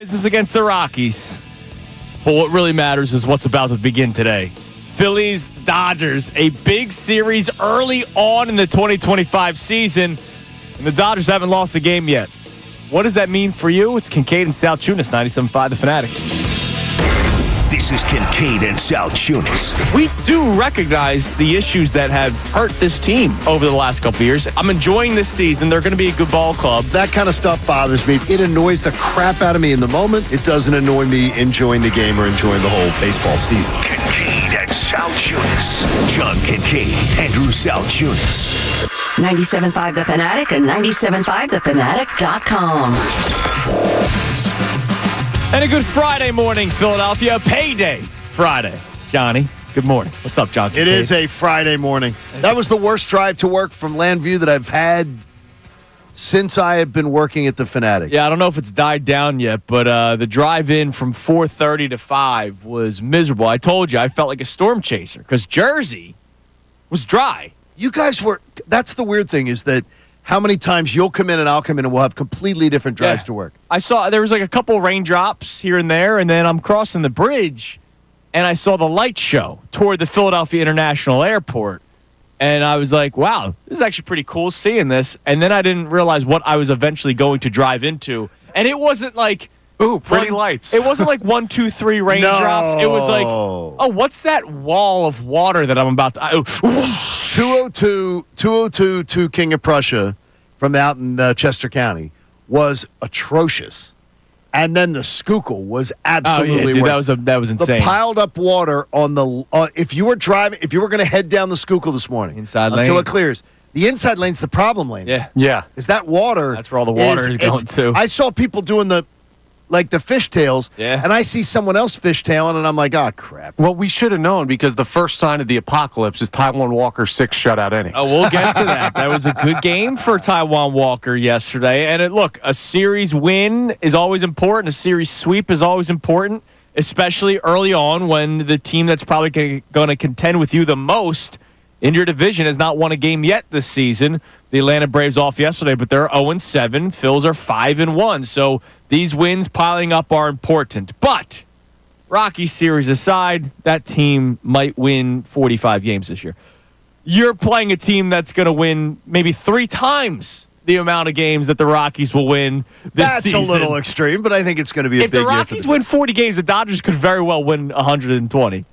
This is against the Rockies. But what really matters is what's about to begin today. Phillies, Dodgers, a big series early on in the 2025 season. And the Dodgers haven't lost a game yet. What does that mean for you? It's Kincade Salciunas, 97.5 The Fanatic. This is Kincade and Salciunas. We do recognize the issues that have hurt this team over the last couple of years. I'm enjoying this season. They're going to be a good ball club. That kind of stuff bothers me. It annoys the crap out of me in the moment. It doesn't annoy me enjoying the game or enjoying the whole baseball season. Kincade and Salciunas. John Kincade, Andrew Salciunas. 97.5 The Fanatic and 97.5thefanatic.com. And a good Friday morning, Philadelphia. Payday Friday. Johnny, good morning. What's up, John? It is a Friday morning. That was the worst drive to work from Landview that I've had since I have been working at the Fanatic. Yeah, I don't know if it's died down yet, but the drive in from 4:30 to 5 was miserable. I told you, I felt like a storm chaser because Jersey was dry. You guys were – that's the weird thing is that how many times you'll come in and I'll come in and we'll have completely different drives to work. I saw there was like a couple raindrops here and there, and then I'm crossing the bridge, and I saw the light show toward the Philadelphia International Airport, and I was like, wow, this is actually pretty cool seeing this. And then I didn't realize what I was eventually going to drive into, and it wasn't like – ooh, pretty lights. It wasn't like 1, 2, 3 raindrops. No. It was like, oh, what's that wall of water that I'm about to... 202 to King of Prussia from out in Chester County was atrocious. And then the Schuylkill was absolutely worse. That was insane. The piled up water on the if you were going to head down the Schuylkill this morning Inside until lane. it clears. The inside lane's the problem lane. Yeah. Is that water? That's where all the water is going to. I saw people doing the fishtails, Yeah. and I see someone else fishtailing, and I'm like, oh, crap. Well, we should have known because the first sign of the apocalypse is Taijuan Walker's 6 shutout innings. Oh, we'll get to that. That was a good game for Taijuan Walker yesterday. And look, a series win is always important. A series sweep is always important, especially early on when the team that's probably going to contend with you the most in your division has not won a game yet this season. The Atlanta Braves off yesterday, but they're 0-7. Phils are 5-1. So these wins piling up are important. But Rocky series aside, that team might win 45 games this year. You're playing a team that's going to win maybe 3 times the amount of games that the Rockies will win this season. That's a little extreme, but I think it's going to be a big year. If the Rockies win 40 games, the Dodgers could very well win 120.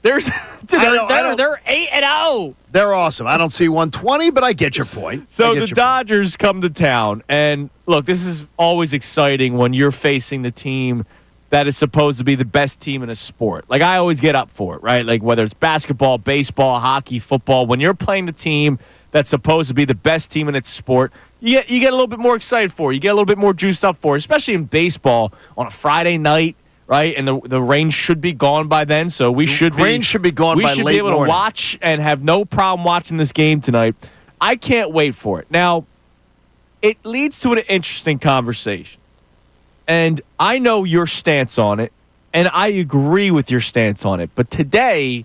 They're 8-0. They're awesome. I don't see 120, but I get your point. So the Dodgers come to town, and look, this is always exciting when you're facing the team that is supposed to be the best team in a sport. Like, I always get up for it, right? Like, whether it's basketball, baseball, hockey, football, when you're playing the team that's supposed to be the best team in its sport, you get a little bit more excited for it. You get a little bit more juiced up for it, especially in baseball on a Friday night. Right, and the rain should be gone by then, so we should rain should be gone by late morning. We should be able to watch and have no problem watching this game tonight. I can't wait for it. Now, it leads to an interesting conversation, and I know your stance on it, and I agree with your stance on it. But today,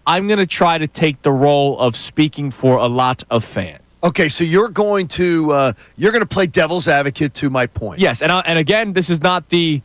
I'm going to try to take the role of speaking for a lot of fans. Okay, so you're going to play devil's advocate to my point. Yes, and again, this is not the.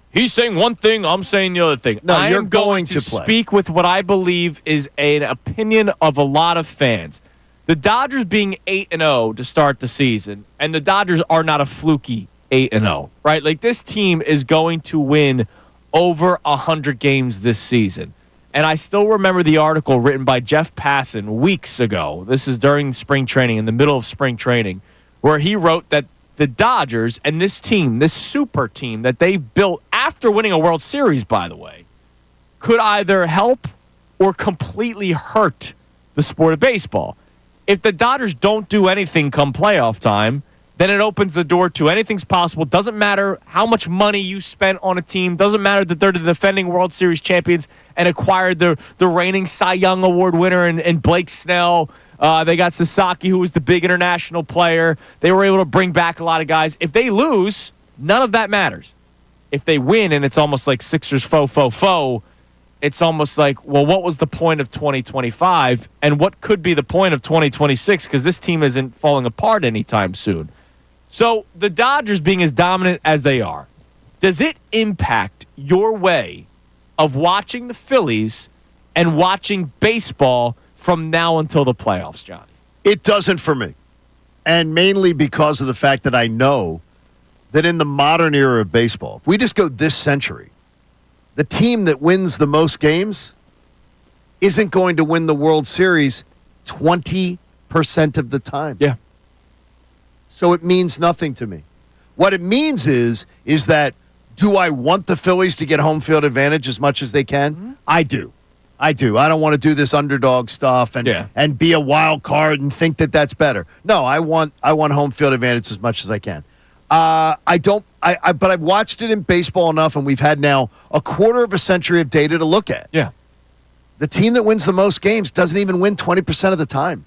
He's saying one thing, I'm saying the other thing. No, I you're am going to play. speak with what I believe is an opinion of a lot of fans. The Dodgers being 8-0 to start the season, and the Dodgers are not a fluky 8-0, right? Like, this team is going to win over 100 games this season. And I still remember the article written by Jeff Passan weeks ago. This is during spring training, in the middle of spring training, where he wrote that the Dodgers and this team, this super team that they've built after winning a World Series, by the way, could either help or completely hurt the sport of baseball. If the Dodgers don't do anything come playoff time, then it opens the door to anything's possible. Doesn't matter how much money you spent on a team. Doesn't matter that they're the defending World Series champions and acquired the reigning Cy Young Award winner and Blake Snell. They got Sasaki, who was the big international player. They were able to bring back a lot of guys. If they lose, none of that matters. If they win, and it's almost like Sixers faux, it's almost like, well, what was the point of 2025? And what could be the point of 2026? Because this team isn't falling apart anytime soon. So the Dodgers being as dominant as they are, does it impact your way of watching the Phillies and watching baseball from now until the playoffs, Johnny? It doesn't for me. And mainly because of the fact that I know that in the modern era of baseball, if we just go this century, the team that wins the most games isn't going to win the World Series 20% of the time. Yeah. So it means nothing to me. What it means is that do I want the Phillies to get home field advantage as much as they can? Mm-hmm. I do. I don't want to do this underdog stuff and be a wild card and think that that's better. No, I want home field advantage as much as I can. But I've watched it in baseball enough, and we've had now a quarter of a century of data to look at. Yeah. The team that wins the most games doesn't even win 20% of the time.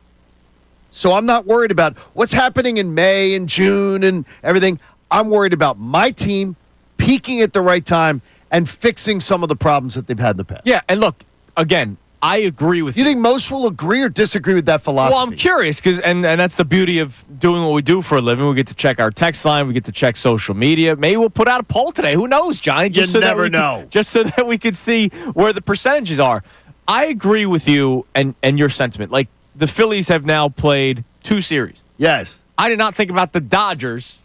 So I'm not worried about what's happening in May and June and everything. I'm worried about my team peaking at the right time and fixing some of the problems that they've had in the past. Yeah, and look, again, I agree with you. You think most will agree or disagree with that philosophy? Well, I'm curious because, and that's the beauty of doing what we do for a living. We get to check our text line. We get to check social media. Maybe we'll put out a poll today. Who knows, Johnny? Just you never know. Just so that we could see where the percentages are. I agree with you and your sentiment. Like, the Phillies have now played 2 series. Yes. I did not think about the Dodgers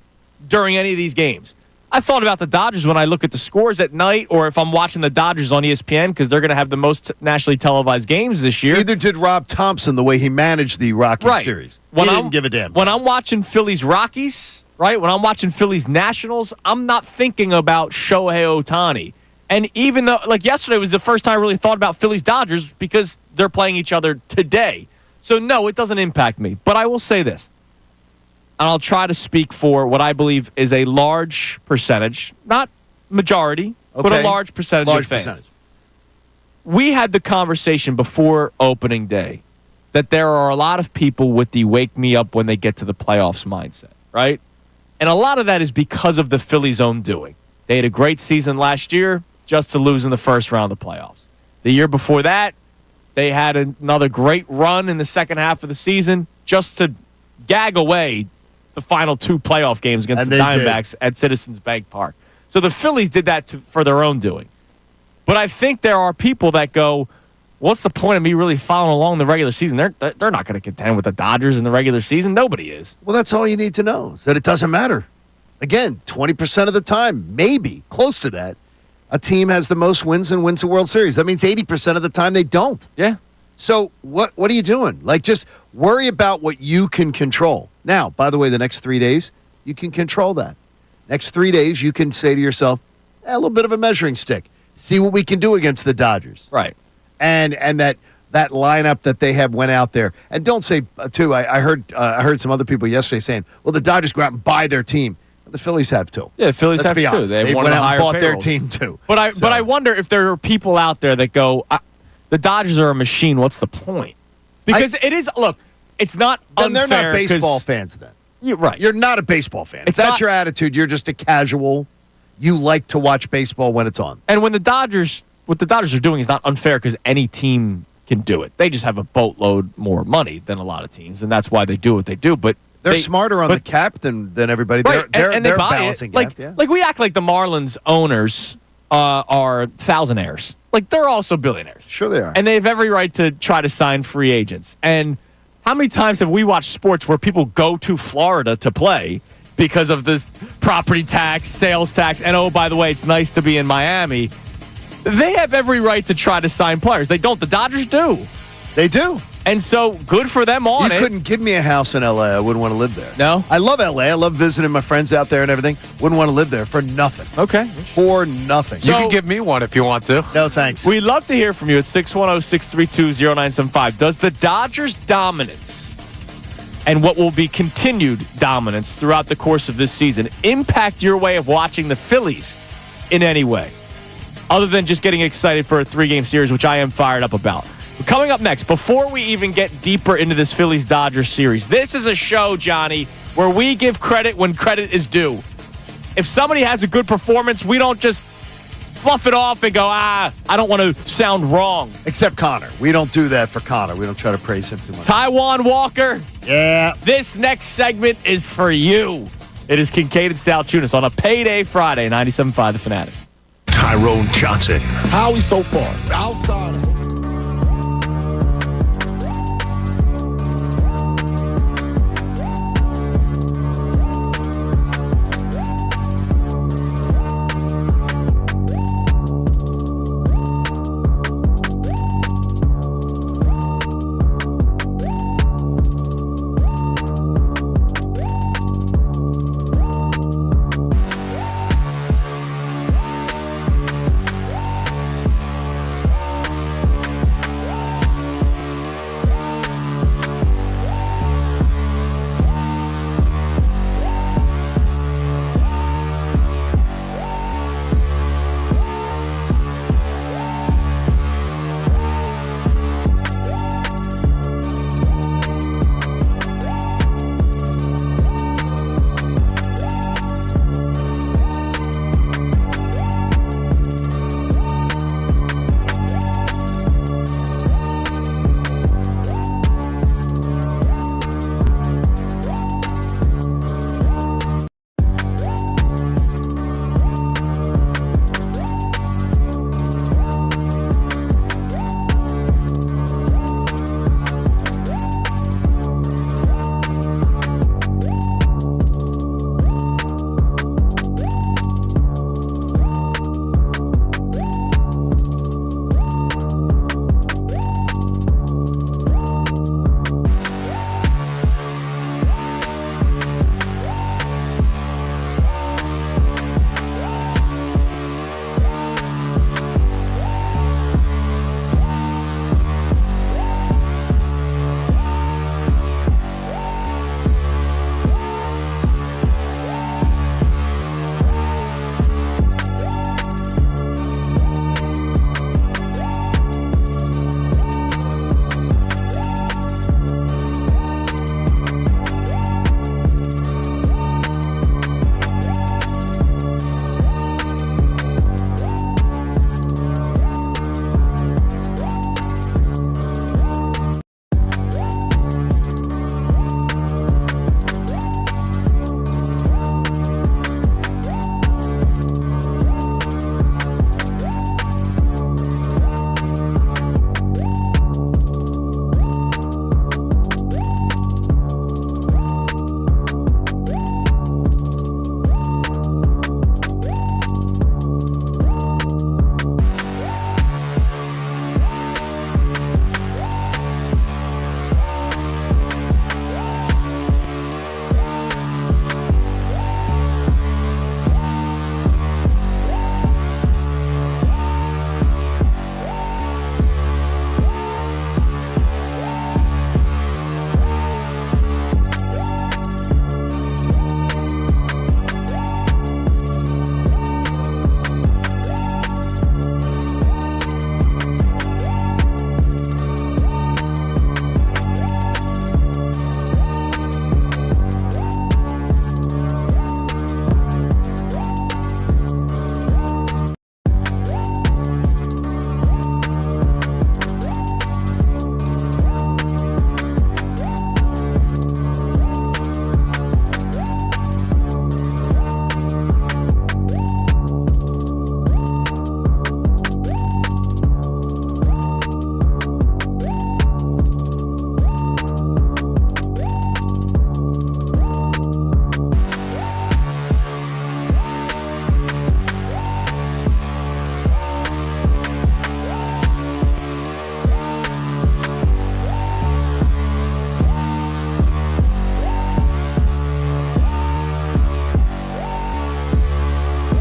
during any of these games. I thought about the Dodgers when I look at the scores at night or if I'm watching the Dodgers on ESPN because they're going to have the most nationally televised games this year. Neither did Rob Thompson the way he managed the Rockies series. He didn't give a damn. When I'm watching Phillies-Rockies, right, when I'm watching Phillies-Nationals, I'm not thinking about Shohei Ohtani. And even though, like yesterday was the first time I really thought about Phillies-Dodgers because they're playing each other today. So, no, it doesn't impact me. But I will say this, and I'll try to speak for what I believe is a large percentage, not majority, but a large percentage of fans. We had the conversation before opening day that there are a lot of people with the wake me up when they get to the playoffs mindset, right? And a lot of that is because of the Phillies' own doing. They had a great season last year just to lose in the first round of the playoffs. The year before that, they had another great run in the second half of the season just to gag away the final 2 playoff games against the Diamondbacks at Citizens Bank Park. So the Phillies did that for their own doing. But I think there are people that go, what's the point of me really following along in the regular season? They're not going to contend with the Dodgers in the regular season. Nobody is. Well, that's all you need to know, is that it doesn't matter. Again, 20% of the time, maybe, close to that, a team has the most wins and wins the World Series. That means 80% of the time they don't. Yeah. So what are you doing? Like, just worry about what you can control. Now, by the way, the next 3 days, you can control that. Next 3 days, you can say to yourself, a little bit of a measuring stick. See what we can do against the Dodgers. Right. And that lineup that they have went out there. And don't say, too, I heard some other people yesterday saying, well, the Dodgers go out and buy their team. The Phillies have too. Yeah, the Phillies have too. They went out and bought their team too. But I wonder if there are people out there that go, the Dodgers are a machine. What's the point? Because it is. Look, it's not unfair. Then they're not baseball fans. Then you're right. You're not a baseball fan. If that's your attitude, you're just a casual. You like to watch baseball when it's on. And when what the Dodgers are doing is not unfair because any team can do it. They just have a boatload more money than a lot of teams, and that's why they do what they do. But they're smarter on the cap than everybody. Right. They're they buy balancing it. gap. Like we act like the Marlins owners are thousandaires. Like they're also billionaires. Sure they are. And they have every right to try to sign free agents. And how many times have we watched sports where people go to Florida to play because of this property tax, sales tax, and oh, by the way, it's nice to be in Miami. They have every right to try to sign players. They don't. The Dodgers do. They do. And so, good for them on it. You couldn't give me a house in L.A. I wouldn't want to live there. No? I love L.A. I love visiting my friends out there and everything. Wouldn't want to live there for nothing. Okay. For nothing. You can give me one if you want to. No, thanks. We'd love to hear from you at 610-632-0975. Does the Dodgers' dominance and what will be continued dominance throughout the course of this season impact your way of watching the Phillies in any way? Other than just getting excited for a 3-game series, which I am fired up about. Coming up next, before we even get deeper into this Phillies-Dodgers series, this is a show, Johnny, where we give credit when credit is due. If somebody has a good performance, we don't just fluff it off and go, I don't want to sound wrong. Except Connor. We don't do that for Connor. We don't try to praise him too much. Taijuan Walker. Yeah. This next segment is for you. It is Kincade and Salciunas on a payday Friday, 97.5 The Fanatic. Tyrone Johnson. How are we so far? Outside of it.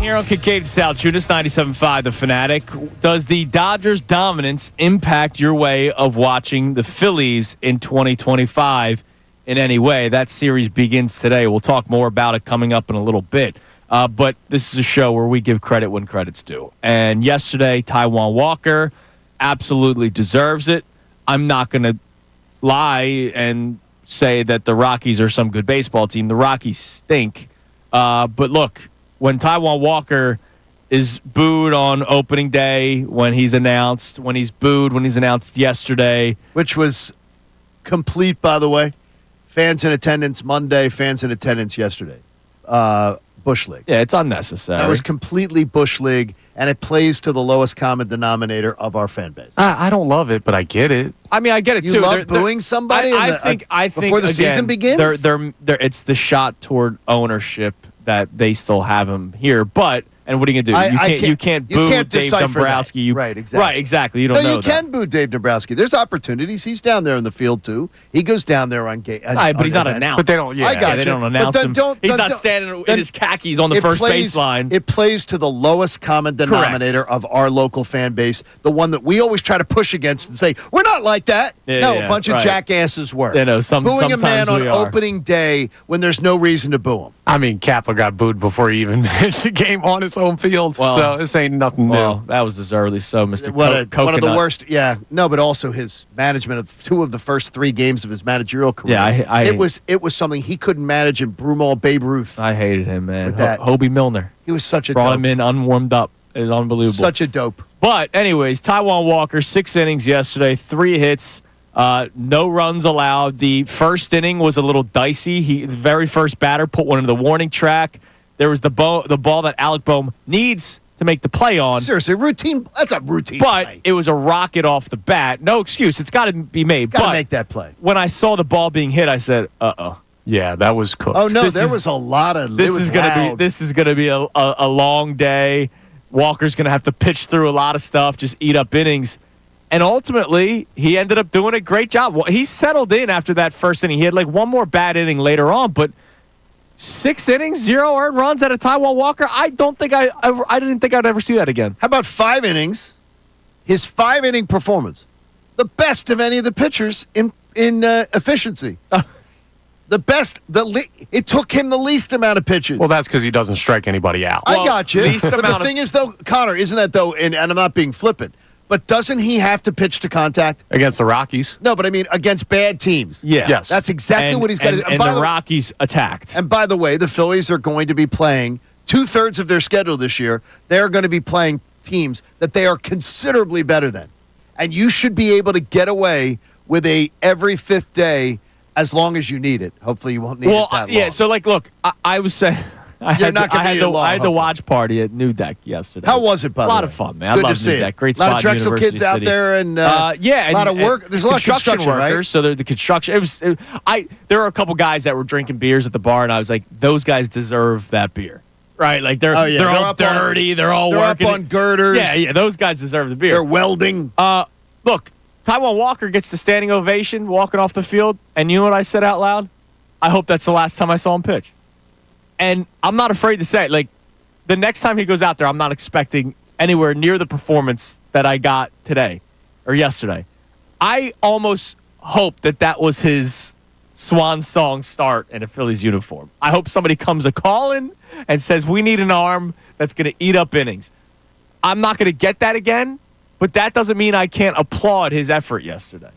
Here on Kincade Salciunas, 97.5 The Fanatic. Does the Dodgers' dominance impact your way of watching the Phillies in 2025 in any way? That series begins today. We'll talk more about it coming up in a little bit. But this is a show where we give credit when credit's due. And yesterday, Taijuan Walker absolutely deserves it. I'm not going to lie and say that the Rockies are some good baseball team. The Rockies stink. But look, when Taijuan Walker is booed on opening day, when he's announced, when he's booed, when he's announced yesterday. Which was complete, by the way. Fans in attendance Monday, fans in attendance yesterday. Bush League. Yeah, it's unnecessary. That was completely Bush League, and it plays to the lowest common denominator of our fan base. I don't love it, but I get it. I mean, I get it You too. love booing somebody I think before the again, season begins? They're, it's the shot toward ownership that they still have him here. But and what are you gonna do? You can't boo Dave decipher Dombrowski. Right, exactly. Right, exactly. You don't know you can boo Dave Dombrowski. There's opportunities. He's down there in the field too. He goes down there on game. Right, but he's not announced. But they don't. Yeah, I got they you. don't announce him. He's not standing in his khakis on the first baseline. It plays to the lowest common denominator of our local fan base, the one that we always try to push against and say we're not like that. A bunch of jackasses were. Booing a man on opening day when there's no reason to boo him. I mean, Kappa got booed before he even finished the game on his home field. Well, so this ain't nothing new. Well, that was deservedly so, Mr. One of the Coconut. worst. Yeah, no, but also his management of 2 of the first 3 games of his managerial career. Yeah, it was something he couldn't manage in Broomall Babe Ruth. I hated him, man. With that. Hobie Milner. He was such a Brought dope. him in unwarmed up. It was unbelievable. Such a dope. But anyways, Taijuan Walker, 6 innings yesterday, 3 hits, no runs allowed. The first inning was a little dicey. The very first batter put one into the warning track. There was the ball that Alec Boehm needs to make the play on. Seriously, routine. That's a routine But play. it was a rocket off the bat. No excuse. It's got to be made. Got to make that play. When I saw the ball being hit, I said, "Uh-oh." Yeah, that was cooked. Oh no, This there is- was a lot of. This is gonna be a long day. Walker's gonna have to pitch through a lot of stuff, just eat up innings, and ultimately he ended up doing a great job. He settled in after that first inning. He had like one more bad inning later on, but 6 innings, 0 earned runs out of Taijuan Walker. I didn't think I'd ever see that again. How about 5 innings? His 5-inning performance, the best of any of the pitchers in efficiency. The best. It took him the least amount of pitches. Well, that's because he doesn't strike anybody out. I got you. least But the amount of- thing is, though, Connor, isn't that though? And I'm not being flippant, but doesn't he have to pitch to contact? Against the Rockies. No, but I mean against bad teams. Yeah. Yes. That's exactly what he's got to do. And by the Rockies attacked. And by the way, the Phillies are going to be playing 2/3 of their schedule this year. They're going to be playing teams that they are considerably better than. And you should be able to get away with a every 5th day as long as you need it. Hopefully you won't need it that long. Yeah, so look, I was saying I had the hopefully. watch party at New Deck yesterday. How was it, by the way? A lot of fun, man. Good I to love see New it. Deck. Great A lot spot of Drexel University kids out City. there, and yeah, a lot of work. There's a lot of construction workers. right? So there's the construction. There were a couple guys that were drinking beers at the bar, and I was like, those guys deserve that beer, right? Like they're all up on- dirty. They're all They're working. up on girders. Yeah. Those guys deserve the beer. They're welding. Look, Taijuan Walker gets the standing ovation walking off the field, and you know what I said out loud? I hope that's the last time I saw him pitch. And I'm not afraid to say it. Like, the next time he goes out there, I'm not expecting anywhere near the performance that I got today or yesterday. I almost hope that was his swan song start in a Phillies uniform. I hope somebody comes a-calling and says, we need an arm that's going to eat up innings. I'm not going to get that again, but that doesn't mean I can't applaud his effort yesterday.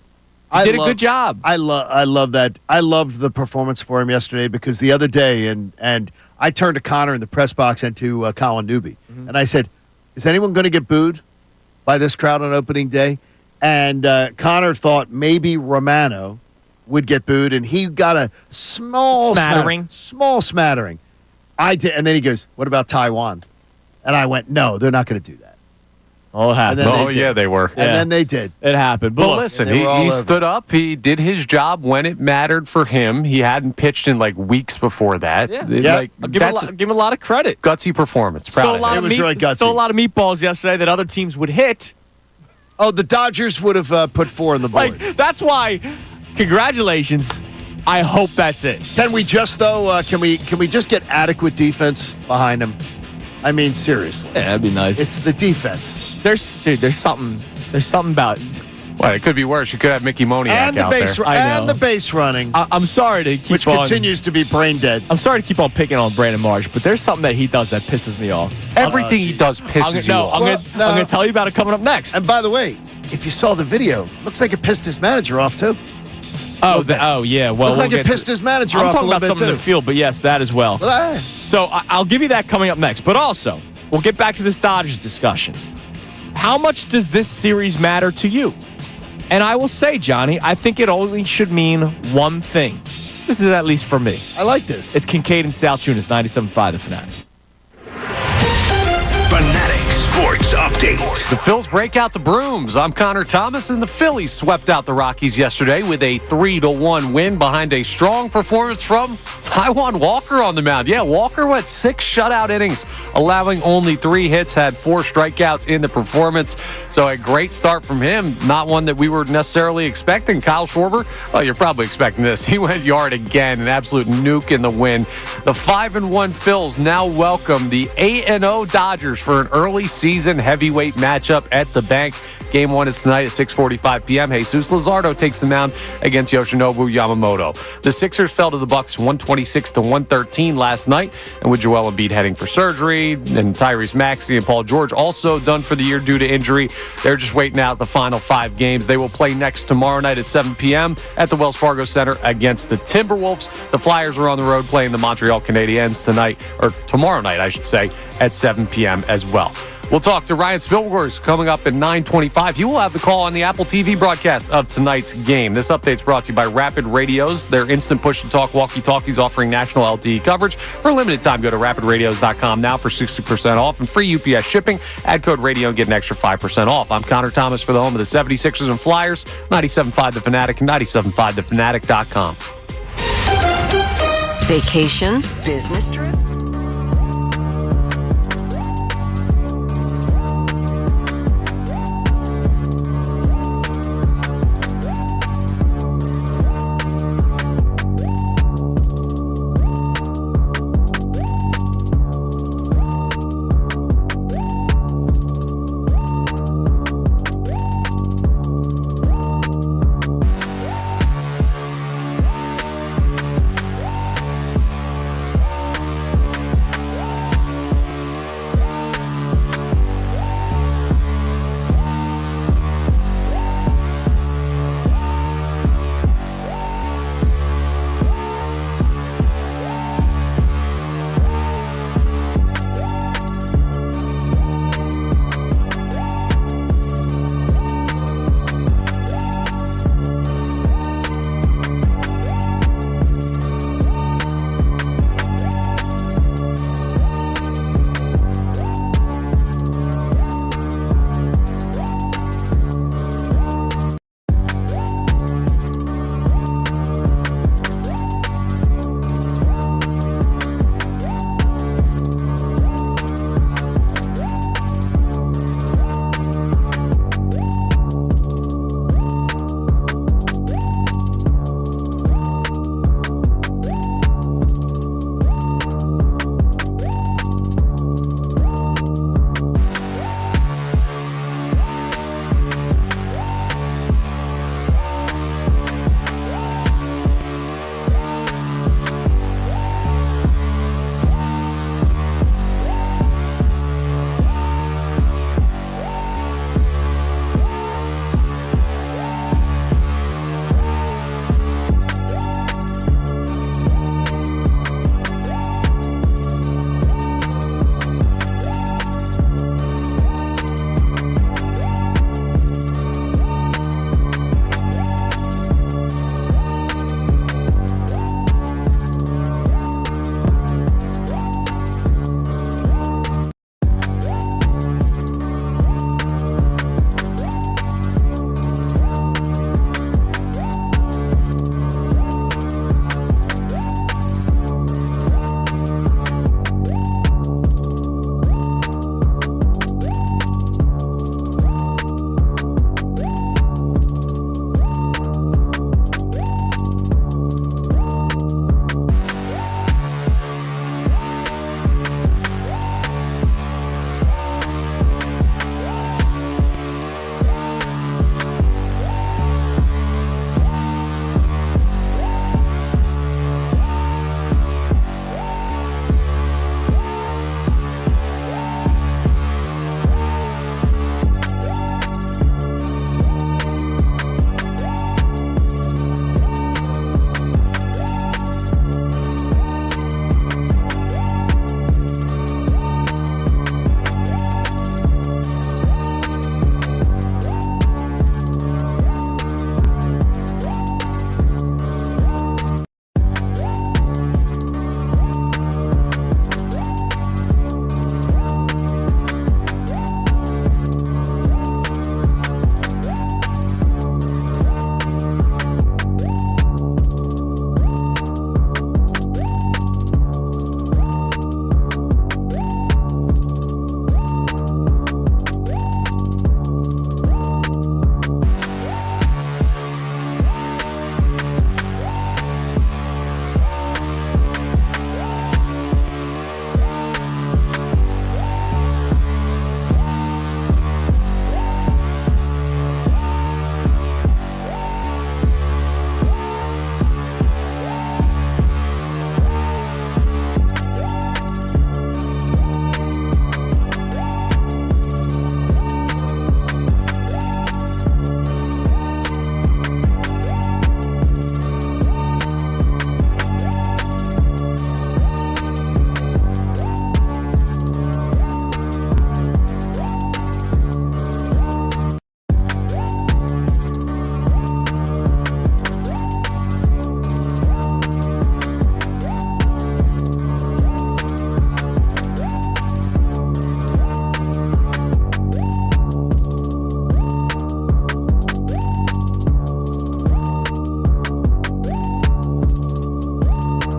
He did a good job. I love that. I loved the performance for him yesterday because the other day, and I turned to Connor in the press box and to Colin Newby, and I said, is anyone going to get booed by this crowd on opening day? And Connor thought maybe Romano would get booed, and he got a small smattering. I did, and then he goes, what about Taijuan? And I went, no, they're not going to do that. Oh, it happened. And then They were. And then they did. It happened. But Well, look, listen, they were all he over. stood up. He did his job when it mattered for him. He hadn't pitched in like weeks before that. Yeah. Like, I'll give him a lot of credit. gutsy performance. Proud Still a of lot him. of was really gutsy. still a lot of meatballs yesterday that other teams would hit. Oh, the Dodgers would have put 4 on the board. Like, that's why, congratulations. I hope that's it. Can we just though? Can we just get adequate defense behind him? I mean, seriously, Yeah, that'd be nice. it's the defense There's something about it. Well, it could be worse. You could have Mickey Moniak and the out base there. I and know. the base running, I'm sorry to keep which on. continues to be brain dead. I'm sorry to keep on picking on Brandon Marsh, but there's something that he does that pisses me off. Everything he does pisses you off. I'm going to tell you about it coming up next. And by the way, if you saw the video, looks like it pissed his manager off too. Yeah. Well, Looks like we'll it get pissed to- his manager I'm off a talking little about bit something in too. the field, but yes, that as well. Well, So I'll give you that coming up next. But also, we'll get back to this Dodgers discussion. How much does this series matter to you? And I will say, Johnny, I think it only should mean one thing. This is at least for me. I like this. It's Kincade and Salciunas, 97.5 The Fanatic. Fanatic Sports Update. The Phils break out the brooms. I'm Connor Thomas, and the Phillies swept out the Rockies yesterday with a 3-1 win behind a strong performance from Taijuan Walker on the mound. Yeah, Walker went 6 shutout innings, allowing only 3 hits, had 4 strikeouts in the performance. So a great start from him, not one that we were necessarily expecting. Kyle Schwarber, oh, you're probably expecting this. He went yard again, an absolute nuke in the win. The 5-1 Phils now welcome the 8-0 Dodgers for an early season heavyweight matchup at the Bank. Game 1 is tonight at 6:45 p.m. Jesus Luzardo takes the mound against Yoshinobu Yamamoto. The Sixers fell to the Bucks 126-113 last night, and with Joel Embiid heading for surgery, and Tyrese Maxey and Paul George also done for the year due to injury, they're just waiting out the final 5 games. They will play next tomorrow night at 7 p.m. at the Wells Fargo Center against the Timberwolves. The Flyers are on the road playing the Montreal Canadiens tonight, or tomorrow night, I should say, at 7 p.m. as well. We'll talk to Ryan Spilborgs coming up at 9:25. He will have the call on the Apple TV broadcast of tonight's game. This update's brought to you by Rapid Radios. Their instant push-to-talk walkie-talkies offering national LTE coverage. For a limited time, go to rapidradios.com now for 60% off and free UPS shipping. Add code radio and get an extra 5% off. I'm Connor Thomas for the home of the 76ers and Flyers. 97.5 The Fanatic and 97.5thefanatic.com. Vacation? Business trip?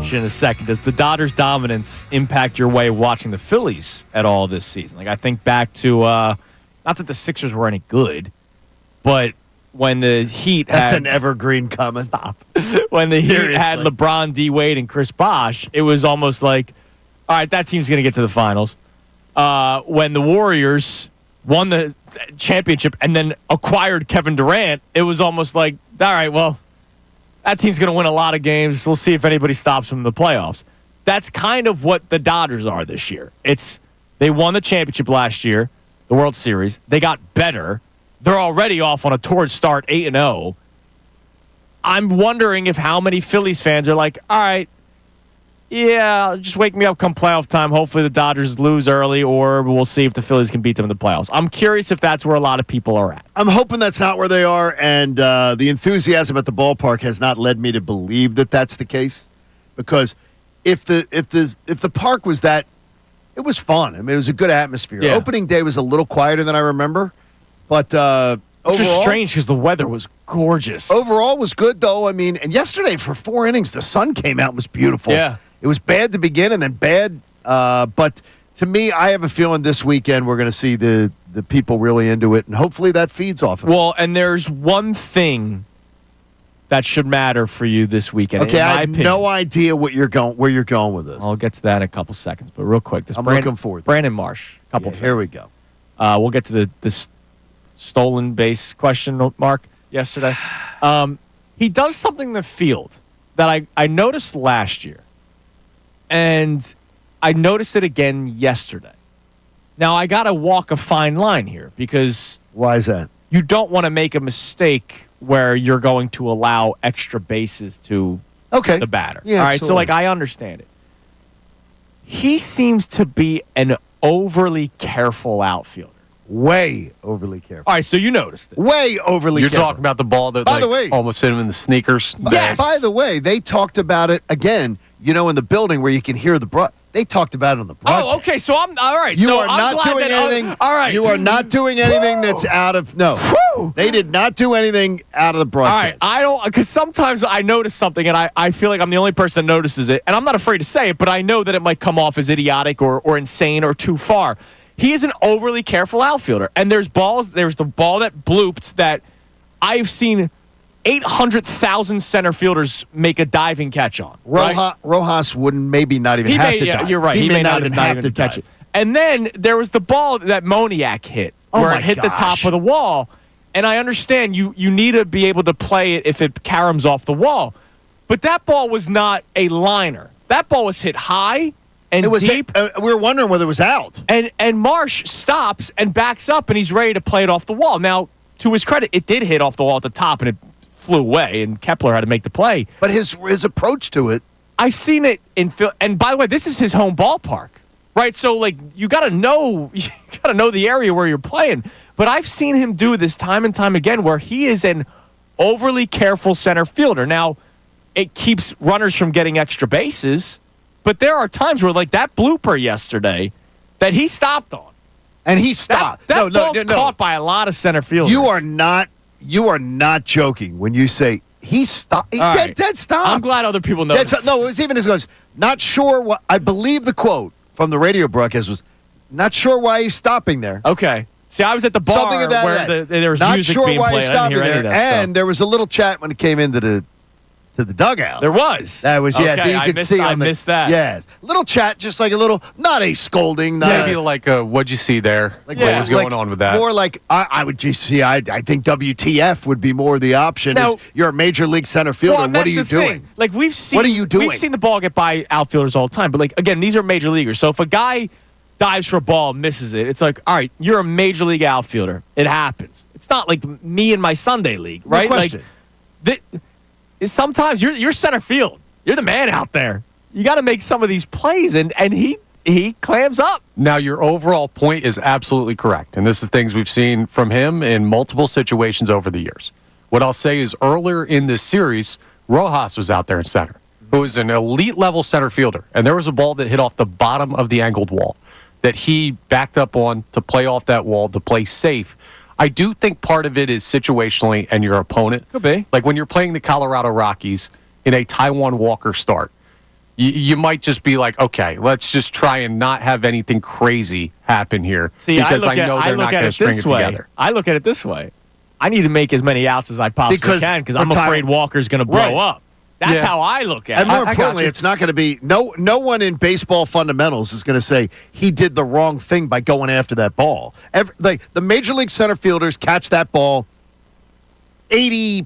question in a second. Does the Dodgers' dominance impact your way of watching the Phillies at all this season? Like, I think back to, not that the Sixers were any good, but when the Heat That's had... an evergreen comment. Stop. When the Heat had LeBron, D. Wade, and Chris Bosh, it was almost like, all right, that team's going to get to the finals. When the Warriors won the championship and then acquired Kevin Durant, it was almost like, all right, well, that team's going to win a lot of games. We'll see if anybody stops them in the playoffs. That's kind of what the Dodgers are this year. They won the championship last year, the World Series. They got better. They're already off on a torrid start, 8-0. I'm wondering if how many Phillies fans are like, all right, yeah, just wake me up come playoff time. Hopefully the Dodgers lose early, or we'll see if the Phillies can beat them in the playoffs. I'm curious if that's where a lot of people are at. I'm hoping that's not where they are, and the enthusiasm at the ballpark has not led me to believe that that's the case. Because if the park was that, it was fun. I mean, it was a good atmosphere. Yeah. Opening day was a little quieter than I remember, but Which is overall, strange because the weather was gorgeous. overall was good though. I mean, and yesterday for 4 innings, the sun came out and was beautiful. Yeah. It was bad to begin and then bad, but to me, I have a feeling this weekend we're going to see the people really into it, and hopefully that feeds off of it. Well, and there's one thing that should matter for you this weekend. Okay, in my I have opinion. no idea where you're going with this. I'll get to that in a couple seconds, but real quick, I'm looking forward to it. Brandon Marsh, couple Here we things. go. We'll get to the stolen base question mark yesterday. He does something in the field that I noticed last year, and I noticed it again yesterday. Now, I got to walk a fine line here because Why is that? you don't want to make a mistake where you're going to allow extra bases to Okay. the batter. Yeah, all right, so absolutely. like I understand it. He seems to be an overly careful outfielder. Way overly careful. All right, so you noticed it. Way overly You're careful. talking about the ball that By the way- almost hit him in the sneakers. Yes. By the way, they talked about it again, in the building where you can hear the they talked about it on the broadcast. Oh, okay. So I'm all right. You so are I'm not glad doing that, anything. all right. You are not doing anything that's out of Whew. They did not do anything out of the All right. broadcast. I don't because sometimes I notice something and I feel like I'm the only person that notices it, and I'm not afraid to say it, but I know that it might come off as idiotic or insane or too far. He is an overly careful outfielder, and there's balls. There's the ball that blooped that I've seen 800,000 center fielders make a diving catch on. Right? Rojas wouldn't maybe not even have to dive. You're right. He may not even have to catch it. And then there was the ball that Moniak hit, Oh where my it hit the gosh. top of the wall. And I understand you need to be able to play it if it caroms off the wall. But that ball was not a liner. That ball was hit high and It was deep. we were wondering whether it was out. And Marsh stops and backs up, and he's ready to play it off the wall. Now, to his credit, it did hit off the wall at the top, and it flew away, and Kepler had to make the play. But his approach to it. I've seen it in Phil. And by the way, this is his home ballpark, right? So, like, you got to know the area where you're playing. But I've seen him do this time and time again where he is an overly careful center fielder. Now, it keeps runners from getting extra bases, but there are times where, like that blooper yesterday, that he stopped on. And he stopped. That ball's caught by a lot of center fielders. You are not joking when you say he stopped. He All dead, right. dead stop. I'm glad other people know. No, it was even his goes. Not sure what. I believe the quote from the radio broadcast was, "Not sure why he's stopping there." Okay. See, I was at the bar Something of that. where there was not music sure being why played. he's I didn't stopping hear any there, of that and there was a little chat when it came into the dugout. There was. That was, yeah. Okay, So you could see I on the, missed that. Yes, little chat, just like a little, not a scolding, not Maybe a, like what'd you see there? like What was going like on with that? More like I would just see. I think WTF would be more the option. Now- is you're a major league center fielder. Well, what are that's you the doing? thing. Like we've seen. What are you doing? We've seen the ball get by outfielders all the time. But like again, these are major leaguers. So if a guy dives for a ball and misses it, it's like, all right, you're a major league outfielder. It happens. It's not like me in my Sunday league, No right? question. Like sometimes you're center field. You're the man out there. You got to make some of these plays, and he clams up. Now, your overall point is absolutely correct, and this is things we've seen from him in multiple situations over the years. What I'll say is earlier in this series, Rojas was out there in center, who is an elite-level center fielder, and there was a ball that hit off the bottom of the angled wall that he backed up on to play off that wall, to play safe. I do think part of it is situationally and your opponent. Could be. Like when you're playing the Colorado Rockies in a Taijuan Walker start, You might just be like, okay, let's just try and not have anything crazy happen here. See, because I know I they're look not at going to it string this it way. together. I look at it this way. I need to make as many outs as I possibly can because I'm afraid Walker's going to blow Right. up. That's Yeah. how I look at And it. more I got importantly, you. it's not going to be no one in baseball fundamentals is going to say he did the wrong thing by going after that ball. The major league center fielders catch that ball 80+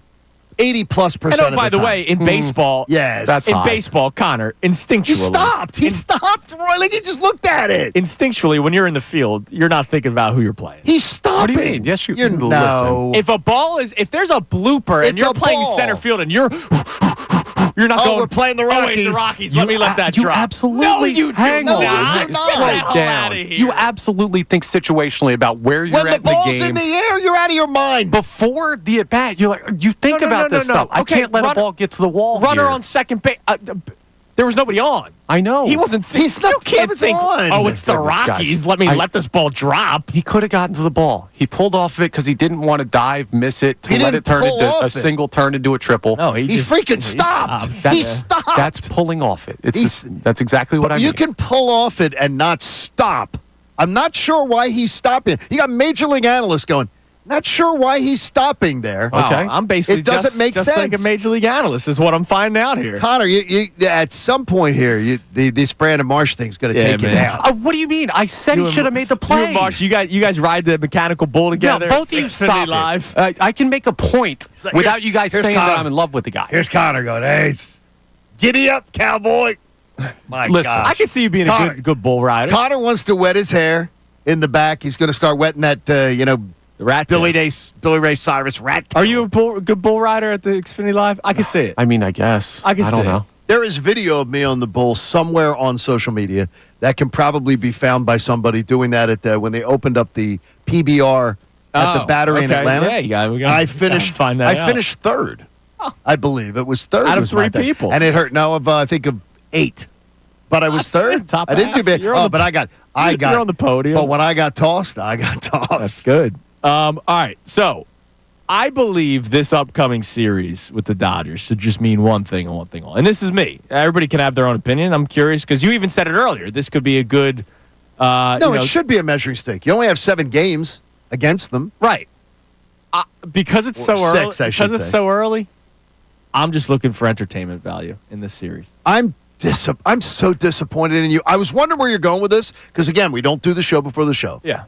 percent And of by the time. way, in baseball, Yes. That's in high. baseball, Connor, instinctually, He stopped. He stopped, Roy. Like he just looked at it. Instinctually, when you're in the field, you're not thinking about who you're playing. He's stopping. What do you mean? Yes, you You're can no. listen. If there's a blooper and It's you're a playing ball. center field and you're not Oh, going. we're playing the Oh, it's the Rockies. Rockies. Let me let that you drop. absolutely No, you hang do on. not. You do not. Get Slow the hell down. outta here. You absolutely think situationally about where you're when the at in the ball's game. in the air, you're out of your mind. Before the at bat, you're like, you think No, no, about no, this no, stuff. no. I Okay, can't let a ball get to the wall. Runner here. on second base. There was nobody on. I know. He wasn't. He's not- You can't it's think. on. Oh, it's the Goodness, guys. Rockies. Let me let this ball drop. He could have gotten to the ball. He pulled off of it because he didn't want to dive, miss it, to He let didn't it turn pull into off a it. single turn into a triple. No, He freaking stopped. That's, He stopped. That's pulling off it. That's exactly what But I mean. you can pull off it and not stop. I'm not sure why he's stopping. You got major league analysts going, not sure why he's stopping there. Wow, Okay. I'm basically It doesn't make just like a sense. major league analyst is what I'm finding out here. Connor, you at some point here, this Brandon Marsh thing's going to Yeah, take you man. down. What do you mean? I said You he and- should have made the You play. and Marsh, you guys ride the mechanical bull together. No, both of you Xfinity stop Live. it. I can make a point like, without here's- you guys here's saying Connor. that I'm in love with the guy. Here's Connor going, hey, giddy up, cowboy. My Listen, gosh. I can see you being Connor- a good bull rider. Connor wants to wet his hair in the back. He's going to start wetting that, The rat Billy tail. Ray Cyrus rat tail. Are you a good bull rider at the Xfinity Live? I can see it. I mean, I guess. I can don't see it. know. There is video of me on the bull somewhere on social media that can probably be found by somebody doing that at when they opened up the PBR at the Battery in okay. Atlanta. Yeah, we gotta find that I out. finished third. I believe it was third Out of was my 3 thing. people. and it hurt. No, I think of 8, but I was That's third. good. Top I didn't do half. bad. You're on the- But I got. You're on the podium. But when I got tossed, I got tossed. That's good. All right, so I believe this upcoming series with the Dodgers should just mean one thing and one thing only. And this is me. Everybody can have their own opinion. I'm curious because you even said it earlier. This could be a good. No, it should be a measuring stick. You only have 7 games against them. Right. Because it's so Or early. 6, I should Because it's say. so early. I'm just looking for entertainment value in this series. I'm so disappointed in you. I was wondering where you're going with this because again, we don't do the show before the show. Yeah.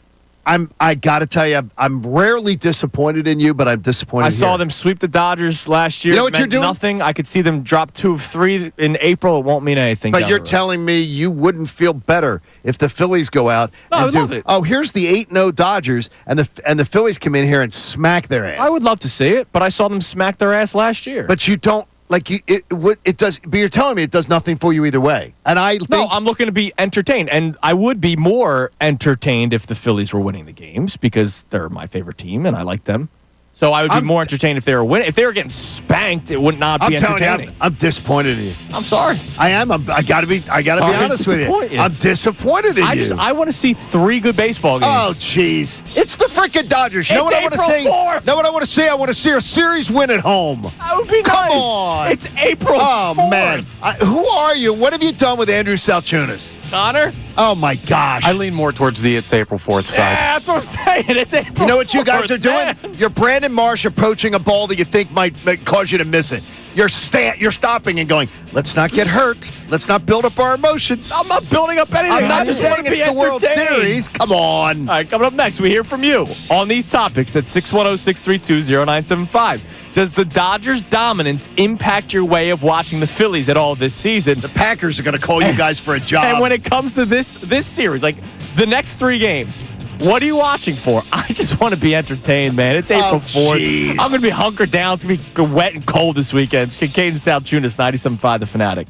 I got to tell you, I'm rarely disappointed in you, but I'm disappointed. I saw here. them sweep the Dodgers last year. You know It what you're meant doing? Nothing. I could see them drop 2 of 3 in April. It won't mean anything. But down you're the road. telling me you wouldn't feel better if the Phillies go out No, I and would do. love it. Oh, here's the 8-0 Dodgers, and the Phillies come in here and smack their ass. I would love to see it, but I saw them smack their ass last year. but you don't like you. It does. But you're telling me it does nothing for you either way. And I think no, I'm looking to be entertained, and I would be more entertained if the Phillies were winning the games because they're my favorite team and I like them. So I would be more entertained if they were winning. If they were getting spanked, it would not I'm be telling entertaining. you, I'm disappointed in you. I'm sorry. I am. I got to be. I got to Sorry be to honest with disappoint you. you. I'm disappointed in you. I want to see 3 good baseball games. Oh, jeez. It's the freaking Dodgers. You know It's what I want to April say? 4th. Know what I want to say? I want to see a series win at home. That would be Come nice. on. It's April Oh, 4th. man. Who are you? What have you done with Andrew Salciunas? Connor? Oh, my gosh. I lean more towards the it's April 4th side. Yeah, that's what I'm saying. It's April You know what you guys 4th, are doing? man. You're Brandon Marsh approaching a ball that you think might cause you to miss it. You're stopping and going, let's not get hurt. Let's not build up our emotions. I'm not building up anything. I'm I not just saying want to be it's the World entertained. Series. Come on. All right, coming up next, we hear from you on these topics at 610-632-0975. Does the Dodgers' dominance impact your way of watching the Phillies at all this season? The Packers are going to call you guys for a job. And when it comes to this series, like the next 3 games, what are you watching for? I just want to be entertained, man. It's April 4th. jeez. I'm going to be hunkered down. It's going to be wet and cold this weekend. It's Kincade Salciunas, 97.5 The Fanatic.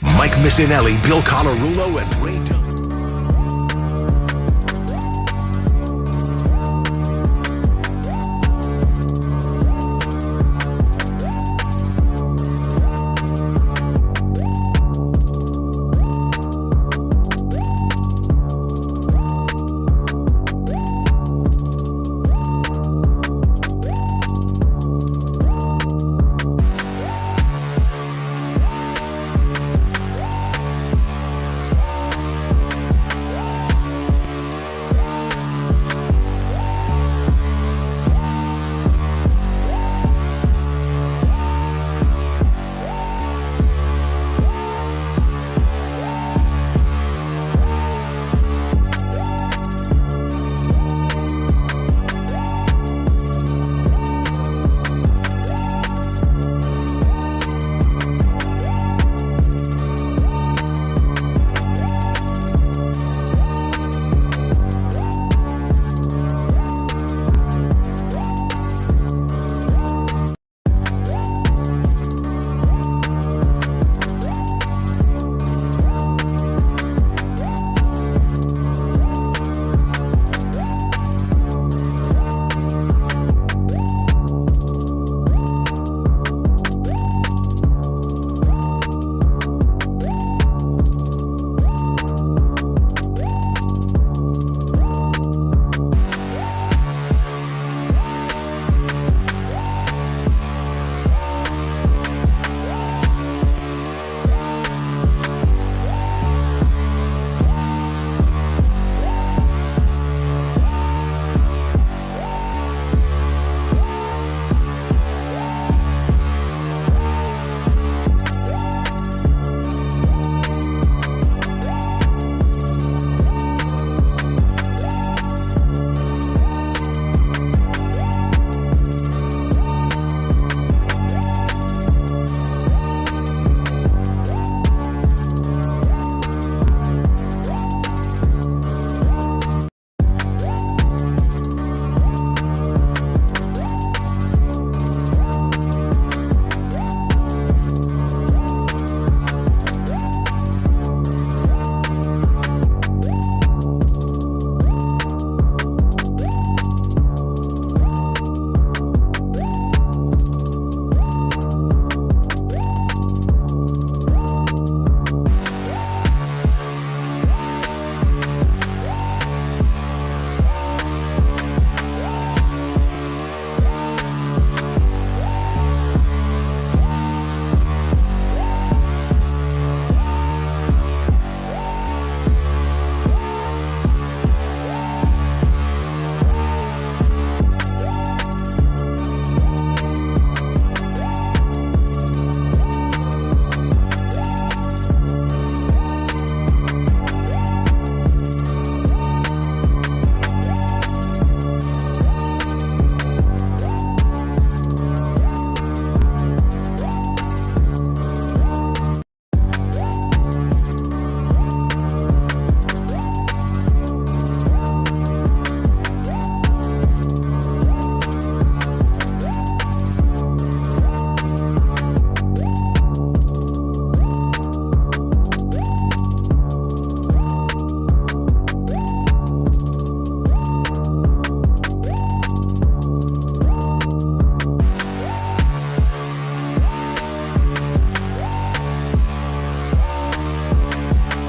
Mike Missanelli, Bill Colarulo, and Ray Thomas.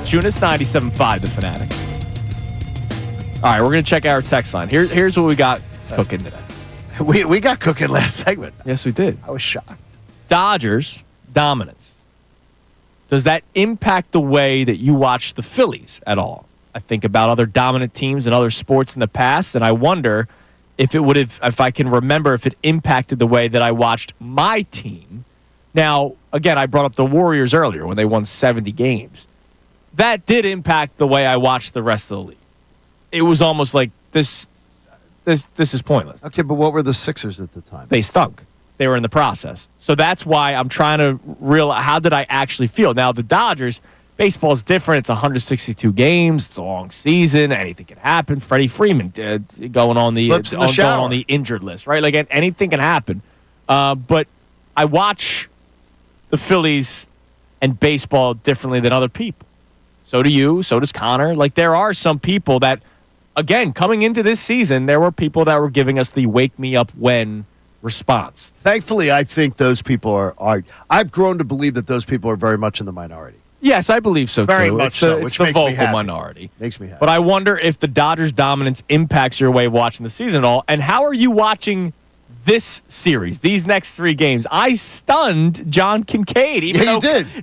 Salciunas, 97.5, The Fanatic. All right, we're going to check our text line. Here's what we got cooking today. We got cooking last segment. Yes, we did. I was shocked. Dodgers dominance. Does that impact the way that you watch the Phillies at all? I think about other dominant teams in other sports in the past, and I wonder if I can remember if it impacted the way that I watched my team. Now, again, I brought up the Warriors earlier when they won 70 games. That did impact the way I watched the rest of the league. It was almost like this is pointless. Okay, but what were the Sixers at the time? They stunk. They were in the process. So that's why I'm trying to realize how did I actually feel. Now, the Dodgers, baseball is different. It's 162 games. It's a long season. Anything can happen. Freddie Freeman going on the injured list, right? Like anything can happen. But I watch the Phillies and baseball differently than other people. So do you. So does Connor. Like there are some people that, again, coming into this season, there were people that were giving us the wake me up when response. Thankfully, I think those people are I've grown to believe that those people are very much in the minority. Yes, I believe so, very too. Much it's so, the, which it's the makes me vocal happy. minority. Makes me happy. But I wonder if the Dodgers' dominance impacts your way of watching the season at all. And how are you watching this series, these next 3 games? I stunned John Kincade,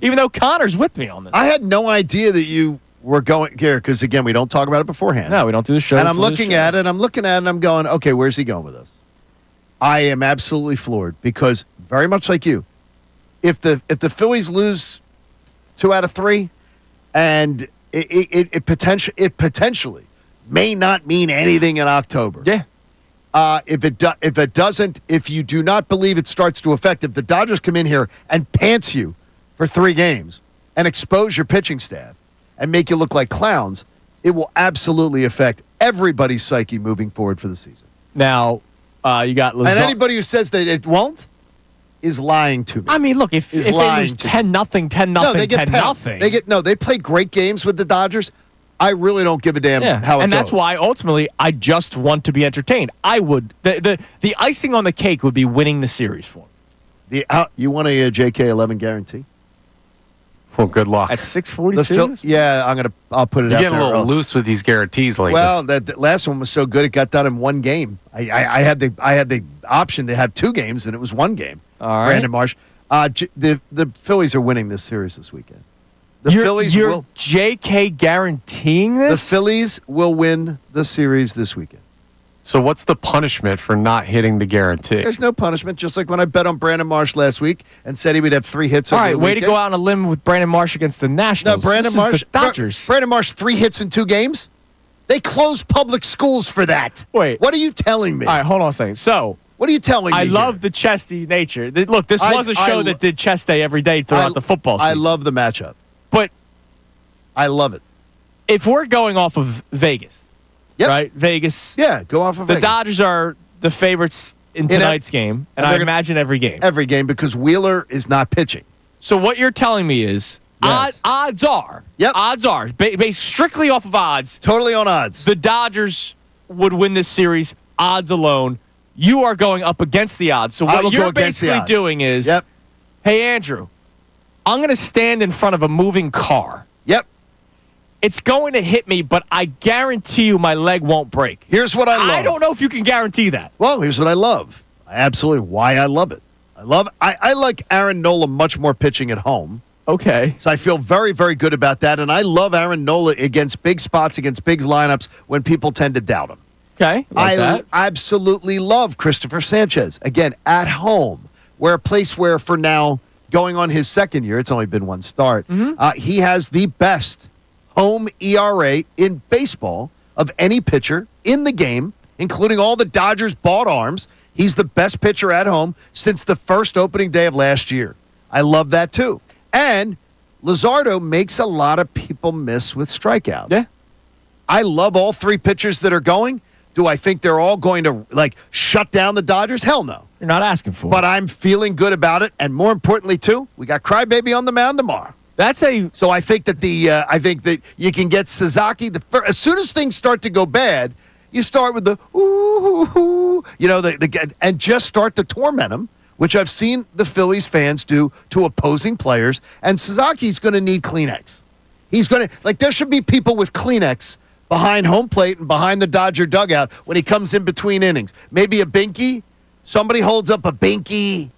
even though Connor's with me on this. I had no idea that you were going here because, again, we don't talk about it beforehand. No, we don't do the show. And I'm looking at it, and I'm going, okay, where's he going with this? I am absolutely floored because, very much like you, if the Phillies lose 2 out of 3, and it potentially may not mean anything in October. Yeah. If you do not believe it starts to affect, if the Dodgers come in here and pants you for 3 games and expose your pitching staff and make you look like clowns, it will absolutely affect everybody's psyche moving forward for the season. Now, you got Lazar. And anybody who says that it won't is lying to me. I mean, look, if they lose 10-0, 10-0. They play great games with the Dodgers. I really don't give a damn how it goes. And that's why, ultimately, I just want to be entertained. I would. The icing on the cake would be winning the series for me. You want a JK11 guarantee? Well, good luck. At 6:42? I'll put it You're out there. getting a little loose with these guarantees lately. Well, that last one was so good it got done in 1 game. I had the option to have 2 games, and it was 1 game. All right. Brandon Marsh. The Phillies are winning this series this weekend. You're JK guaranteeing this? The Phillies will win the series this weekend. So what's the punishment for not hitting the guarantee? There's no punishment, just like when I bet on Brandon Marsh last week and said he would have 3 hits over the weekend. All right, way to go out on a limb with Brandon Marsh against the Nationals. No, Brandon Marsh. The Dodgers. Brandon Marsh, 3 hits in 2 games? They closed public schools for that. Wait. What are you telling me? All right, hold on a second. So, what are you telling me? I love the chesty nature. Look, this was a show that did chest day every day throughout the football season. I love the matchup. But I love it. If we're going off of Vegas, yep. Right? Vegas. Yeah, go off of the Vegas. Dodgers are the favorites in tonight's game, and I imagine every game. Every game because Wheeler is not pitching. So what you're telling me is odds are, based strictly off of odds. Totally on odds. The Dodgers would win this series, odds alone. You are going up against the odds. So what you're basically doing is, hey, Andrew, I'm going to stand in front of a moving car. Yep. It's going to hit me, but I guarantee you my leg won't break. Here's what I love. I don't know if you can guarantee that. Well, here's what I love. Absolutely why I love it. I like Aaron Nola much more pitching at home. Okay. So I feel very, very good about that. And I love Aaron Nola against big spots, against big lineups when people tend to doubt him. Okay. I absolutely love Christopher Sanchez. Again, at home, a place where for now, going on his 2nd year, it's only been 1 start, he has the best home ERA in baseball of any pitcher in the game, including all the Dodgers bought arms. He's the best pitcher at home since the first opening day of last year. I love that too. And Luzardo makes a lot of people miss with strikeouts. Yeah. I love all 3 pitchers that are going. Do I think they're all going to shut down the Dodgers? Hell no. You're not asking for it. But I'm feeling good about it. And more importantly too, we got Crybaby on the mound tomorrow. So I think that you can get Sasaki as soon as things start to go bad, you start with the ooh, and just start to torment them, which I've seen the Phillies fans do to opposing players. And Sasaki's going to need Kleenex. He's going to, like, there should be people with Kleenex behind home plate and behind the Dodger dugout when he comes in between innings. Maybe a binky. Somebody holds up a binky,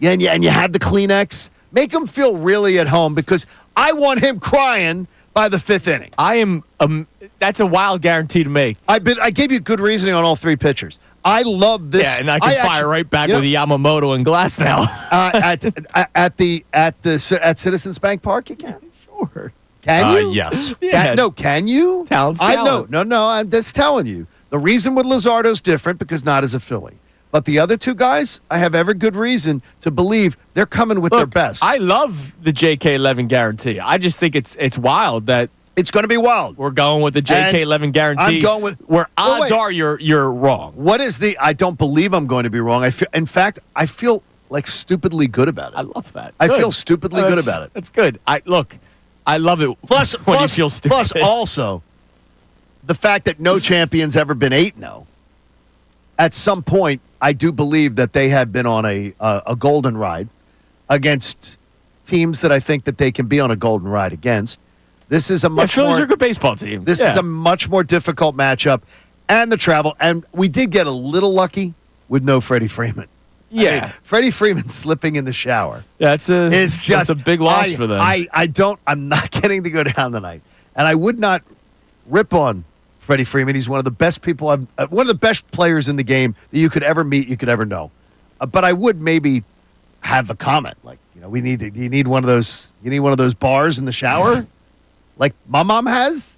and you have the Kleenex. Make him feel really at home because I want him crying by the 5th inning. I am. That's a wild guarantee to make. I gave you good reasoning on all 3 pitchers. I love this. Yeah, and I can fire right back with the Yamamoto and Glass now. at Citizens Bank Park, you can. Sure. Can you? Yes. Yeah. Can you? Talent's I talent. No. I'm just telling you. The reason with Luzardo's different because not as a Philly. But the other 2 guys, I have every good reason to believe they're coming with their best. I love the JK11 guarantee. I just think it's wild that it's going to be wild. we're going with the JK11 guarantee. I'm going with where odds wait. are you're wrong. What is the? I don't believe I'm going to be wrong. In fact, I feel like stupidly good about it. I love that. I Good. feel stupidly good about it. That's good. I love it. Plus, when you feel stupid. Plus, also, the fact that no champion's ever been 8-0. At some point, I do believe that they have been on a golden ride against teams that I think that they can be on a golden ride against. This is a much Phillies more are a good baseball team. This is a much more difficult matchup, and the travel. And we did get a little lucky with no Freddie Freeman. Yeah. I mean, Freddie Freeman slipping in the shower. That's a big loss for them. I'm not getting to go down tonight, and I would not rip on Freddie Freeman. He's one of the best people. One of the best players in the game that you could ever meet, you could ever know. But I would maybe have a comment like, you need one of those bars in the shower, like my mom has.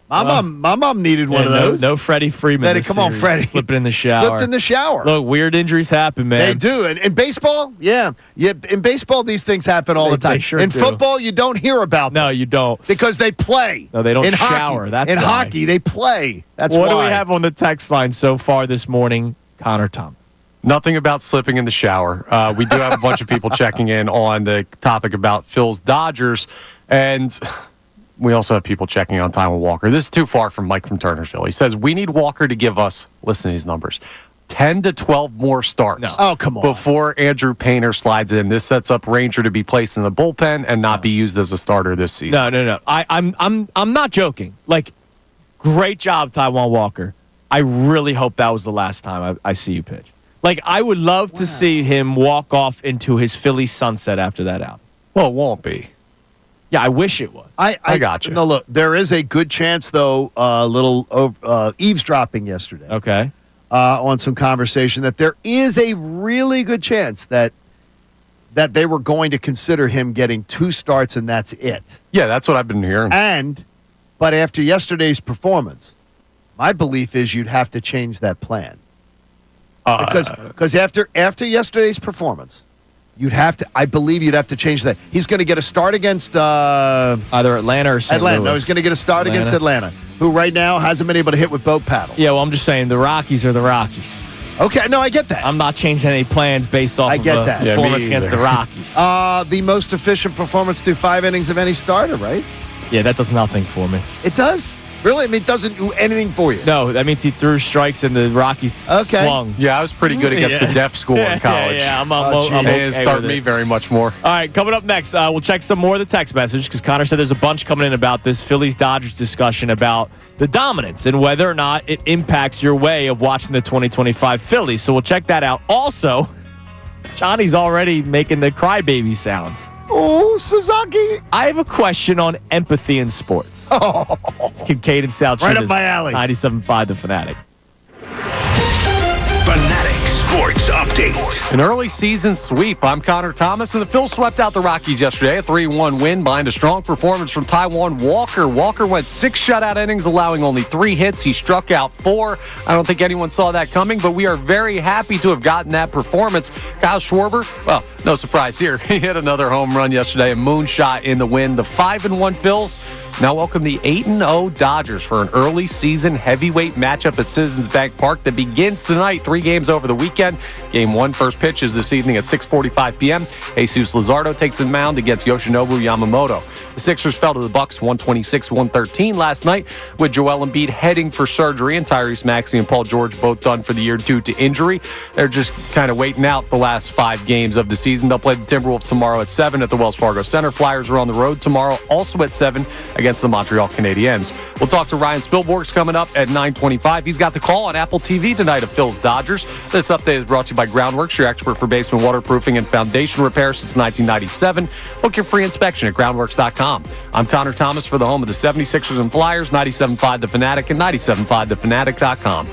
My mom needed one of those. No Freddie Freeman. Come on, Freddie. Slipping in the shower. Slipped in the shower. Look, weird injuries happen, man. They do. And in baseball, yeah. In baseball, these things happen all the time. They sure in do. football, you don't hear about them. No, you don't. Because they play. No, they don't in shower. Hockey. That's in why. hockey, they play. That's what why. do we have on the text line so far this morning, Connor Thomas? Nothing about slipping in the shower. We do have a bunch of people checking in on the topic about Phil's Dodgers, and we also have people checking on Taijuan Walker. This is too far from Mike from Turnersville. He says, we need Walker to give us, listen to these numbers, 10 to 12 more starts. No. Oh, come on. Before Andrew Painter slides in. This sets up Ranger to be placed in the bullpen and not be used as a starter this season. No. I'm not joking. Like, great job, Taijuan Walker. I really hope that was the last time I see you pitch. Like, I would love to see him walk off into his Philly sunset after that out. Well, it won't be. Yeah, I wish it was. I got you. No, look, there is a good chance, though, little eavesdropping yesterday. Okay. On some conversation that there is a really good chance that they were going to consider him getting 2 starts and that's it. Yeah, that's what I've been hearing. But after yesterday's performance, my belief is you'd have to change that plan. Because after yesterday's performance, I believe you'd have to change that. He's going to get a start against either Atlanta or St. Atlanta. Louis. No, he's going to get a start against Atlanta, who right now hasn't been able to hit with both paddles. Yeah, well, I'm just saying the Rockies are the Rockies. Okay, no, I get that. I'm not changing any plans based off of get that. performance Yeah, me against the either. Rockies. The most efficient performance through 5 innings of any starter, right? Yeah, that does nothing for me. It does? Really? I mean, it doesn't do anything for you. No, that means he threw strikes and the Rockies swung. Yeah, I was pretty good against the deaf school in college. Yeah, I'm geez. okay It didn't start with me it. very much more. All right, coming up next, we'll check some more of the text message because Connor said there's a bunch coming in about this Phillies-Dodgers discussion about the dominance and whether or not it impacts your way of watching the 2025 Phillies. So we'll check that out. Also, Johnny's already making the crybaby sounds. Oh, Suzuki. I have a question on empathy in sports. It's Kincade and Salciunas. Right up my alley. 97.5 The Fanatic. Fanatic Sports Update. An early season sweep. I'm Connor Thomas, and the Phils swept out the Rockies yesterday. A 3-1 win behind a strong performance from Taijuan Walker. Walker went 6 shutout innings, allowing only 3 hits. He struck out 4. I don't think anyone saw that coming, but we are very happy to have gotten that performance. Kyle Schwarber, well, no surprise here. He hit another home run yesterday, a moonshot in the win. The 5-1 Phils now welcome the 8-0 Dodgers for an early season heavyweight matchup at Citizens Bank Park that begins tonight. 3 games over the weekend. Game 1 first pitch is this evening at 6:45 p.m. Jesus Luzardo takes the mound against Yoshinobu Yamamoto. The Sixers fell to the Bucks 126-113 last night with Joel Embiid heading for surgery and Tyrese Maxey and Paul George both done for the year due to injury. They're just kind of waiting out the last 5 games of the season. They'll play the Timberwolves tomorrow at 7 at the Wells Fargo Center. Flyers are on the road tomorrow also at 7 against against the Montreal Canadiens. We'll talk to Ryan Spilborgs coming up at 9:25. He's got the call on Apple TV tonight of Phil's Dodgers. This update is brought to you by Groundworks, your expert for basement waterproofing and foundation repair since 1997. Book your free inspection at groundworks.com. I'm Connor Thomas for the home of the 76ers and Flyers, 97.5 The Fanatic and 97.5thefanatic.com.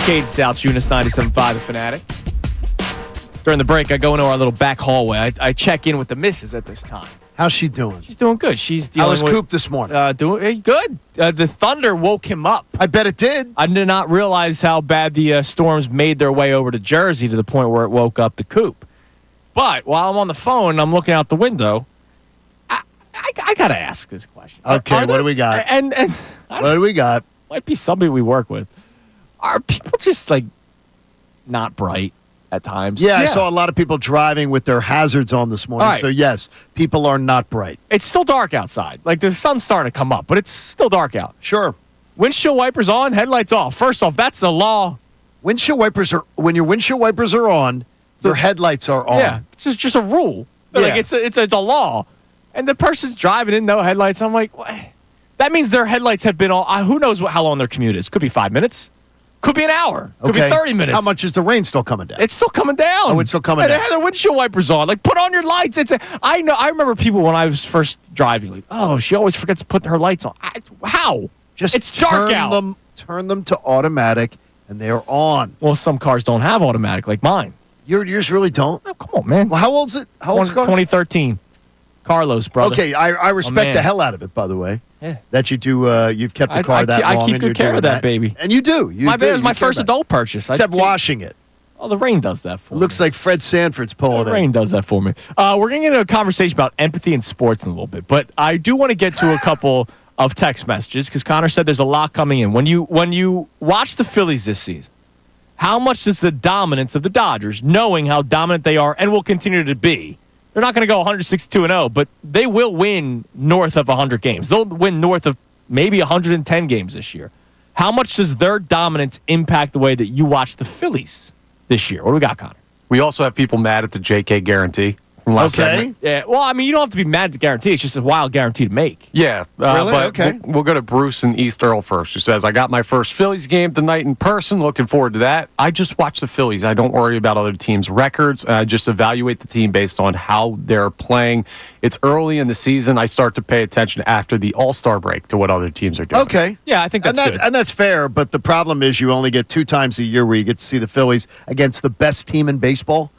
Kincade Salciunas, 97.5 The Fanatic. During the break, I go into our little back hallway. I check in with the missus at this time. How's she doing? She's doing good. She's dealing with... How was Coop this morning? Doing good. The thunder woke him up. I bet it did. I did not realize how bad the storms made their way over to Jersey to the point where it woke up the Coop. But while I'm on the phone and I'm looking out the window, I got to ask this question. Okay, what do we got? And what do we got? Might be somebody we work with. Are people just like not bright at times? Yeah, I saw a lot of people driving with their hazards on this morning. All right. So, yes, people are not bright. It's still dark outside. Like the sun's starting to come up, but it's still dark out. Sure. Windshield wipers on, headlights off. First off, that's the law. When your windshield wipers are on, your headlights are on. Yeah, it's just a rule. Like Yeah. it's a law. And the person's driving in no headlights. I'm like, what? That means their headlights have been on. Who knows how long their commute is? Could be 5 minutes. Could be an hour. Could be 30 minutes. How much is the rain still coming down? It's still coming down. Oh, it's still coming and down. They had their windshield wipers on. Like, put on your lights. I know. I remember people when I was first driving. Like, oh, she always forgets to put her lights on. How? Just it's dark out. Turn them to automatic, and they're on. Well, some cars don't have automatic, like mine. Yours really don't. Oh, come on, man. Well, how old's it? How old's the car? 2013. Carlos, brother. Okay, I respect man. the hell out of it. By the way, Yeah. that you do. You've kept the car that long. I keep and good you're care doing of that baby. and you do. It was my first adult purchase. Except washing it. Oh, the rain does that for me. Looks like Fred Sanford's pulling The it. rain does that for me. We're going to get into a conversation about empathy in sports in a little bit, but I do want to get to a couple of text messages because Connor said there's a lot coming in. When you watch the Phillies this season, how much does the dominance of the Dodgers, knowing how dominant they are and will continue to be, they're not going to go 162-0, but they will win north of 100 games. They'll win north of maybe 110 games this year. How much does their dominance impact the way that you watch the Phillies this year? What do we got, Connor? We also have people mad at the JK guarantee from last segment. Yeah, well, I mean, you don't have to be mad at the guarantee. It's just a wild guarantee to make. Yeah. Really? But Okay. We'll go to Bruce in East Earl first, who says, I got my first Phillies game tonight in person. Looking forward to that. I just watch the Phillies. I don't worry about other teams' records. I just evaluate the team based on how they're playing. It's early in the season. I start to pay attention after the All-Star break to what other teams are doing. Okay. Yeah, I think that's good. And that's fair, but the problem is you only get 2 times a year where you get to see the Phillies against the best team in baseball,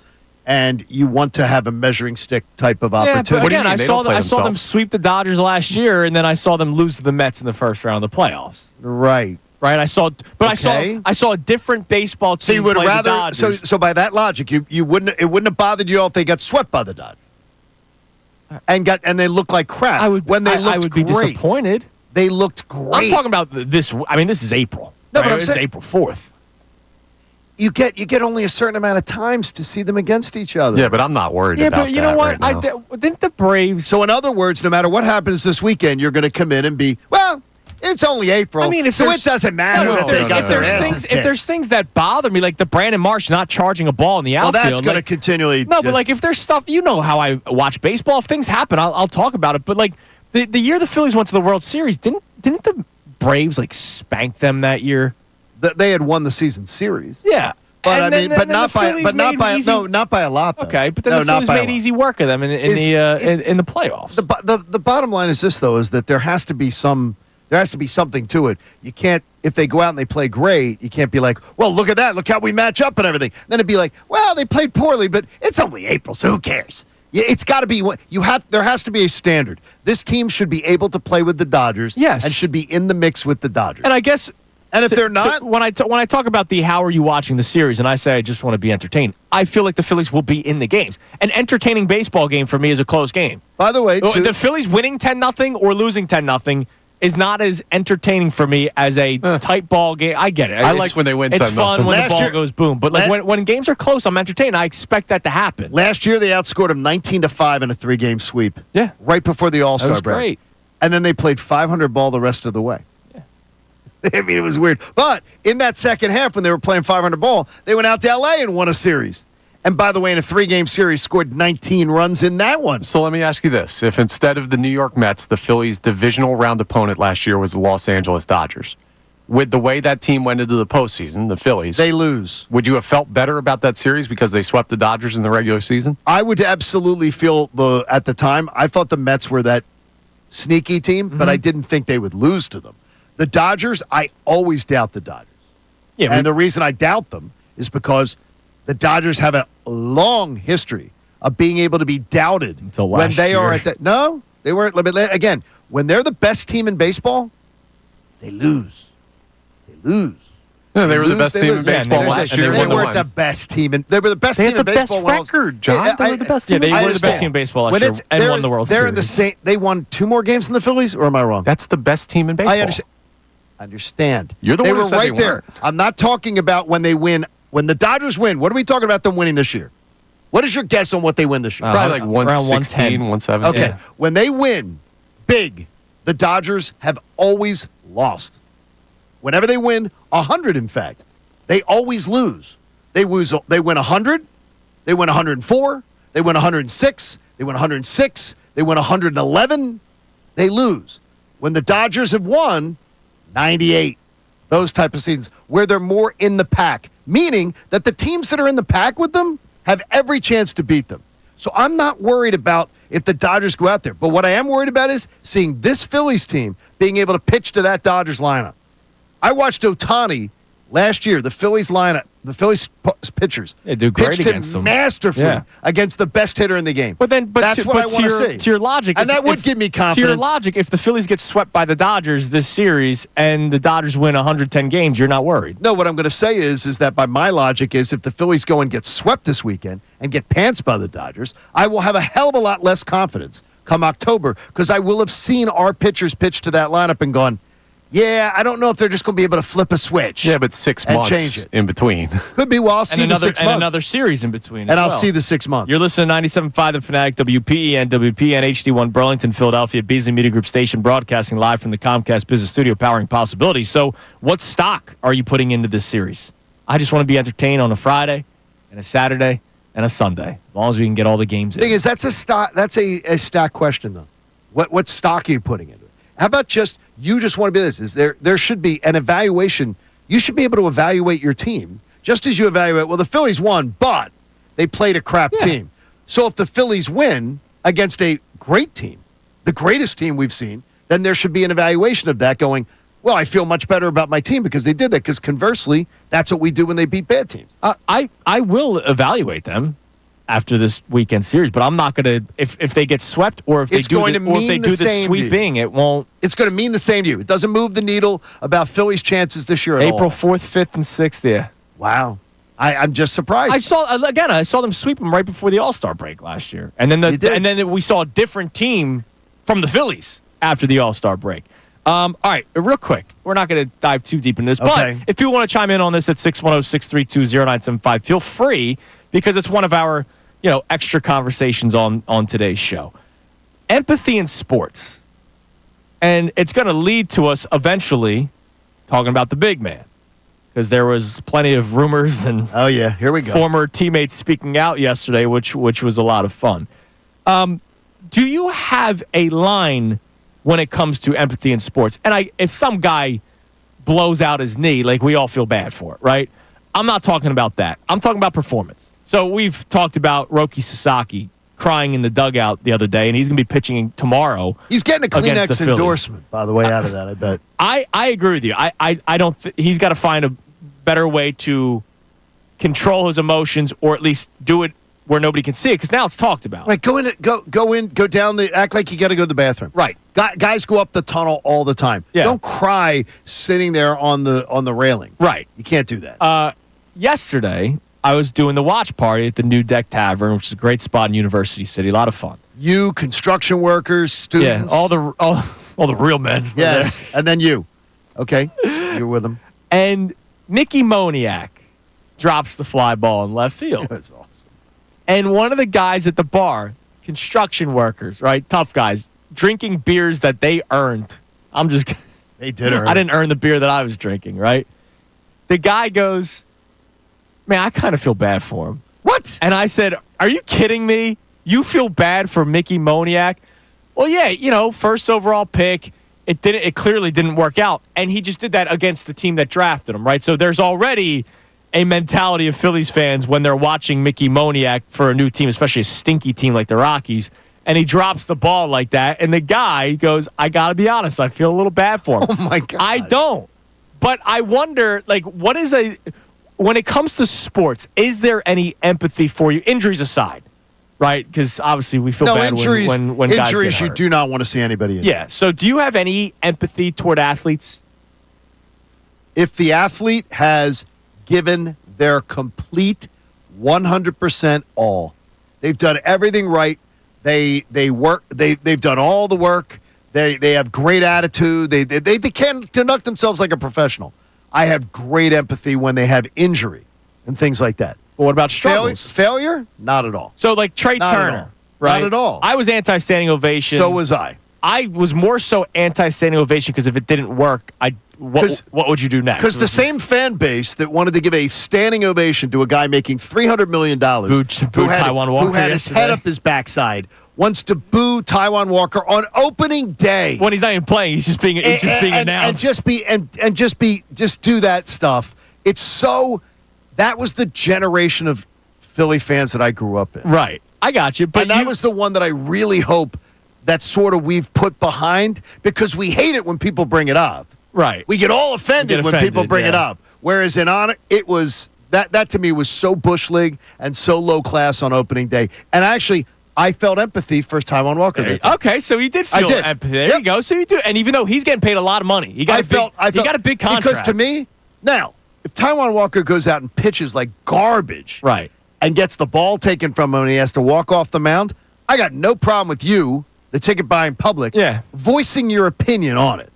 and you want to have a measuring stick type of Yeah, opportunity. but again, mean? I They saw don't play them themselves. sweep the Dodgers last year, and then I saw them lose to the Mets in the first round of the playoffs. Right. Right? I saw Okay. a different baseball team So you would play rather the Dodgers. so by that logic, you wouldn't it wouldn't have bothered you if they got swept by the Dodgers. And they looked like crap. I would be great. disappointed. They looked great. I'm talking about this. I mean, this is April. No, right? but I'm This is saying- April 4th. You get only a certain amount of times to see them against each other. Yeah, but I'm not worried Yeah, about but you know what? that right now. Didn't the Braves? So in other words, no matter what happens this weekend, you're going to come in and be, well, it's only April. I mean, if so there's- it doesn't matter No, that they got their asses if kicked. there's things that bother me, like the Brandon Marsh not charging a ball in the Well, outfield, that's going to like, continually. No, but just- like if there's stuff, you know how I watch baseball. If things happen, I'll talk about it. But like the year the Phillies went to the World Series, didn't the Braves like spank them that year? they had won the season series. Yeah, But And I mean, then but the not by, Phillies but not made by, easy- no, not by a lot. Though. Okay, but then no, the not Phillies by a made lot. easy work of them in the playoffs. The bottom line is this, though, is that there has to be something to it. You can't, if they go out and they play great, you can't be like, well, look at that, look how we match up and everything. Then it'd be like, well, they played poorly, but it's only April, so who cares? Yeah, it's got to be there has to be a standard. This team should be able to play with the Dodgers, Yes. and should be in the mix with the Dodgers. And I guess, And if they're not, when I talk about the how are you watching the series, and I say I just want to be entertained, I feel like the Phillies will be in the games. An entertaining baseball game for me is a close game. by the way, too, The Phillies winning 10-0 or losing 10-0 is not as entertaining for me as a tight ball game. I get it. I like when they win It's 10-0. fun when Last the ball year- goes boom. But like when games are close, I'm entertained. I expect that to happen. last year they outscored them 19-5 in a 3-game sweep. Yeah. right before the All-Star That was break. great. And then they played 500 ball the rest of the way. I mean, it was weird. But in that second half, when they were playing 500 ball, they went out to L.A. and won a series. And by the way, in a 3-game series, scored 19 runs in that one. So let me ask you this. If instead of the New York Mets, the Phillies' divisional round opponent last year was the Los Angeles Dodgers, with the way that team went into the postseason, the Phillies, They lose. would you have felt better about that series because they swept the Dodgers in the regular season? I would absolutely feel, at the time, I thought the Mets were that sneaky team, but I didn't think they would lose to them. The Dodgers, I always doubt the Dodgers. Yeah, And the reason I doubt them is because the Dodgers have a long history of being able to be doubted Until when last they are year. at that. No, they weren't. Again, when they're the best team in baseball, they lose. They lose. Yeah, they were the lose, best they team lose. in baseball Yeah, last and they year. They won the weren't the best team, and they were the best They team had in the best baseball. when I was- record, John. They were the best team. Yeah, they I were the best understand. team in baseball last When year it's- and they're- won the World they're Series. in the same. They won 2 more games than the Phillies, or am I wrong? That's the best team in baseball. I understand. Understand. You're the they one who were said right they there. weren't. I'm not talking about when they win. When the Dodgers win, what are we talking about them winning this year? What is your guess on what they win this year? Probably like around 116, 110. 117. Okay. When they win big, the Dodgers have always lost. Whenever they win 100, in fact, they always lose. They win 100, they win 104, they win 106, they win 106, they win 111, they lose. When the Dodgers have won 98, those type of seasons where they're more in the pack, meaning that the teams that are in the pack with them have every chance to beat them. So I'm not worried about if the Dodgers go out there. But what I am worried about is seeing this Phillies team being able to pitch to that Dodgers lineup. I watched Ohtani last year, the Phillies lineup, the Phillies pitchers do great pitched against him them. masterfully against the best hitter in the game. But that's what I want to see. To your logic, and that would give me confidence. To your logic, if the Phillies get swept by the Dodgers this series and the Dodgers win 110 games, you're not worried. No, what I'm going to say is that by my logic is if the Phillies go and get swept this weekend and get pantsed by the Dodgers, I will have a hell of a lot less confidence come October because I will have seen our pitchers pitch to that lineup and gone, yeah, I don't know if they're just going to be able to flip a switch. Yeah, but 6 and months change it. in between. Could be. Well, I'll see the 6 months. And another series in between. And I'll see the 6 months. You're listening to 97.5 The Fanatic, WPEN, WPN, HD1 Burlington, Philadelphia, Beasley Media Group station, broadcasting live from the Comcast Business Studio, powering possibility. So what stock are you putting into this series? I just want to be entertained on a Friday and a Saturday and a Sunday, as long as we can get all the games in. The thing is, that's a stock. That's a stock question, though. What stock are you putting into it? How about you just want to be this? Is there should be an evaluation. You should be able to evaluate your team just as you evaluate, well, the Phillies won, but they played a crap team. So if the Phillies win against a great team, the greatest team we've seen, then there should be an evaluation of that going, well, I feel much better about my team because they did that. Because conversely, that's what we do when they beat bad teams. I will evaluate them after this weekend series, but I'm not going to if they get swept or if they do the sweeping, it won't. It's going to mean the same to you. It doesn't move the needle about Phillies' chances this year at all. April 4th, 5th, and 6th. Yeah. Wow. I'm just surprised. I saw them sweep them right before the All-Star break last year, and then we saw a different team from the Phillies after the All-Star break. All right, real quick. We're not going to dive too deep into this, but if people want to chime in on this at 610-632-0975, feel free because it's one of our extra conversations on today's show. Empathy in sports. And it's going to lead to us eventually talking about the big man. Because there was plenty of rumors and here we go. Former teammates speaking out yesterday, which was a lot of fun. Do you have a line when it comes to empathy in sports? And if some guy blows out his knee, like we all feel bad for it, right? I'm not talking about that. I'm talking about performance. So we've talked about Roki Sasaki crying in the dugout the other day, and he's going to be pitching tomorrow. He's getting a Kleenex endorsement, by the way, out of that, I bet. I agree with you. I don't. He's got to find a better way to control his emotions, or at least do it where nobody can see it, because now it's talked about. Right, go down act like you got to go to the bathroom. Right. Guys go up the tunnel all the time. Yeah. Don't cry sitting there on the railing. Right. You can't do that. Yesterday, I was doing the watch party at the New Deck Tavern, which is a great spot in University City. A lot of fun. You, construction workers, students. Yeah, all the real men. Yes, and then you. Okay, you're with them. And Mickey Moniak drops the fly ball in left field. That's awesome. And one of the guys at the bar, construction workers, right, tough guys, drinking beers that they earned. They did earn. I didn't earn the beer that I was drinking, right? The guy goes, man, I kind of feel bad for him. What? And I said, are you kidding me? You feel bad for Mickey Moniak? Well, yeah, first overall pick. It clearly didn't work out. And he just did that against the team that drafted him, right? So there's already a mentality of Phillies fans when they're watching Mickey Moniak for a new team, especially a stinky team like the Rockies, and he drops the ball like that. And the guy goes, I got to be honest, I feel a little bad for him. Oh, my God. I don't. But I wonder, when it comes to sports, is there any empathy for you, injuries aside, right? Because obviously we feel bad when guys get injuries, you hurt. do not want to see anybody in. Yeah. So do you have any empathy toward athletes? If the athlete has given their complete 100% all, they've done everything right. They work. They've done all the work. They have great attitude. They can conduct themselves like a professional. I have great empathy when they have injury and things like that. Well, what about struggles? Failure? Not at all. So like Trey Not at Turner, all. right? Not at all. I was anti-standing ovation. So was I. I was more so anti-standing ovation because if it didn't work, what would you do next? Because the same fan base that wanted to give a standing ovation to a guy making $300 million Boo Taijuan Walker who had his yesterday. head up his backside wants to boo Taijuan Walker on opening day. when he's not even playing, he's just being announced. And just do that stuff. It's so that was the generation of Philly fans that I grew up in. Right. I got you. But And that was the one that I really hope that sort of we've put behind because we hate it when people bring it up. right. We get all offended when people bring it yeah. up. Whereas in honor, it was that to me was so Bush League and so low class on opening day. And actually, I felt empathy first time on Walker. Okay, so you did feel did. empathy. There Yep. you go. So you do. And even though he's getting paid a lot of money, he got I got a big contract. Because to me, now, if Taijuan Walker goes out and pitches like garbage right. and gets the ball taken from him and he has to walk off the mound, I got no problem with you, the ticket buying public, Yeah. voicing your opinion on it.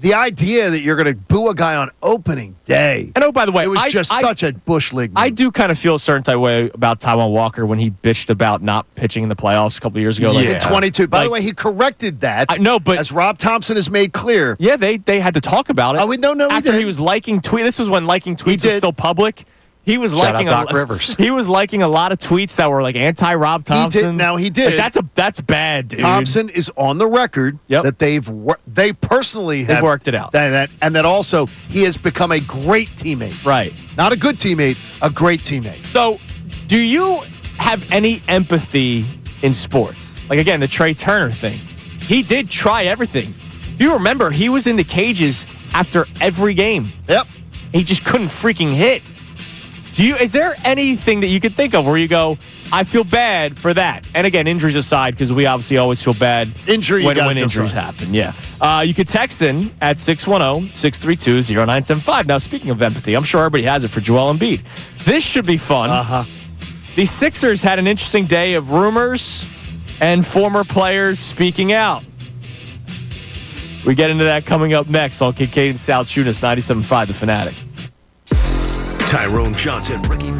The idea that you're going to boo a guy on opening day. And oh, by the way, it was just such a Bush League move. I do kind of feel a certain type of way about Taijuan Walker when he bitched about not pitching in the playoffs a couple of years ago. in 22. By the like- way, he corrected that. I know, but as Rob Thompson has made clear. yeah, they had to talk about it. Oh, no, after did. he was liking tweets. This was when liking tweets was did. still public. He was Shout liking out Doc Rivers. He was liking a lot of tweets that were like anti-Rob Thompson. Now he did. Like, that's bad, dude. Thompson is on the record Yep. that they personally have worked it out. And that also he has become a great teammate. Right. Not a good teammate, a great teammate. So, do you have any empathy in sports? Like, again, the Trey Turner thing. He did try everything. If you remember, he was in the cages after every game. Yep. He just couldn't freaking hit. Is there anything that you could think of where you go, I feel bad for that? And again, injuries aside, because we obviously always feel bad when injuries happen. Yeah. You could text in at 610-632-0975. Now, speaking of empathy, I'm sure everybody has it for Joel Embiid. This should be fun. Uh-huh. The Sixers had an interesting day of rumors and former players speaking out. We get into that coming up next on Kincade Salciunas, 97.5 The Fanatic. Tyrone Johnson, Ricky.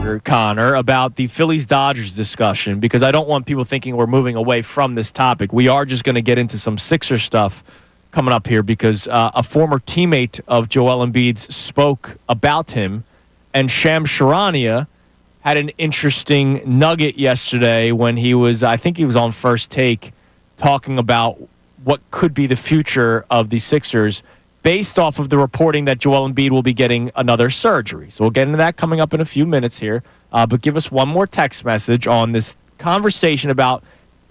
longer, Connor, about the Phillies-Dodgers discussion because I don't want people thinking we're moving away from this topic. We are just going to get into some Sixer stuff coming up here because a former teammate of Joel Embiid's spoke about him, and Shams Charania had an interesting nugget yesterday when I think he was on First Take, talking about what could be the future of the Sixers based off of the reporting that Joel Embiid will be getting another surgery. So we'll get into that coming up in a few minutes here. But give us one more text message on this conversation about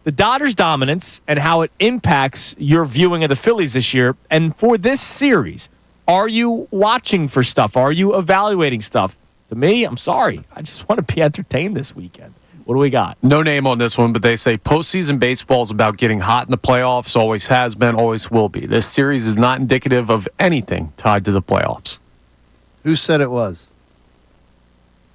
the Dodgers' dominance and how it impacts your viewing of the Phillies this year. And for this series, are you watching for stuff? Are you evaluating stuff? To me, I'm sorry. I just want to be entertained this weekend. What do we got? No name on this one, but they say postseason baseball is about getting hot in the playoffs. Always has been, always will be. This series is not indicative of anything tied to the playoffs. Who said it was?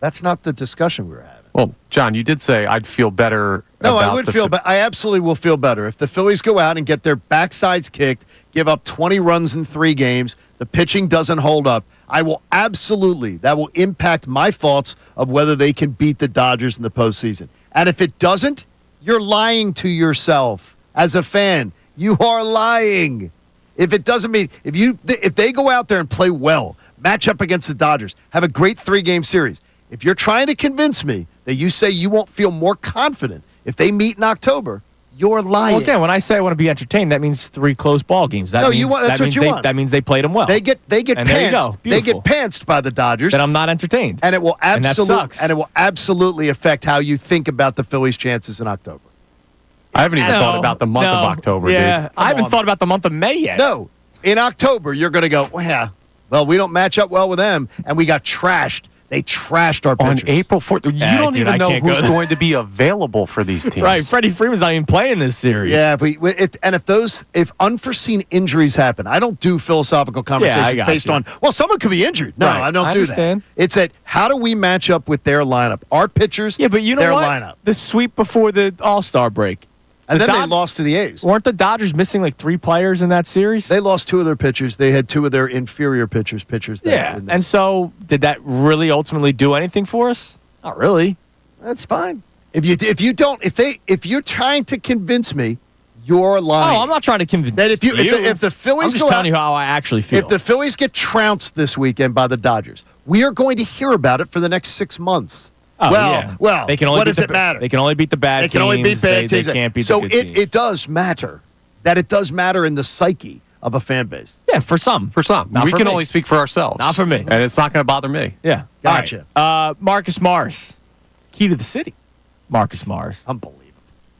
That's not the discussion we were having. Well, John, you did say I'd feel better. No, I would feel better. I absolutely will feel better. If the Phillies go out and get their backsides kicked, give up 20 runs in 3 games, the pitching doesn't hold up, I will absolutely, that will impact my thoughts of whether they can beat the Dodgers in the postseason. And if it doesn't, you're lying to yourself as a fan. You are lying. If it doesn't mean, if they go out there and play well, match up against the Dodgers, have a great 3-game series, if you're trying to convince me that you say you won't feel more confident if they meet in October, you're lying. Well, again, when I say I want to be entertained, that means 3 close ball games. That No, means, you want- that's that what means you they, want. That means they played them well. They get And there you go. pantsed. They get Beautiful. pantsed by the Dodgers. Then I'm not entertained. And it will And that sucks. absolutely affect how you think about the Phillies' chances in October. I haven't even thought about the month of October, yeah, dude. I haven't on. thought about the month of May yet. No, in October you're going to go, well, we don't match up well with them, and we got trashed. They trashed our On pitchers. April 4th, you Yeah, don't dude, even I know can't who's go- going to be available for these teams. Right, Freddie Freeman's not even playing this series. Yeah, but if unforeseen injuries happen, I don't do philosophical conversations got based you. on, well, someone could be injured. No, Right, I don't I do understand. that. It's that how do we match up with their lineup, our pitchers, Yeah, but you know their what? lineup, The sweep before the All-Star break. and the then they Dod- lost to the A's. Weren't the Dodgers missing like 3 players in that series? They lost 2 of their pitchers. They had 2 of their inferior pitchers. Yeah, and so did that really ultimately do anything for us? Not really. that's fine. If you're trying to convince me, you're lying. Oh, I'm not trying to convince That if you. the Phillies I'm just go telling out- you how I actually feel. If the Phillies get trounced this weekend by the Dodgers, we are going to hear about it for the next 6 months. Oh, well, yeah. well, they can only what beat does the, it matter? They can only beat the bad They teams. can only beat bad teams. They can't beat so the good teams. it does matter. That it does matter in the psyche of a fan base. Yeah, for some. For some. Not We for can me. only speak for ourselves. Not for me. And it's not going to bother me. Yeah. Gotcha. All right. Marcus Morris. Key to the city. Marcus Morris. Unbelievable.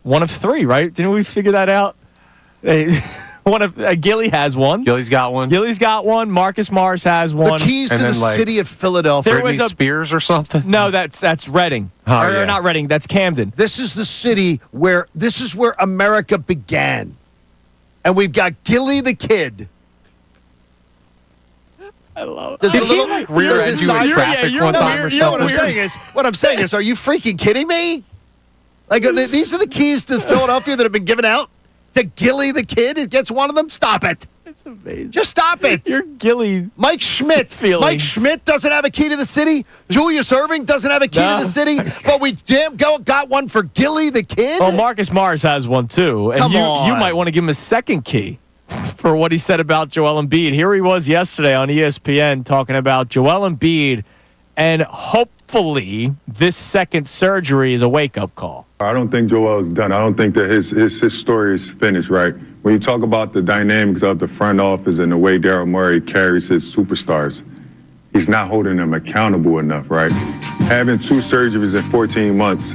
1 of 3, right? Didn't we figure that out? Gilly has 1. Gilly's got one. Gilly's got 1. Marcus Morris has 1. The keys And to the then, like, city of Philadelphia. There was Britney a- Spears or something? No, that's Reading. Oh, or yeah. not Reading. That's Camden. This is the city where America began. And we've got Gilly the Kid. I love it. Does Did the he, little- like, rear does end his you in side- traffic you're one time weird. or You know something? What I'm saying is, are you freaking kidding me? Like, these are the keys to Philadelphia that have been given out to Gilly the Kid. It gets one of them. Stop it. It's amazing. Just stop it. You're Gilly. Mike Schmidt. Feelings. Mike Schmidt doesn't have a key to the city. Julius Erving doesn't have a key No. to the city. But we got one for Gilly the Kid. Well, Marcus Morris has 1 too, and Come you on. might want to give him a second key for what he said about Joel Embiid. Here he was yesterday on ESPN talking about Joel Embiid, and hopefully this second surgery is a wake-up call. I don't think Joel's done. I don't think that his story is finished, right? When you talk about the dynamics of the front office and the way Daryl Morey carries his superstars, he's not holding them accountable enough, right? Having 2 surgeries in 14 months,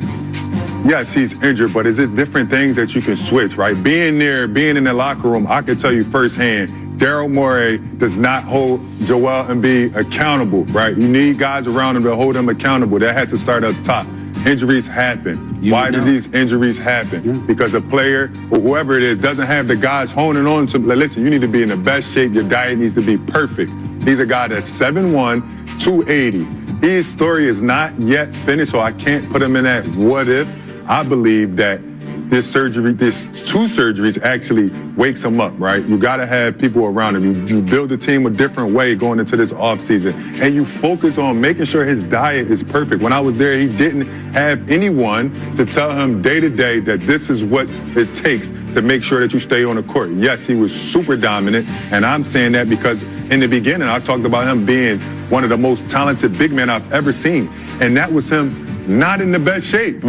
yes, he's injured, but is it different things that you can switch, right? Being in the locker room, I can tell you firsthand, Daryl Morey does not hold Joel Embiid accountable, right? You need guys around him to hold him accountable. That has to start up top. Injuries happen. Why do these injuries happen? Because the player or whoever it is doesn't have the guys honing on to, like, listen, you need to be in the best shape. Your diet needs to be perfect. He's a guy that's 7'1", 280. His story is not yet finished, so I can't put him in that what if. I believe that this two surgeries actually wakes him up, right? You got to have people around him. You build a team a different way going into this offseason, and you focus on making sure his diet is perfect. When I was there, he didn't have anyone to tell him day to day that this is what it takes to make sure that you stay on the court. Yes, he was super dominant, and I'm saying that because in the beginning, I talked about him being one of the most talented big men I've ever seen, and that was him not in the best shape.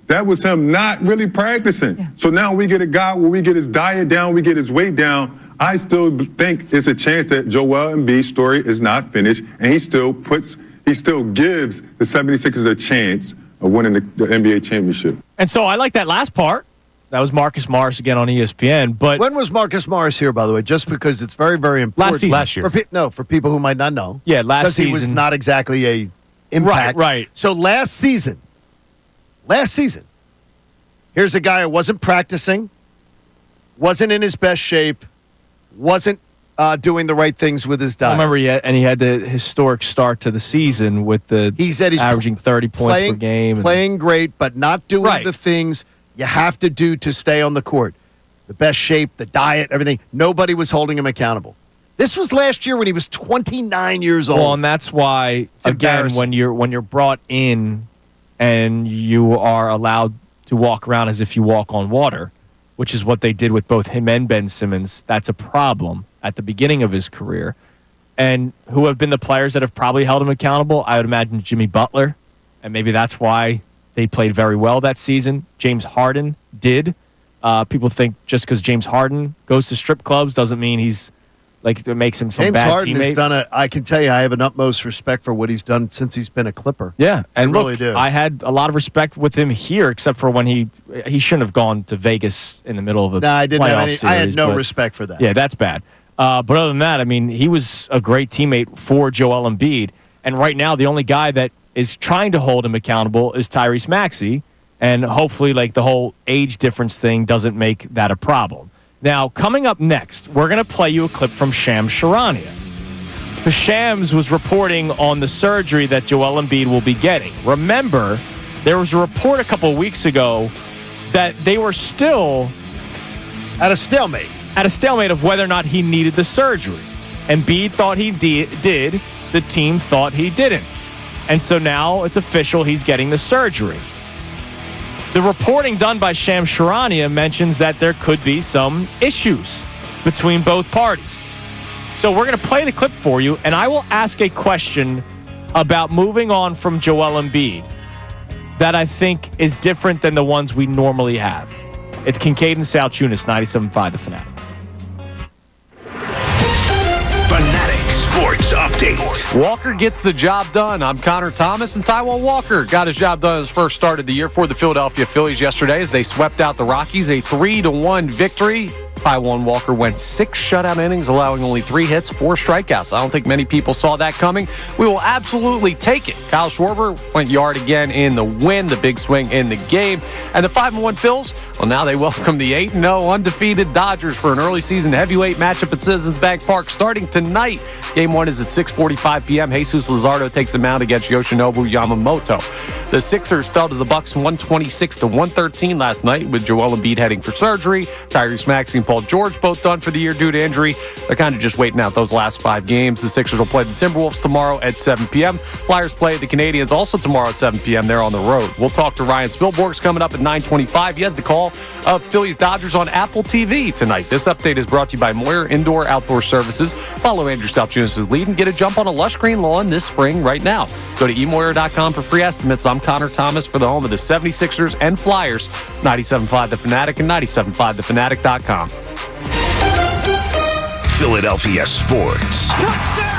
That was him not really practicing. Yeah. So now we get a guy where we get his diet down, we get his weight down. I still think it's a chance that Joel Embiid's story is not finished, and he still gives the 76ers a chance of winning the NBA championship. And so I like that last part. That was Marcus Morris again on ESPN. But when was Marcus Morris here, by the way? Just because it's very, very important. Last year. For people who might not know. Yeah, last season. Because he was not exactly a impact. Right. So last season, here's a guy who wasn't practicing, wasn't in his best shape, wasn't doing the right things with his diet. I remember he had the historic start to the season with he's averaging 30 points per game. Playing great, but not doing the things you have to do to stay on the court. The best shape, the diet, everything. Nobody was holding him accountable. This was last year when he was 29 years old. Well, and that's why, again, when you're brought in and you are allowed to walk around as if you walk on water, which is what they did with both him and Ben Simmons, that's a problem at the beginning of his career. And who have been the players that have probably held him accountable? I would imagine Jimmy Butler, and maybe that's why they played very well that season. James Harden did. People think just because James Harden goes to strip clubs doesn't mean he's like it makes him some James bad Harden teammate. Has done I can tell you, I have an utmost respect for what he's done since he's been a Clipper. Yeah, and I really do. I had a lot of respect with him here, except for when he shouldn't have gone to Vegas in the middle of a I didn't have any. series, I had no respect for that. Yeah, that's bad. But other than that, I mean, he was a great teammate for Joel Embiid, and right now the only guy that is trying to hold him accountable is Tyrese Maxey, and hopefully, like the whole age difference thing doesn't make that a problem. Now, coming up next, we're going to play you a clip from Shams Charania. Because Shams was reporting on the surgery that Joel Embiid will be getting. Remember, there was a report a couple of weeks ago that they were still at a stalemate. At a stalemate of whether or not he needed the surgery. Embiid thought he did. The team thought he didn't. And so now it's official, he's getting the surgery. The reporting done by Shams Charania mentions that there could be some issues between both parties. So we're going to play the clip for you, and I will ask a question about moving on from Joel Embiid that I think is different than the ones we normally have. It's Kincade and Salciunas, 97.5 The Fanatic. Fanatic Sports Update. Walker gets the job done. I'm Connor Thomas, and Taijuan Walker got his job done his first start of the year for the Philadelphia Phillies yesterday as they swept out the Rockies, a 3-1 victory. Taijuan Walker went 6 shutout innings, allowing only 3 hits, 4 strikeouts. I don't think many people saw that coming. We will absolutely take it. Kyle Schwarber went yard again in the win, the big swing in the game. And the 5-1 Phils, well, now they welcome the 8-0 undefeated Dodgers for an early season heavyweight matchup at Citizens Bank Park starting tonight. Game 1 is at 6:45 p.m. Jesus Luzardo takes the mound against Yoshinobu Yamamoto. The Sixers fell to the Bucks 126-113 last night with Joel Embiid heading for surgery. Tyrese Maxey and Paul George both done for the year due to injury. They're kind of just waiting out those last 5 games. The Sixers will play the Timberwolves tomorrow at 7 p.m. Flyers play the Canadians also tomorrow at 7 p.m. They're on the road. We'll talk to Ryan Spilborgs coming up at 9:25. He has the call of Phillies Dodgers on Apple TV tonight. This update is brought to you by Moyer Indoor Outdoor Services. Follow Andrew Salciunas' lead and get a jump on a lush green lawn this spring right now. Go to eMoyer.com for free estimates. I'm Connor Thomas for the home of the 76ers and Flyers. 97.5 The Fanatic and 97.5thefanatic.com. Philadelphia Sports. Touchdown!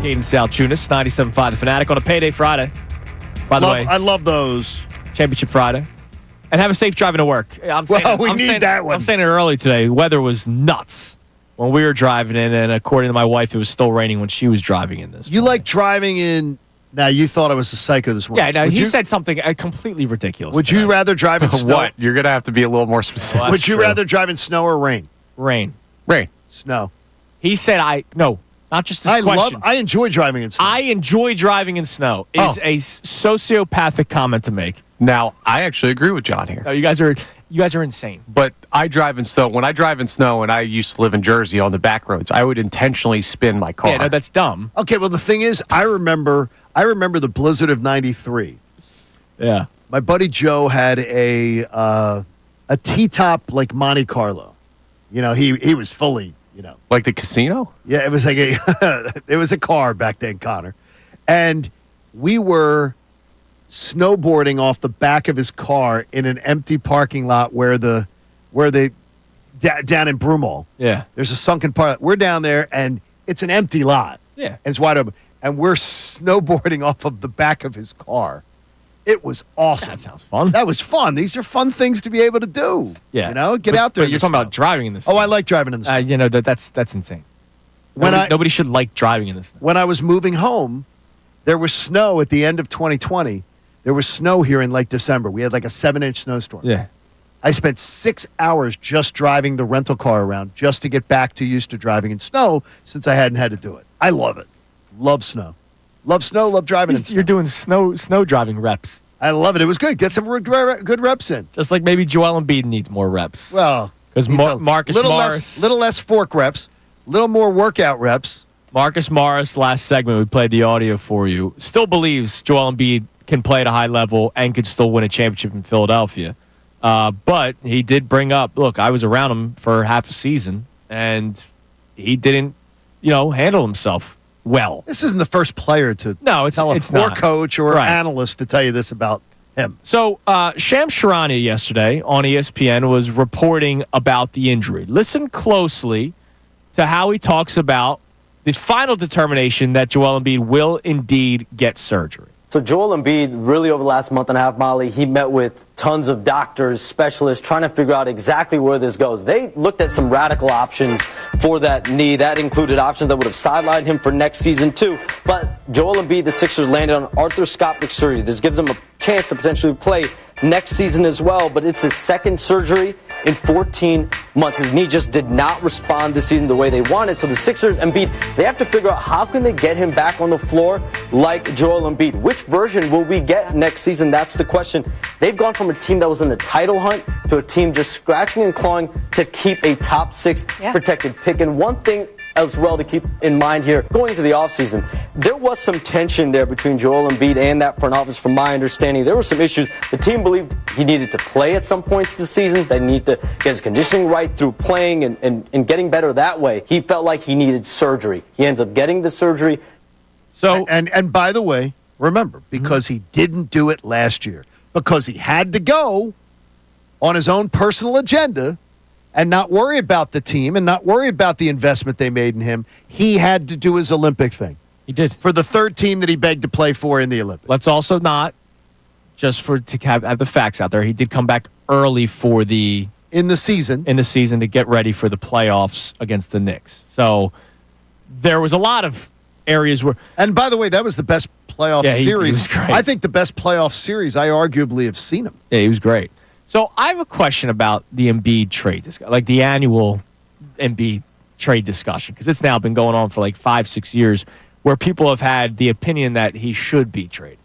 Kincade Salciunas, 97.5 The Fanatic on a payday Friday. By the way, I love those. Championship Friday. And have a safe driving to work. I'm saying that one. I'm saying it early today. The weather was nuts when we were driving in, and according to my wife, it was still raining when she was driving in this. You like driving in... Now, you thought I was a psycho this morning. Yeah, no, he said something completely ridiculous. Would you rather drive in snow? What? You're going to have to be a little more specific. Well, Would you rather drive in snow or rain? Rain. Snow. He said no, not just this question. I enjoy driving in snow. I enjoy driving in snow. Is a sociopathic comment to make. Now, I actually agree with John here. No, you guys are insane. But I drive in snow. When I drive in snow, and I used to live in Jersey on the back roads, I would intentionally spin my car. Yeah, no, that's dumb. Okay, well, the thing is, I remember the blizzard of '93. Yeah. My buddy Joe had a T-top like Monte Carlo. You know, he was fully, Like the casino? Yeah, it was like it was a car back then, Connor. And we were snowboarding off the back of his car in an empty parking lot where down in Broomall. Yeah. There's a sunken part. We're down there and it's an empty lot. Yeah. And it's wide open. And we're snowboarding off of the back of his car. It was awesome. That sounds fun. That was fun. These are fun things to be able to do. Yeah. Get out there. But you're talking about driving in this. Oh, I like driving in this. That's insane. Nobody should like driving in this. When I was moving home, there was snow at the end of 2020. There was snow here in late December. We had like a 7-inch snowstorm. Yeah. I spent 6 hours just driving the rental car around just to get back to used to driving in snow since I hadn't had to do it. I love it. Love snow. Love snow, love driving in snow. You're doing snow driving reps. I love it. It was good. Get some good reps in. Just like maybe Joel Embiid needs more reps. Well, because Marcus Morris. Little less fork reps, little more workout reps. Marcus Morris, last segment, we played the audio for you, still believes Joel Embiid can play at a high level and could still win a championship in Philadelphia. But he did bring up, look, I was around him for half a season, and he didn't, handle himself well. This isn't the first player to tell or not. coach or analyst to tell you this about him. So Shams Charania yesterday on ESPN was reporting about the injury. Listen closely to how he talks about the final determination that Joel Embiid will indeed get surgery. So Joel Embiid, really over the last month and a half, Molly, he met with tons of doctors, specialists, trying to figure out exactly where this goes. They looked at some radical options for that knee. That included options that would have sidelined him for next season, too. But Joel Embiid, the Sixers, landed on arthroscopic surgery. This gives him a chance to potentially play next season as well, but it's his second surgery in 14 months. His knee just did not respond this season the way they wanted. So the Sixers, Embiid, they have to figure out how can they get him back on the floor like Joel Embiid. Which version will we get next season? That's the question. They've gone from a team that was in the title hunt to a team just scratching and clawing to keep a top 6 protected pick. And one thing as well to keep in mind here, going into the offseason, there was some tension there between Joel Embiid and that front office from my understanding. There were some issues. The team believed he needed to play at some points this season. They need to get his conditioning right through playing and getting better that way. He felt like he needed surgery. He ends up getting the surgery. So and by the way, remember, because he didn't do it last year, because he had to go on his own personal agenda and not worry about the team and not worry about the investment they made in him, he had to do his Olympic thing. He did. For the third team that he begged to play for in the Olympics. Let's also not, just to have the facts out there, he did come back early in the season to get ready for the playoffs against the Knicks. So there was a lot of areas where... And by the way, that was the best playoff series. He was great. I think the best playoff series I arguably have seen him. Yeah, he was great. So I have a question about the Embiid trade discussion, like the annual Embiid trade discussion, because it's now been going on for like 5-6 years where people have had the opinion that he should be traded.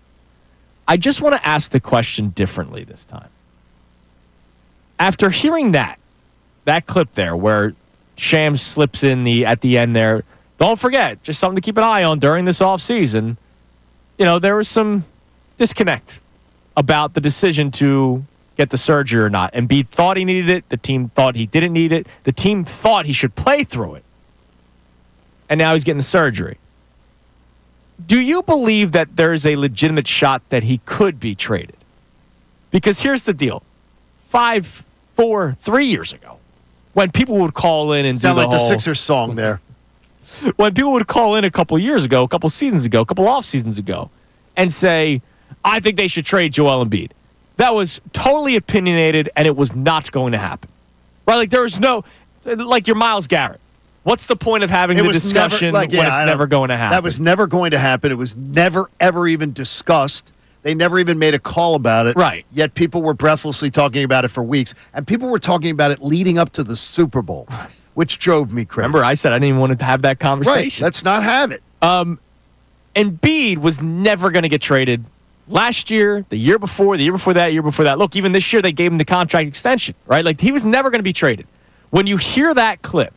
I just want to ask the question differently this time. After hearing that clip there where Shams slips in at the end there, don't forget, just something to keep an eye on during this offseason, there was some disconnect about the decision to get the surgery or not. Embiid thought he needed it. The team thought he didn't need it. The team thought he should play through it. And now he's getting the surgery. Do you believe that there is a legitimate shot that he could be traded? Because here's the deal. 5, 4, 3 years ago, when people would call in and sound do the like whole... the Sixers song there. when people would call in a couple years ago, a couple seasons ago, a couple off seasons ago, and say, I think they should trade Joel Embiid. That was totally opinionated, and it was not going to happen. Right? Like, there was no, like, you're Myles Garrett. What's the point of having the discussion when it's never going to happen? That was never going to happen. It was never, ever even discussed. They never even made a call about it. Right. Yet people were breathlessly talking about it for weeks. And people were talking about it leading up to the Super Bowl, which drove me crazy. Remember, I said I didn't even want to have that conversation. Right. Let's not have it. Embiid was never going to get traded last year, the year before that. Look, even this year they gave him the contract extension, right? Like, he was never going to be traded. When you hear that clip,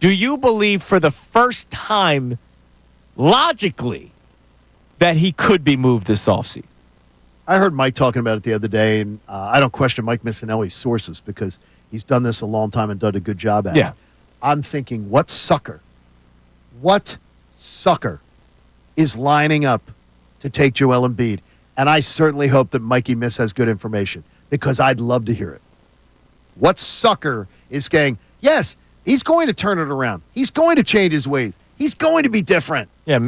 do you believe for the first time, logically, that he could be moved this offseason? I heard Mike talking about it the other day, and I don't question Mike Missanelli's sources because he's done this a long time and done a good job at it. I'm thinking, what sucker is lining up to take Joel Embiid? And I certainly hope that Mikey Miss has good information because I'd love to hear it. What sucker is saying, yes, he's going to turn it around. He's going to change his ways. He's going to be different. Yeah,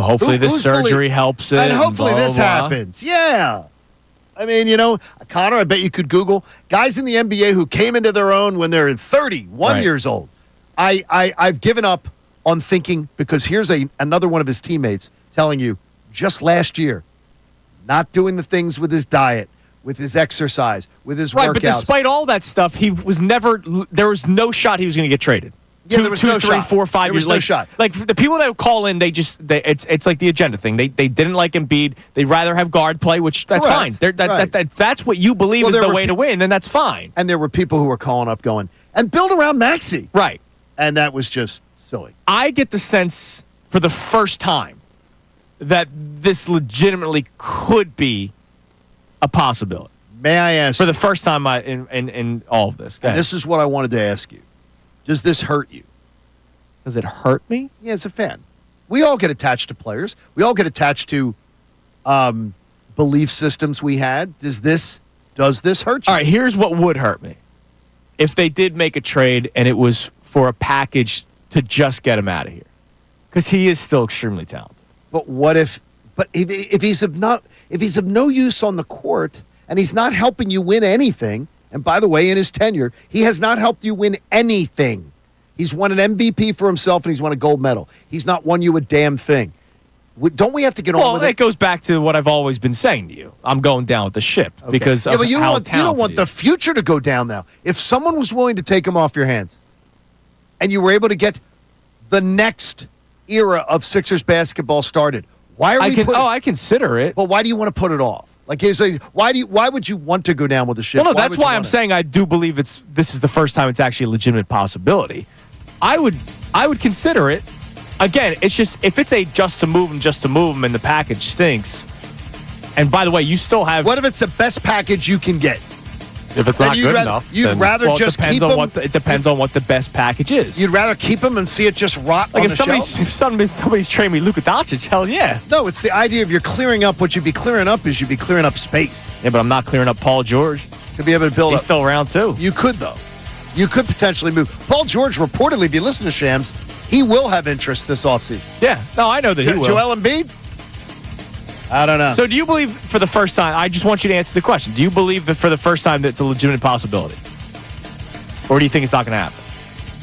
hopefully this surgery helps it. And hopefully blah, this blah, blah. happens. Yeah. I mean, Connor, I bet you could Google guys in the NBA who came into their own when they're 31 years old. I've given up on thinking because here's another one of his teammates telling you just last year, not doing the things with his diet, with his exercise, with his workouts. But despite all that stuff, there was no shot he was going to get traded. Yeah, there was no 3, shot. 4, 5 there years. was no shot. Like the people that call in, it's like the agenda thing. They didn't like Embiid. They'd rather have guard play, which that's Correct. fine. That's what you believe is the way to win, then that's fine. And there were people who were calling up going, and build around Maxey. Right. And that was just silly. I get the sense for the first time that this legitimately could be a possibility. May I ask for the first time in all of this? This is what I wanted to ask you. Does this hurt you? Does it hurt me? Yeah, as a fan. We all get attached to players. We all get attached to belief systems we had. Does this hurt you? All right, here's what would hurt me. If they did make a trade and it was for a package to just get him out of here. Because he is still extremely talented. But what if he's of no use on the court and he's not helping you win anything? And by the way, in his tenure, he has not helped you win anything. He's won an MVP for himself and he's won a gold medal. He's not won you a damn thing. Don't we have to get on with it? Well, that goes back to what I've always been saying to you. I'm going down with the ship because of but you how don't talented want he the is. future to go down now. If someone was willing to take him off your hands and you were able to get the next era of Sixers basketball started, why are we I consider it. Well, why do you want to put it off? Like, why would you want to go down with the ship? Well, no, that's why I'm saying I do believe this is the first time it's actually a legitimate possibility. I would consider it. Again, it's just if it's a just to move them and the package stinks. And by the way, you still have. What if it's the best package you can get? If it's not good enough, you'd rather just keep him. It depends on what the best package is. You'd rather keep him and see it just rot on the shelf? If somebody's trading me Luka Doncic, hell yeah. No, it's the idea of you're clearing up. What you'd be clearing up is you'd be clearing up space. Yeah, but I'm not clearing up Paul George. To be able to build He's still around too. You could, though. You could potentially move. Paul George, reportedly, if you listen to Shams, he will have interest this offseason. Yeah. No, I know that he will. Joel Embiid? I don't know. So do you believe for the first time, I just want you to answer the question, do you believe that for the first time that it's a legitimate possibility? Or do you think it's not going to happen?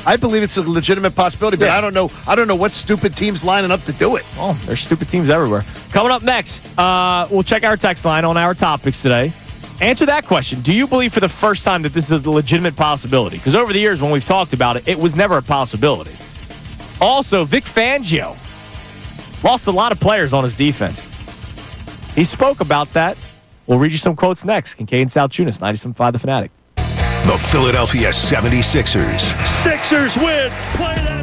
I believe it's a legitimate possibility, but I don't know what stupid team's lining up to do it. Well, there's stupid teams everywhere. Coming up next, we'll check our text line on our topics today. Answer that question. Do you believe for the first time that this is a legitimate possibility? Because over the years when we've talked about it, it was never a possibility. Also, Vic Fangio lost a lot of players on his defense. He spoke about that. We'll read you some quotes next. Kincade Salciunas, 97.5 The Fanatic. The Philadelphia 76ers. Sixers win. Play that.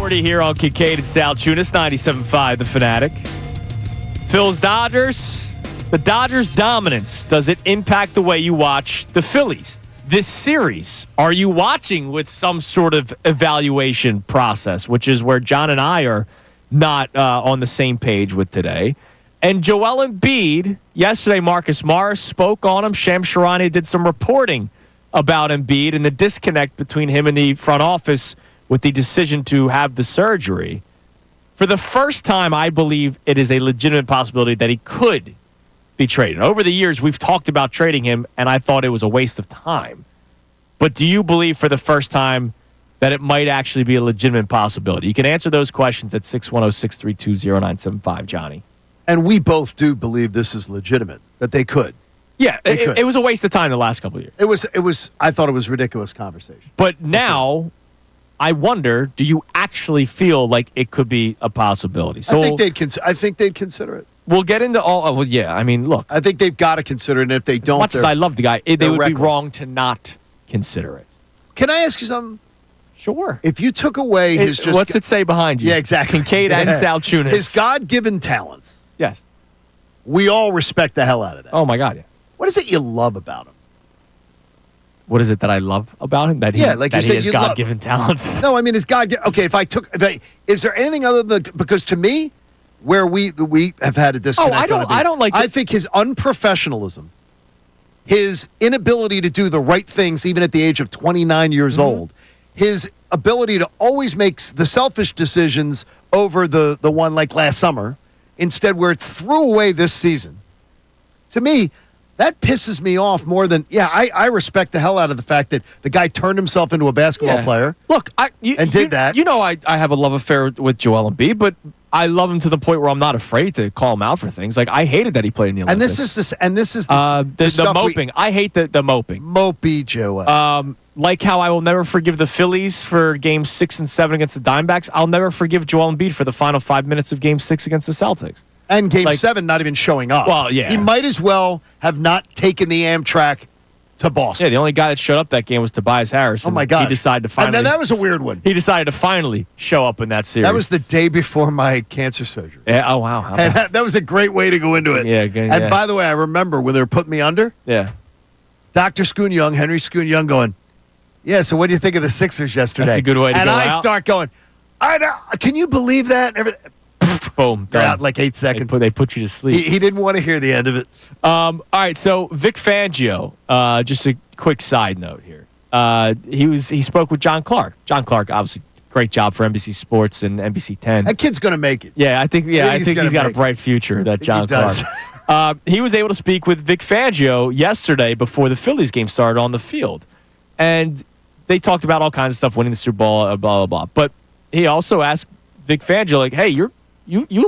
Doherty here on Kincade Salciunas, 97.5 The Fanatic. Phil's Dodgers. The Dodgers' dominance, does it impact the way you watch the Phillies? This series, are you watching with some sort of evaluation process, which is where John and I are not on the same page with today? And Joel Embiid, yesterday Marcus Morris spoke on him. Shams Charania did some reporting about Embiid and the disconnect between him and the front office with the decision to have the surgery. For the first time, I believe it is a legitimate possibility that he could be traded. Over the years, we've talked about trading him, and I thought it was a waste of time. But do you believe for the first time that it might actually be a legitimate possibility? You can answer those questions at 610-632-0975, Johnny. And we both do believe this is legitimate, that they could. Yeah, it was a waste of time the last couple of years. It was. I thought it was ridiculous conversation. But now, I wonder, do you actually feel like it could be a possibility? So I think they'd consider it. We'll get into all. Well, yeah. I mean, look. I think they've got to consider it. And if they don't, as much as I love the guy, they would reckless. be wrong to not consider it. Can I ask you something? Sure. If you took away his what's it say behind you? Yeah, exactly. Kincade and Salciunas. His God-given talents. Yes. We all respect the hell out of that. Oh my God. Yeah. What is it you love about him? What is it that I love about him? That he, like that you he said, has God-given talents. No, I mean, his God. Okay, is there anything other than because to me, where we have had a disconnect. I don't like. I think his unprofessionalism, his inability to do the right things, even at the age of 29 years old, his ability to always make the selfish decisions over the one like last summer, instead where it threw away this season. To me, that pisses me off more than, I respect the hell out of the fact that the guy turned himself into a basketball player. Look, did that. You know, I have a love affair with Joel Embiid, but I love him to the point where I'm not afraid to call him out for things. Like I hated that he played in the Olympics. And this is the moping. I hate the moping. Mopey Joel. Like how I will never forgive the Phillies for games 6 and 7 against the Diamondbacks. I'll never forgive Joel Embiid for the final 5 minutes of game 6 against the Celtics. And game 7 not even showing up. Well, yeah. He might as well have not taken the Amtrak to Boston. Yeah, the only guy that showed up that game was Tobias Harris. Oh, my God. He decided to finally. And then that was a weird one. He decided to finally show up in that series. That was the day before my cancer surgery. Yeah, oh, wow. And that was a great way to go into it. Yeah, And by the way, I remember when they were putting me under. Yeah. Dr. Schoon-Young, Henry Schoon-Young going, yeah, so what do you think of the Sixers yesterday? That's a good way to go out. And I start going, can you believe that? Boom. They're out like 8 seconds. They put you to sleep. He didn't want to hear the end of it. All right, so Vic Fangio, just a quick side note here. He spoke with John Clark. John Clark, obviously, great job for NBC Sports and NBC 10. That kid's going to make it. Yeah, I think he's got a bright future, that John Clark. He was able to speak with Vic Fangio yesterday before the Phillies game started on the field. And they talked about all kinds of stuff, winning the Super Bowl, blah, blah, blah. But he also asked Vic Fangio, like, hey, you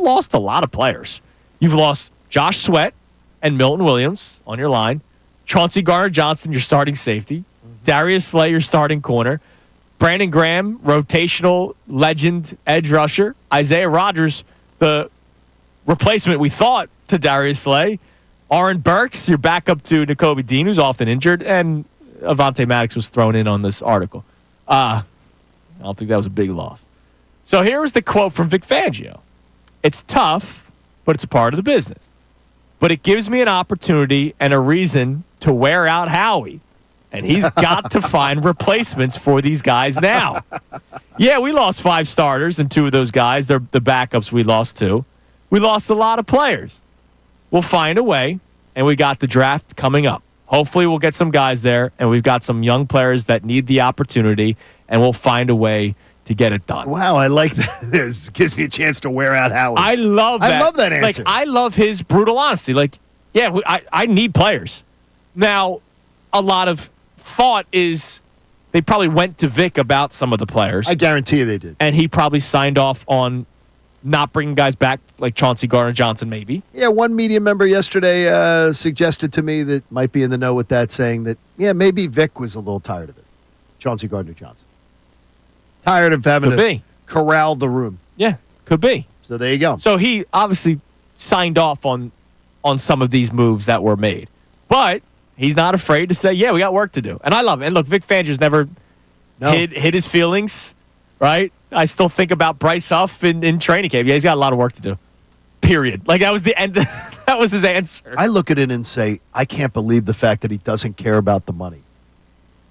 lost a lot of players. You've lost Josh Sweat and Milton Williams on your line. Chauncey Gardner-Johnson, your starting safety. Darius Slay, your starting corner. Brandon Graham, rotational legend edge rusher. Isaiah Rodgers, the replacement we thought to Darius Slay. Aaron Burks, your backup to Nakobe Dean, who's often injured. And Avonte Maddox was thrown in on this article. I don't think that was a big loss. So here was the quote from Vic Fangio. It's tough, but it's a part of the business. But it gives me an opportunity and a reason to wear out Howie. And he's got to find replacements for these guys now. Yeah, we lost 5 starters, and 2 of those guys, they're the backups we lost to. We lost a lot of players. We'll find a way, and we got the draft coming up. Hopefully we'll get some guys there, and we've got some young players that need the opportunity, and we'll find a way to get it done. Wow, I like that. This gives me a chance to wear out Howie. I love that. I love that answer. Like, I love his brutal honesty. Like, yeah, I need players. Now, a lot of thought is they probably went to Vic about some of the players. I guarantee you they did. And he probably signed off on not bringing guys back like Chauncey Gardner-Johnson maybe. Yeah, one media member yesterday suggested to me that might be in the know with that, saying that, yeah, maybe Vic was a little tired of it. Chauncey Gardner-Johnson. Tired of having to corral the room. Yeah, could be. So there you go. So he obviously signed off on some of these moves that were made. But he's not afraid to say, yeah, we got work to do. And I love it. And look, Vic Fangio's never hid his feelings. right? I still think about Bryce Huff in training camp. Yeah, he's got a lot of work to do. Period. Like, that was the end. That was his answer. I look at it and say, I can't believe the fact that he doesn't care about the money.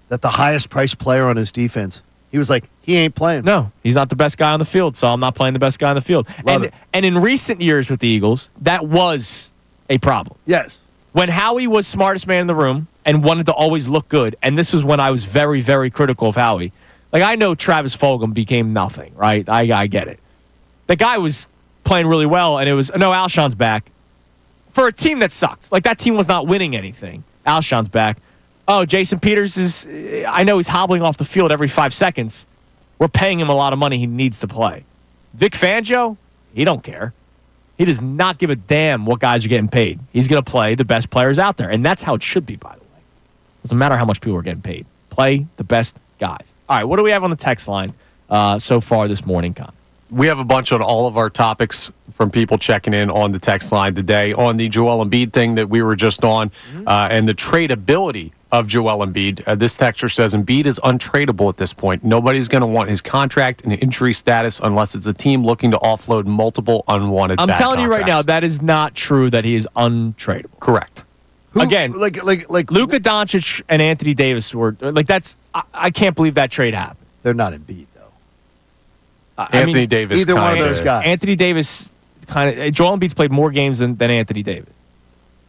That the highest priced player on his defense, he was like, he ain't playing. No, he's not the best guy on the field, so I'm not playing the best guy on the field. And in recent years with the Eagles, that was a problem. Yes. When Howie was smartest man in the room and wanted to always look good, and this was when I was very, very critical of Howie. Like, I know Travis Fulgham became nothing, right? I get it. The guy was playing really well, and it was, no, Alshon's back. For a team that sucked. Like, that team was not winning anything. Alshon's back. Oh, Jason Peters is, I know he's hobbling off the field every 5 seconds. We're paying him a lot of money. He needs to play. Vic Fangio, he don't care. He does not give a damn what guys are getting paid. He's going to play the best players out there, and that's how it should be, by the way. Doesn't matter how much people are getting paid. Play the best guys. All right, what do we have on the text line so far this morning, Con? We have a bunch on all of our topics from people checking in on the text line today on the Joel Embiid thing that we were just on and the tradability of Joel Embiid. This texter says Embiid is untradeable at this point. Nobody's going to want his contract and injury status unless it's a team looking to offload multiple unwanted I'm bad telling you right now, contracts. that is not true that he is untradeable. Correct. Again, like Luka Doncic and Anthony Davis were like, that's, I can't believe that trade happened. they're not Embiid, though. Anthony Davis. either one of kinda- those guys. Anthony Davis Joel Embiid's played more games than Anthony Davis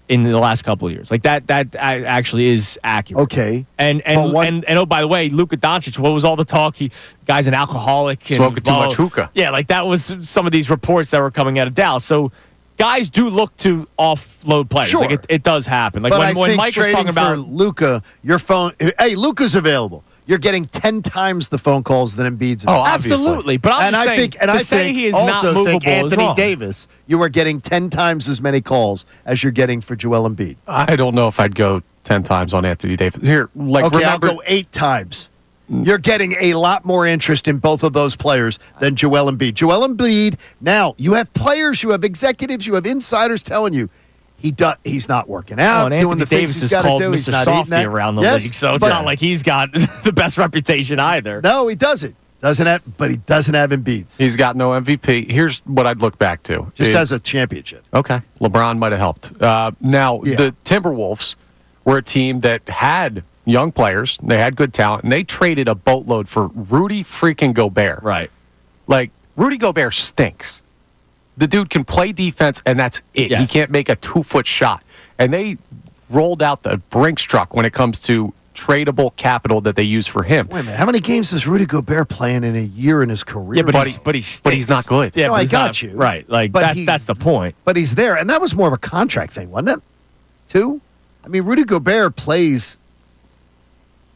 in the last couple of years. Like that actually is accurate. Okay. And oh, by the way, Luka Doncic, what was all the talk? Guy's an alcoholic. Smoking too much hookah. Yeah, like that was some of these reports that were coming out of Dallas. So guys do look to offload players. Sure. Like it does happen. Like but when Mike was talking about Luka, your phone, hey, Luka's available. You're getting 10 times the phone calls than Embiid's. Oh, obviously. absolutely. But I'm just saying, to say he is not movable is Anthony wrong. Davis, you are getting 10 times as many calls as you're getting for Joel Embiid. I don't know if I'd go 10 times on Anthony Davis. Here, like Okay, remember, I'll go 8 times. You're getting a lot more interest in both of those players than Joel Embiid. Joel Embiid, now, you have players, you have executives, you have insiders telling you he's not working out, and doing Anthony the things Davis he's is got to called do. He's Mr. not eating Softy that. around the Yes, league, so it's but- not like he's got the best reputation either. No, he doesn't. But he doesn't have Embiid's. he's got no MVP. Here's what I'd look back to. Just has a championship. Okay. LeBron might have helped. Now, Yeah. the Timberwolves were a team that had young players. They had good talent, and they traded a boatload for Rudy freaking Gobert. Right. Like, Rudy Gobert stinks. The dude can play defense, and that's it. Yes. He can't make a 2-foot shot. And they rolled out the Brinks truck when it comes to tradable capital that they use for him. Wait a minute. How many games does Rudy Gobert play in a year in his career? Yeah, but But he's not good. Yeah, No, but I he's got not- you. Right. Like But that's the point. But he's there. And that was more of a contract thing, wasn't it? Too? I mean, Rudy Gobert plays,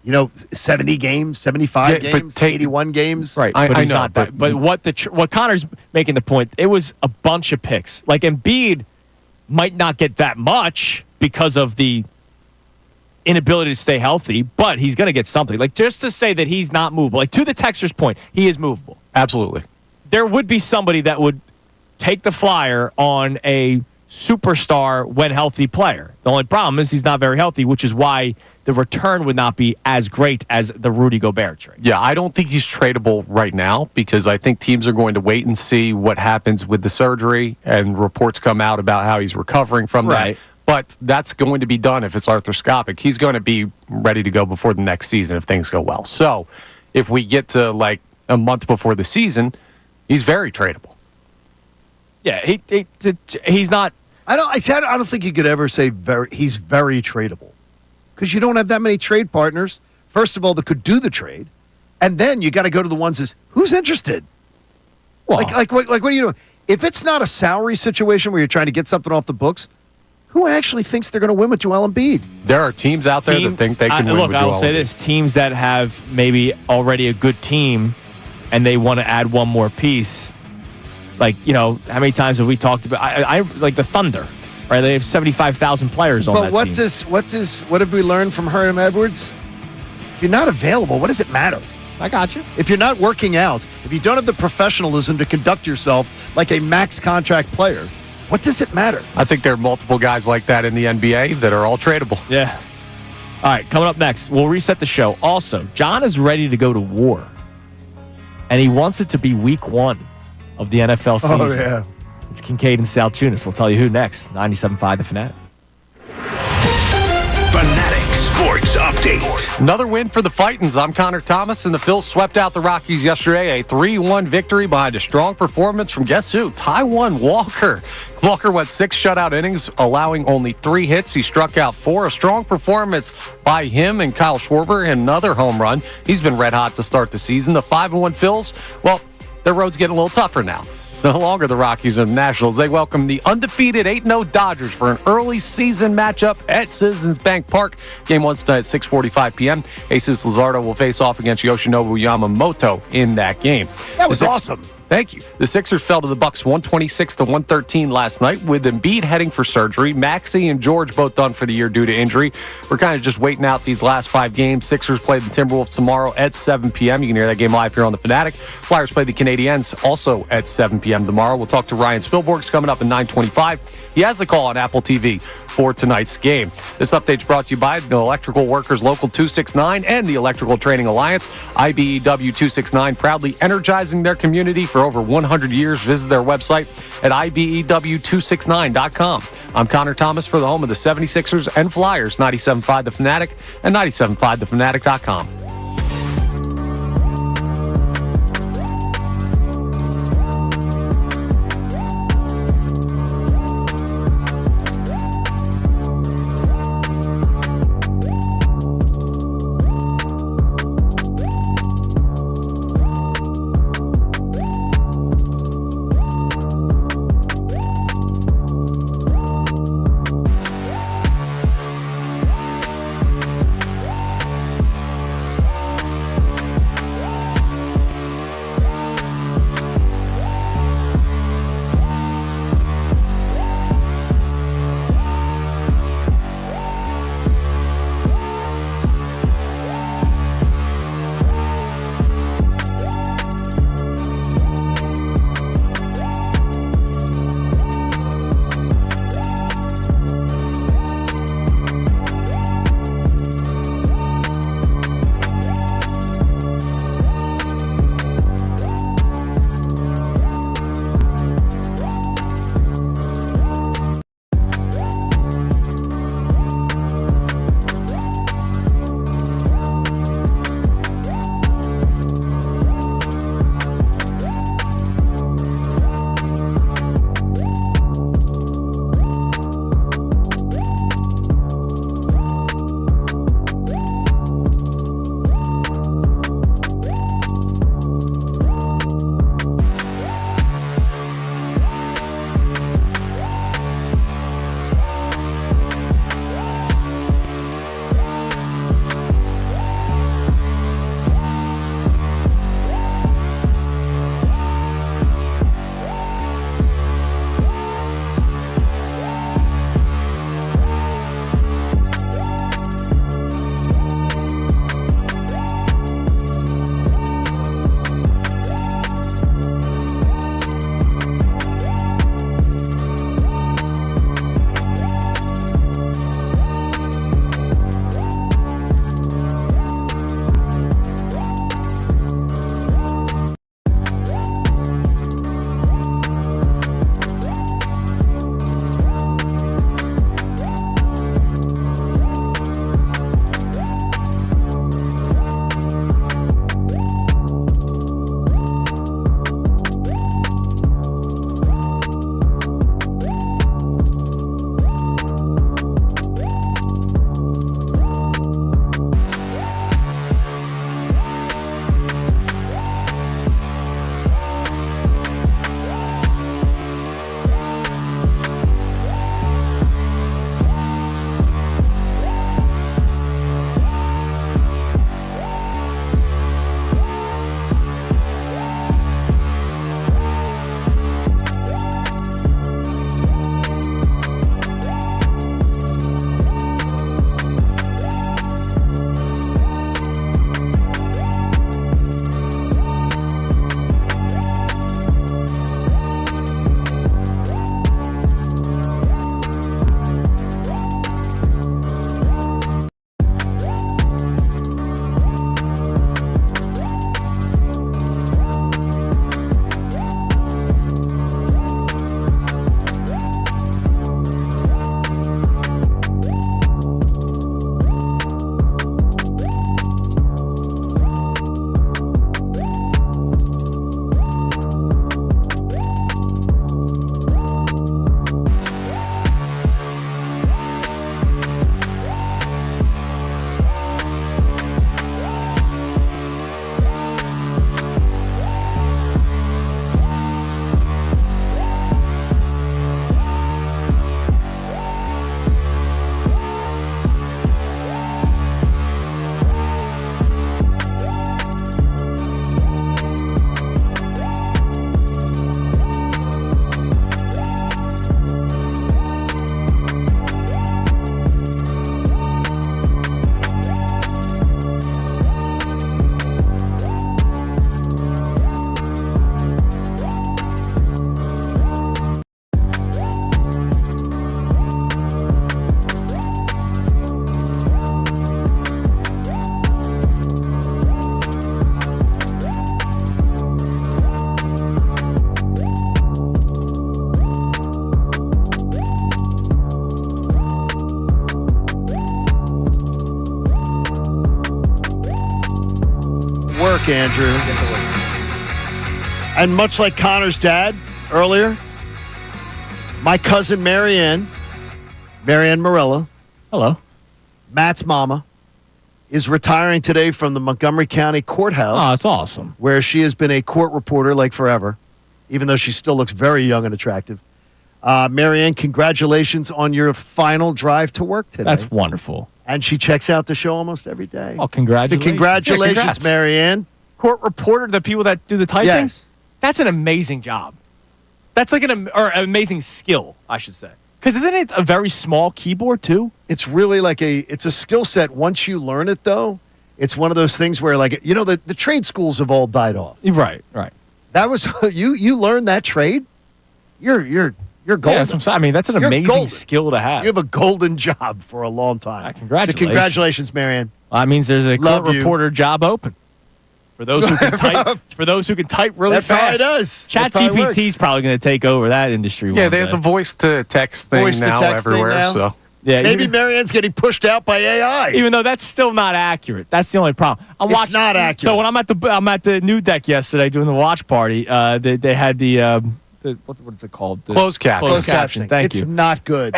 70 games, 75 Yeah, but games, 81 games. Right. I but he's know, not that. But what Connor's making the point, it was a bunch of picks. Like Embiid might not get that much because of the inability to stay healthy, but he's going to get something. Like, just to say that he's not movable. Like, to the texter's point, he is movable. Absolutely. There would be somebody that would take the flyer on a superstar when healthy player. The only problem is he's not very healthy, which is why the return would not be as great as the Rudy Gobert trade. Yeah, I don't think he's tradable right now because I think teams are going to wait and see what happens with the surgery and reports come out about how he's recovering from Right. that. But that's going to be done if it's arthroscopic. He's going to be ready to go before the next season if things go well. So if we get to like a month before the season, he's very tradable. Yeah, he's not. I don't think you could ever say he's very tradable. Because you don't have that many trade partners, first of all, that could do the trade. And then you got to go to the ones as who's interested? Well, Like what are you doing? If it's not a salary situation where you're trying to get something off the books, who actually thinks they're going to win with Joel Embiid? There are teams out there that think they can win look, with I'll Joel say Embiid. this. Teams that have maybe already a good team and they want to add one more piece. Like, how many times have we talked about I like the Thunder, right? They have 75,000 players on that But team. what have we learned from Herm Edwards? If you're not available, what does it matter? I got you. If you're not working out, if you don't have the professionalism to conduct yourself like a max contract player, what does it matter? I think there are multiple guys like that in the NBA that are all tradable. Yeah. All right, coming up next, we'll reset the show. Also, John is ready to go to war. and he wants it to be week 1 of the NFL season. Oh, yeah. It's Kincade and Salciunas. We'll tell you who next. 97.5 The Fanatic. Fanatic Sports Update. Another win for the Fightins. I'm Connor Thomas, and the Phils swept out the Rockies yesterday. A 3-1 victory behind a strong performance from guess who? Taijuan Walker. Walker went 6 shutout innings, allowing only 3 hits. He struck out 4. A strong performance by him and Kyle Schwarber, another home run. He's been red hot to start the season. The 5-1 Phils, well, their road's getting a little tougher now. It's no longer the Rockies and Nationals. They welcome the undefeated 8-0 Dodgers for an early season matchup at Citizens Bank Park. Game 1 tonight at 6:45 p.m. Jesus Luzardo will face off against Yoshinobu Yamamoto in that game. That was awesome. Thank you. The Sixers fell to the Bucks 126-113 last night, with Embiid heading for surgery. Maxey and George both done for the year due to injury. We're kind of just waiting out these last 5 games. Sixers play the Timberwolves tomorrow at 7 p.m. You can hear that game live here on The Fanatic. Flyers play the Canadiens also at 7 p.m. tomorrow. We'll talk to Ryan Spilborgs coming up at 9:25. He has the call on Apple TV for tonight's game. This update's brought to you by the Electrical Workers Local 269 and the Electrical Training Alliance. IBEW 269, proudly energizing their community for over 100 years. Visit their website at IBEW269.com. I'm Connor Thomas for the home of the 76ers and Flyers, 97.5 The Fanatic and 97.5thefanatic.com. work, Andrew. Yes, it was. And much like Connor's dad earlier, my cousin Marianne Morella, Hello. Matt's mama, is retiring today from the Montgomery County Courthouse. Oh, that's awesome. Where she has been a court reporter like forever, even though she still looks very young and attractive. Marianne, congratulations on your final drive to work today. That's wonderful. And she checks out the show almost every day. Oh, congratulations. So congratulations, Yeah, congrats. Marianne. Court reporter, the people that do the typing? Yes. That's an amazing job. That's like an amazing skill, I should say. Because isn't it a very small keyboard, too? It's really like it's a skill set. Once you learn it, though, it's one of those things where, like, you know, the trade schools have all died off. Right. That was you learned that trade. You're golden. Yeah, that's what I'm saying. I mean, that's an You're amazing golden. skill to have. You have a golden job for a long time. Congratulations. So congratulations, Marianne. Well, that means there's a Love court you. reporter job open. For those who can type, really That fast. probably does. Chat That probably GPT is probably going to take over that industry. Yeah, one they have day. the voice to text thing now Voice-to-text thing everywhere. now? So Yeah, Maybe Marianne's getting pushed out by AI. even though that's still not accurate. That's the only problem. It's not accurate. So when I'm at the new deck yesterday doing the watch party, they had the what's it called? The Closed caption. Closed caption. Thank it's you. not good.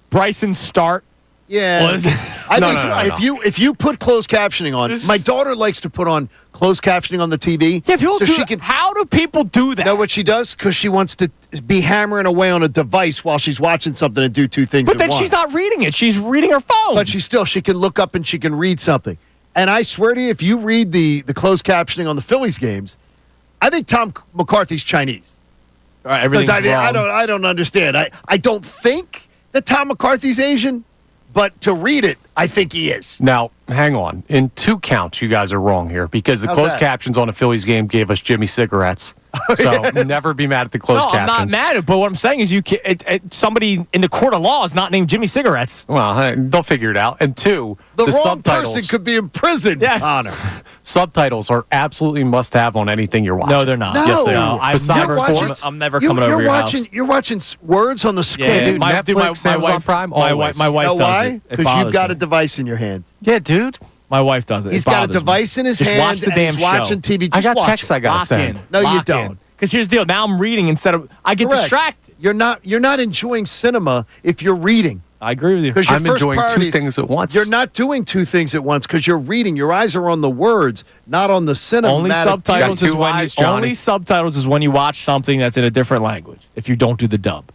Bryson Start. Yeah. Was- I No, think no, no. if you put closed captioning on, my daughter likes to put on closed captioning on the TV. Yeah, people so do. she can How do people do that? know what she does? Because she wants to be hammering away on a device while she's watching something and do two things But at then once. she's not reading it. She's reading her phone. But she can look up and she can read something. And I swear to you, if you read the closed captioning on the Phillies games, I think Tom McCarthy's Chinese. All right, Because everything's I wrong. don't understand. I don't think that Tom McCarthy's Asian, but to read it, I think he is. now, hang on. In 2 counts, you guys are wrong here because the How's closed that? captions on a Phillies game gave us Jimmy cigarettes. So never be mad at the closed No, I'm captions. not mad. But what I'm saying is, somebody in the court of law is not named Jimmy Cigarettes. Well, hey, they'll figure it out. And 2, The the wrong subtitles. person could be in prison, Yes. Connor. Subtitles are absolutely must-have on anything you're watching. No, they're not. No. Yes, they No, are. I'm Besides never watching- sports, I'm never coming over You're your watching. house. You're watching words on the screen. Yeah, dude, Netflix, my Amazon wife, Prime, my always. wife You know does why? it. It Because bothers you've got a me. device in your hand. yeah, dude. My wife does it. He's It got a bothers me. device in his Just hand. watch the and damn he's watching show. TV. I Just got watch texts it. I got to Lock send. in. No, you Lock don't. in. Because here's the deal. Now I'm reading instead of I get Correct. distracted. You're not enjoying cinema if you're reading. I agree with you. Because your I'm first enjoying priority 2 things at once. You're not doing 2 things at once because you're reading. Your eyes are on the words, not on the cinema. Only subtitles Got is two when eyes, Johnny. only subtitles is when you watch something that's in a different language. If you don't do the dub.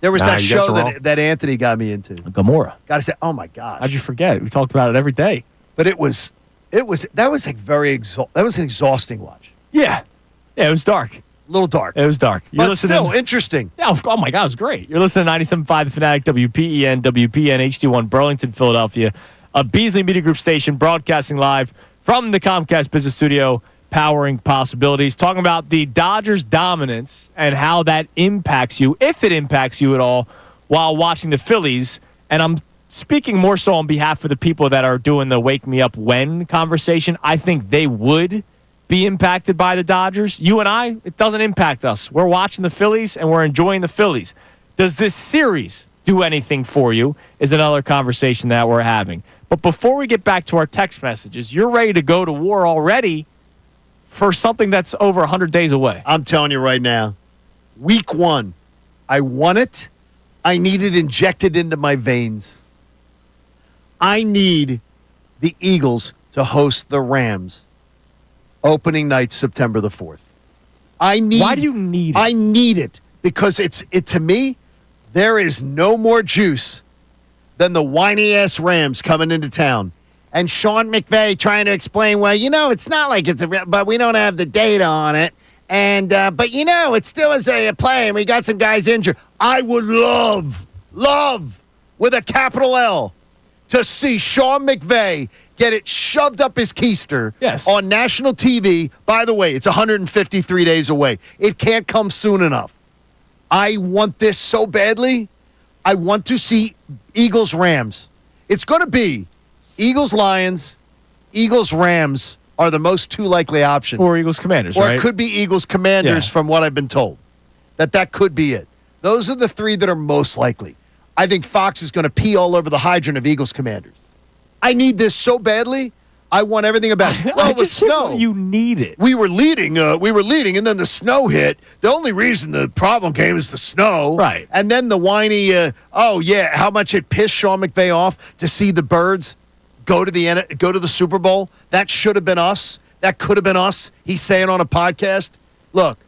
There was Nah, that you guys show are wrong. that Anthony got me into. Gamora. Got to say, oh my gosh! How'd you forget? We talked about it every day. But that was like that was an exhausting watch. Yeah. Yeah, it was dark. A little dark, It was dark. You're but listening. still interesting. Yeah, oh my God, it was great. You're listening to 97.5 The Fanatic, WPEN, HD1, Burlington, Philadelphia, a Beasley Media Group station broadcasting live from the Comcast Business Studio, powering possibilities. Talking about the Dodgers' dominance and how that impacts you, if it impacts you at all, while watching the Phillies. And I'm speaking more so on behalf of the people that are doing the wake me up when conversation. I think they would be impacted by the Dodgers. You and I, it doesn't impact us. We're watching the Phillies and we're enjoying the Phillies. Does this series do anything for you is another conversation that we're having. But before we get back to our text messages, you're ready to go to war already for something that's over 100 days away. I'm telling you right now, week 1, I want it. I need it injected into my veins. I need the Eagles to host the Rams opening night, September the 4th. Why do you need it? I need it because it to me, there is no more juice than the whiny-ass Rams coming into town. And Sean McVay trying to explain, well, it's not like but we don't have the data on it. And, but it still is a play, and we got some guys injured. I would love, with a capital L, to see Sean McVay get it shoved up his keister on national TV. By the way, it's 153 days away. It can't come soon enough. I want this so badly. I want to see Eagles-Rams. It's going to be Eagles-Lions, Eagles-Rams are the most 2 likely options. Or Eagles-Commanders, Or right? it could be Eagles-Commanders from what I've been told. That could be it. Those are the 3 that are most likely. I think Fox is going to pee all over the hydrant of Eagles-Commanders. I need this so badly. I want everything about it. Well, it was snow. You need it. We were leading, and then the snow hit. The only reason the problem came is the snow. Right. And then the whiny, how much it pissed Sean McVay off to see the Birds go to the Super Bowl. That should have been us. That could have been us. He's saying on a podcast, look,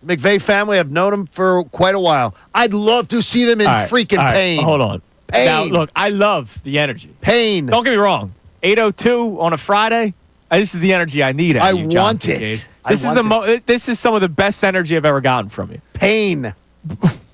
the McVay family, I've known them for quite a while. I'd love to see them in freaking pain. Hold on. Pain. Now, look, I love the energy. Pain. Don't get me wrong. 8:02 on a Friday. This is the energy I need. I you, John want Kincade. it. This is some of the best energy I've ever gotten from you. Pain.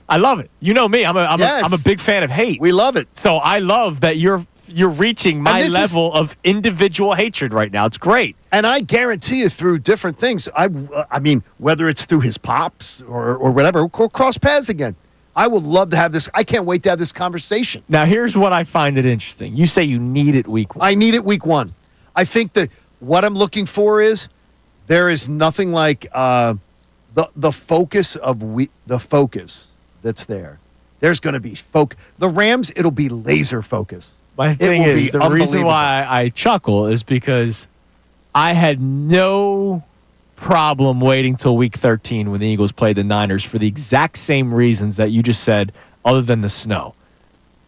I love it. You know me. I'm a big fan of hate. We love it. So I love that you're reaching my level of individual hatred right now. It's great. And I guarantee you, through different things, I mean, whether it's through his pops or whatever, we'll cross paths again. I would love to have this. I can't wait to have this conversation. Now, here's what I find it interesting. You say you need it week 1. I need it week 1. I think that what I'm looking for is there is nothing like the focus of the focus that's there. There's going to be the Rams. It'll be laser focus. My thing is, the reason why I chuckle is because I had no problem waiting till week 13 when the Eagles played the Niners for the exact same reasons that you just said, other than the snow.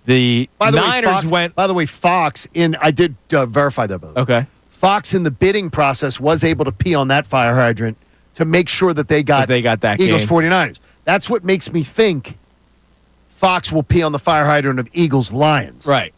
The Niners went. By the way, Fox I did verify that. By the way. Okay. Fox in the bidding process was able to pee on that fire hydrant to make sure that they got that Eagles game. 49ers. That's what makes me think Fox will pee on the fire hydrant of Eagles Lions. Right.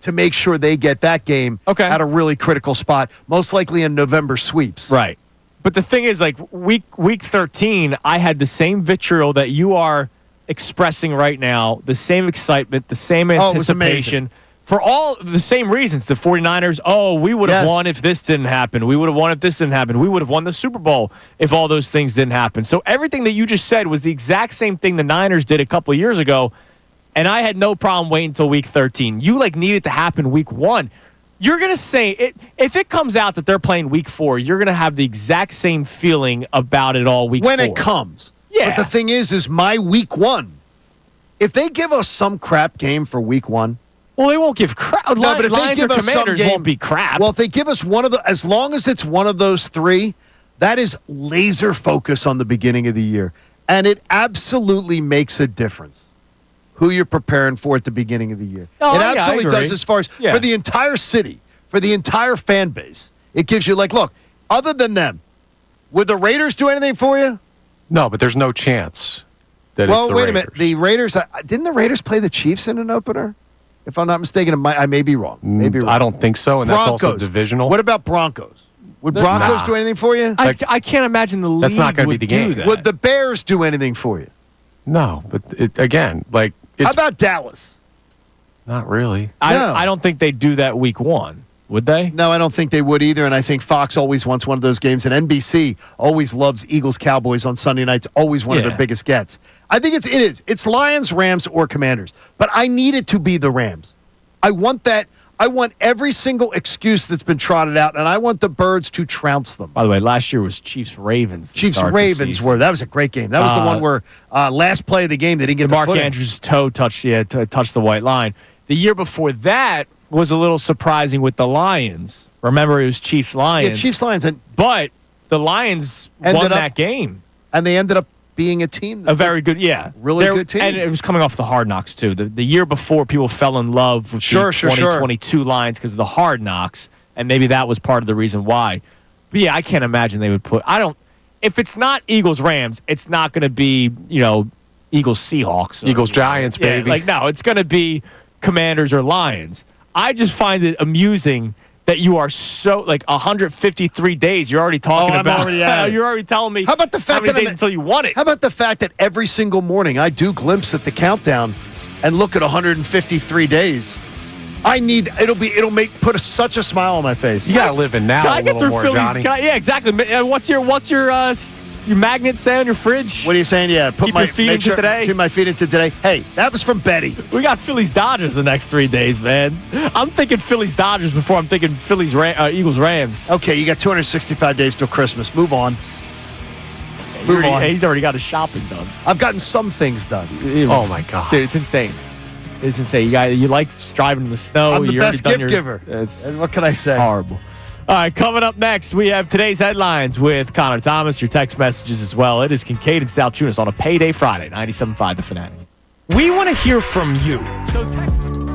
To make sure they get that game at a really critical spot, most likely in November sweeps. Right. But the thing is, like, week 13, I had the same vitriol that you are expressing right now, the same excitement, the same anticipation. For all the same reasons. The 49ers, we would have won if this didn't happen. We would have won if this didn't happen. We would have won the Super Bowl if all those things didn't happen. So everything that you just said was the exact same thing the Niners did a couple of years ago, and I had no problem waiting until week 13. You, need it to happen week 1. You're going to say, if it comes out that they're playing week 4, you're going to have the exact same feeling about it all week 4. When it comes. Yeah. But the thing is my week 1, if they give us some crap game for week 1. Well, they won't give crap. No, but if Lions they give or us Commanders some game, won't be crap. Well, if they give us as long as it's one of those 3, that is laser focus on the beginning of the year. And it absolutely makes a difference who you're preparing for at the beginning of the year. Oh, it absolutely does as far as for the entire city, for the entire fan base. It gives you look, other than them, would the Raiders do anything for you? No, but there's no chance that it's the Raiders. Well, wait a minute. The Raiders, didn't the Raiders play the Chiefs in an opener? If I'm not mistaken, I may be wrong. I don't think so, and Broncos. that's also divisional. What about Broncos? Would Broncos do anything for you? I can't imagine the league that's not going to be the game. That. Would the Bears do anything for you? No, but how about Dallas? Not really. I don't think they'd do that week 1. Would they? No, I don't think they would either, and I think Fox always wants one of those games, and NBC always loves Eagles-Cowboys on Sunday nights, always one of their biggest gets. I think it is. It's Lions, Rams, or Commanders, but I need it to be the Rams. I want that. I want every single excuse that's been trotted out, and I want the Birds to trounce them. By the way, last year was Chiefs-Ravens. Chiefs-Ravens that was a great game. That was the one where last play of the game, they didn't get the Mark footing. Andrews' toe touched the white line. The year before that was a little surprising with the Lions. Remember, it was Chiefs-Lions. Yeah, Chiefs-Lions. But the Lions won that game. And they ended up being a team. A very good, really good team. And it was coming off the Hard Knocks, too. The year before, people fell in love with the 2022 Lions because of the Hard Knocks, and maybe that was part of the reason why. But, I can't imagine they would if it's not Eagles-Rams, it's not going to be, Eagles-Seahawks. Eagles-Giants, baby. No, it's going to be Commanders or Lions. I just find it amusing that you are so 153 days. You're already talking about. You're already telling me. How about the fact how many days until you want it? How about the fact that every single morning I do glimpse at the countdown and look at 153 days. It'll put such a smile on my face. You gotta live in now. Can I get through more, Phillies? Johnny. Exactly. What's your magnet say on your fridge? What are you saying? Yeah, Keep your feet into today. Keep my feet into today. Hey, that was from Betty. We got Phillies Dodgers the next 3 days, man. I'm thinking Phillies Dodgers before I'm thinking Phillies Eagles Rams. Okay, you got 265 days till Christmas. Move on. Move on. He's already got his shopping done. I've gotten some things done. Oh my God, dude, it's insane. It's insane. You like driving in the snow. I'm the best gift giver. It's what can I say? Horrible. All right, coming up next, we have today's headlines with Connor Thomas, your text messages as well. It is Kincade Salciunas on a payday Friday, 97.5 The Fanatic. We want to hear from you. So text.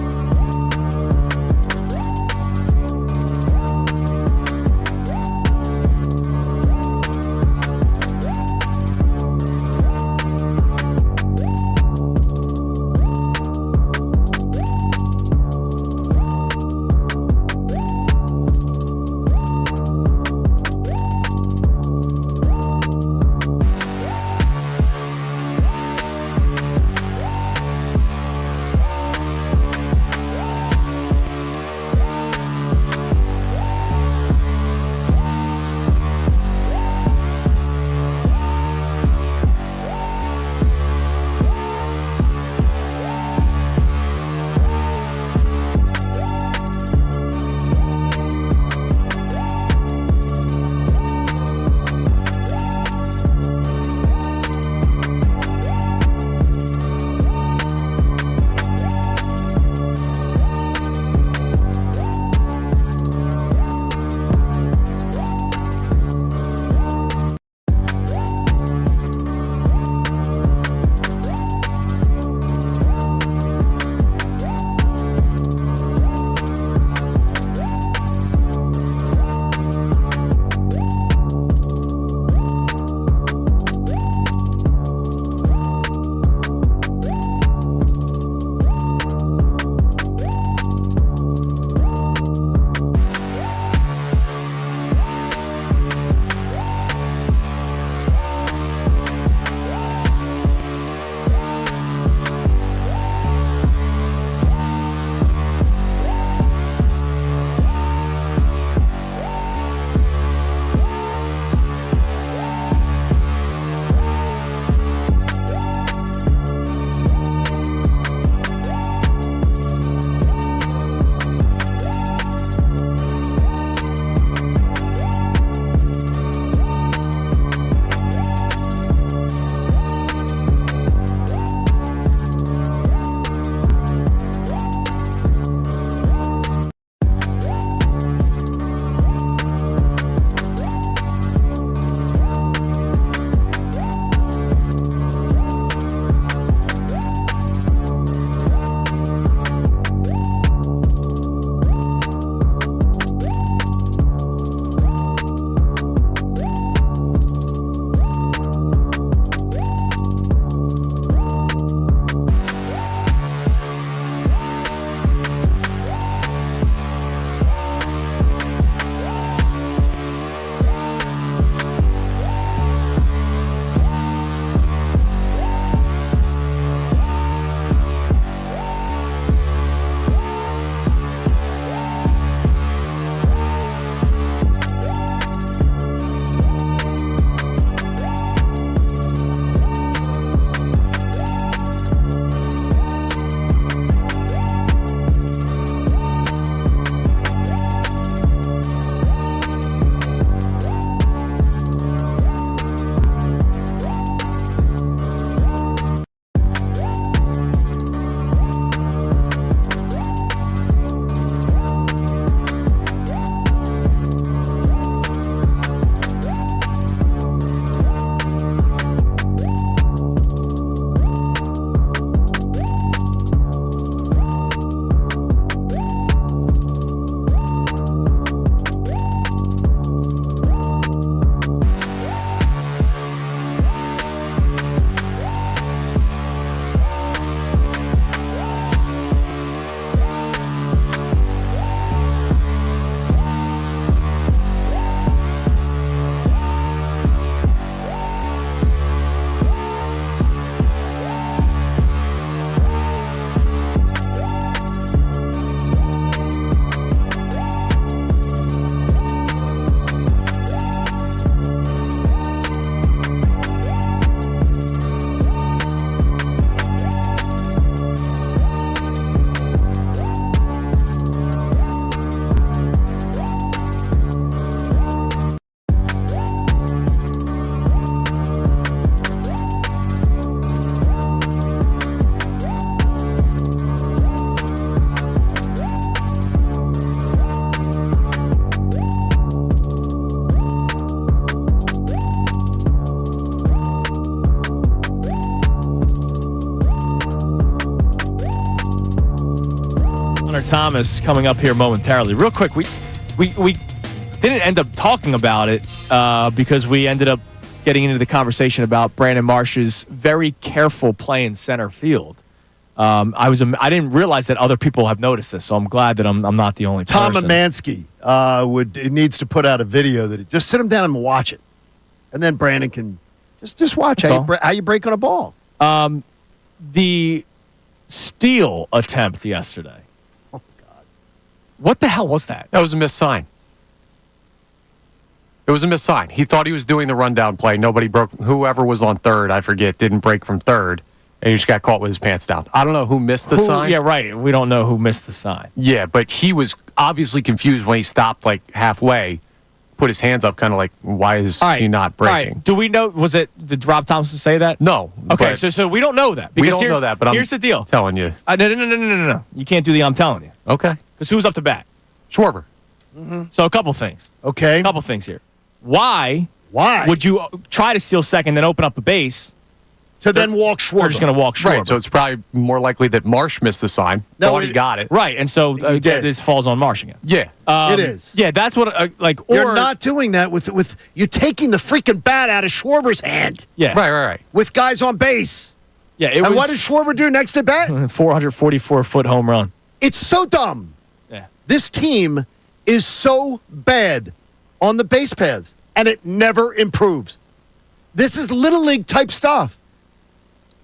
Connor Thomas coming up here momentarily. Real quick, we didn't end up talking about it because we ended up getting into the conversation about Brandon Marsh's very careful play in center field. I didn't realize that other people have noticed this, so I'm glad that I'm not the only Tom person. Amansky needs to put out a video that just sit him down and watch it, and then Brandon can just watch how you break on a ball. The steal attempt yesterday. Oh God! What the hell was that? That was a missed sign. It was a missed sign. He thought he was doing the rundown play. Nobody broke. Whoever was on third, I forget, didn't break from third. And he just got caught with his pants down. I don't know who missed the sign. Yeah, right. We don't know who missed the sign. Yeah, but he was obviously confused when he stopped like halfway, put his hands up, kind of like, why is he not breaking? All right. Do we know, did Rob Thompson say that? No. Okay, so we don't know that. We don't know that, but here's the deal. Telling you. No. You can't do the I'm telling you. Okay. Because who's up to bat? Schwarber. Mm-hmm. So a couple things. Okay. A couple things here. Why Why would you try to steal second, then open up a base? To then walk Schwarber. We're just going to walk Schwarber. Right, so it's probably more likely that Marsh missed the sign. No, Thought he got it. Right, and so this falls on Marsh again. Yeah. It is. Yeah, that's what, You're not doing that with you're taking the freaking bat out of Schwarber's hand. Yeah. Right. With guys on base. Yeah, And what did Schwarber do next at bat? 444-foot home run. It's so dumb. Yeah. This team is so bad on the base paths, and it never improves. This is Little League type stuff.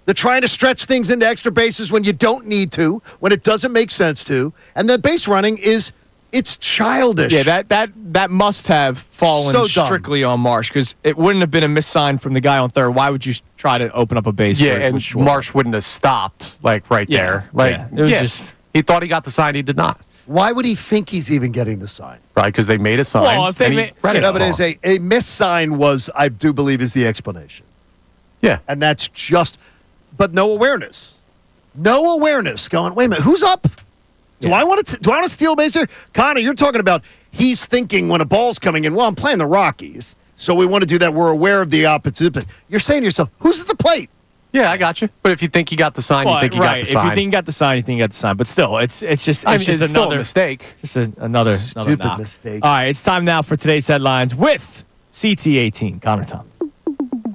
They're trying to stretch things into extra bases when you don't need to, when it doesn't make sense to, and the base running it's childish. Yeah, that must have fallen So dumb. strictly on Marsh because it wouldn't have been a missed sign from the guy on third. Why would you try to open up a base? Yeah, with and Schwarber? Marsh wouldn't have stopped, right Yeah, there. Like, yeah. It was just- he thought he got the sign, he did not. Why would he think he's even getting the sign? Right, because they made a sign. Well, if they and he made- read it No, but wrong. as a missed sign was, I do believe, is the explanation. Yeah. And that's just, but no awareness. No awareness. Going, wait a minute, who's up? Do I want to steal base here? Connor, you're talking about he's thinking when a ball's coming in, well, I'm playing the Rockies, so we want to do that. We're aware of the opposite. But you're saying to yourself, who's at the plate? Yeah, I got you. But if you think you got the sign, you think you got the sign. If you think you got the sign, you think you got the sign. But still, it's just it's still a another mistake. Just another Stupid knock. mistake. All right, it's time now for today's headlines with CT18, Connor Thomas.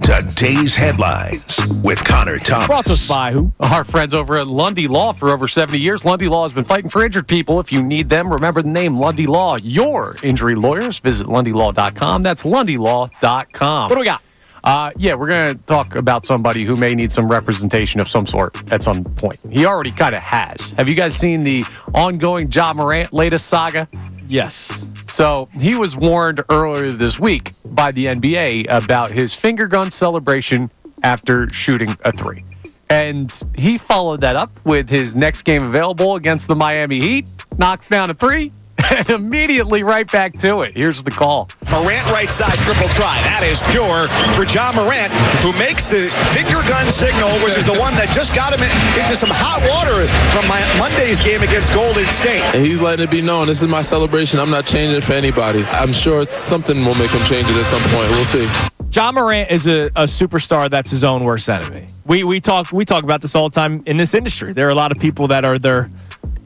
Today's headlines with Connor Thomas. Brought to us by who? Our friends over at Lundy Law for over 70 years. Lundy Law has been fighting for injured people. If you need them, remember the name Lundy Law. Your injury lawyers. Visit LundyLaw.com. That's LundyLaw.com. What do we got? We're going to talk about somebody who may need some representation of some sort at some point. He already kind of has. Have you guys seen the ongoing Ja Morant latest saga? Yes. So he was warned earlier this week by the NBA about his finger gun celebration after shooting a three. And he followed that up with his next game available against the Miami Heat, knocks down a three, and immediately right back to it. Here's the call. Morant right side triple try. That is pure for Ja Morant, who makes the finger gun signal, which is the one that just got him into some hot water from Monday's game against Golden State. And he's letting it be known, this is my celebration. I'm not changing it for anybody. I'm sure something will make him change it at some point. We'll see. Ja Morant is a superstar that's his own worst enemy. We talk about this all the time in this industry. There are a lot of people that are their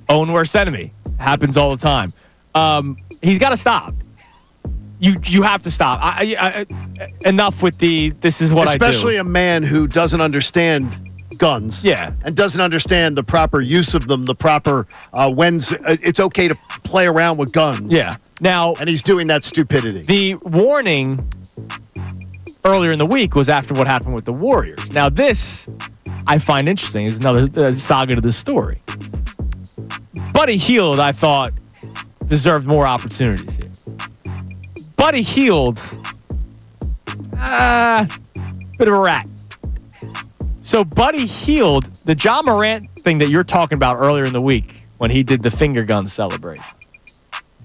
own worst enemy. Happens all the time. He's got to stop. You have to stop. Enough with this is what I do. Especially a man who doesn't understand guns. Yeah. And doesn't understand the proper use of them, the proper when's it's okay to play around with guns. Yeah. Now, and he's doing that stupidity. The warning earlier in the week was after what happened with the Warriors. Now, this I find interesting is another saga to this story. Buddy Hield, I thought, deserved more opportunities here. Buddy Hield, bit of a rat. So Buddy Hield, the Ja Morant thing that you're talking about earlier in the week when he did the finger gun celebration,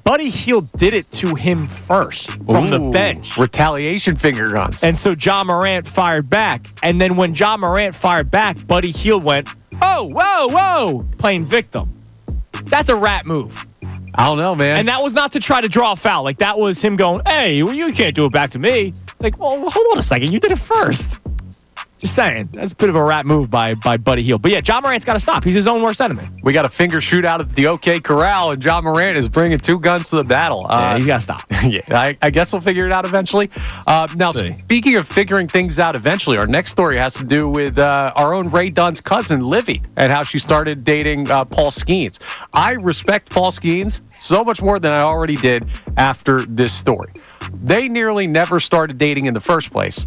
Buddy Hield did it to him first from the bench. Retaliation finger guns. And so Ja Morant fired back. And then when Ja Morant fired back, Buddy Hield went, oh, whoa, playing victim. That's a rat move. I don't know, man. And that was not to try to draw a foul. Like, that was him going, hey, well, you can't do it back to me. It's like, well, hold on a second. You did it first. Just saying. That's a bit of a rat move by Buddy Hield. But yeah, John Morant's got to stop. He's his own worst enemy. We got a finger shootout at the OK Corral, and John Morant is bringing two guns to the battle. Yeah, he's got to stop. Yeah, I guess we'll figure it out eventually. Now, speaking of figuring things out eventually, our next story has to do with our own Ray Dunn's cousin, Livy, and how she started dating Paul Skeens. I respect Paul Skeens so much more than I already did after this story. They nearly never started dating in the first place.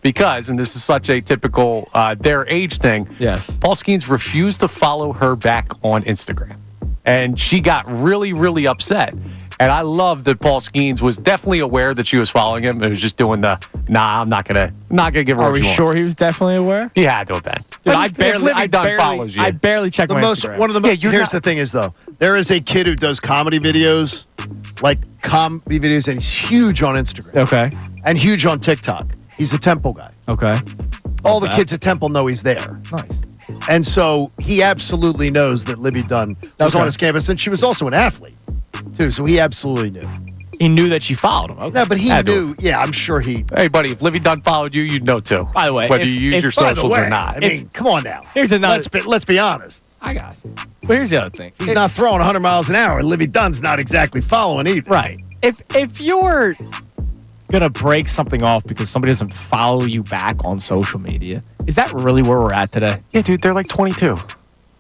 Because, and this is such a typical their age thing, yes, Paul Skeens refused to follow her back on Instagram. And she got really, really upset. And I love that Paul Skeens was definitely aware that she was following him. It was just doing the, I'm not gonna give her Are what we she sure wants. he was definitely aware? He had to have been. Dude, I barely check my Instagram. One of the here's the thing is, though, there is a kid who does comedy videos, and he's huge on Instagram. Okay. And huge on TikTok. He's a Temple guy. Okay. All the kids at Temple know he's there. Nice. And so he absolutely knows that Libby Dunn was on his campus, and she was also an athlete, too. So he absolutely knew. He knew that she followed him. Okay. No, but he knew. Yeah, I'm sure he. Hey, buddy, if Livy Dunn followed you, you'd know too. By the way, whether you use your socials or not. I mean, come on now. Here's another. Let's be honest. I got it. But here's the other thing. He's not throwing 100 miles an hour. Libby Dunn's not exactly following either. Right. If you're gonna break something off because somebody doesn't follow you back on social media, is that really where we're at today? Yeah, dude, they're like 22.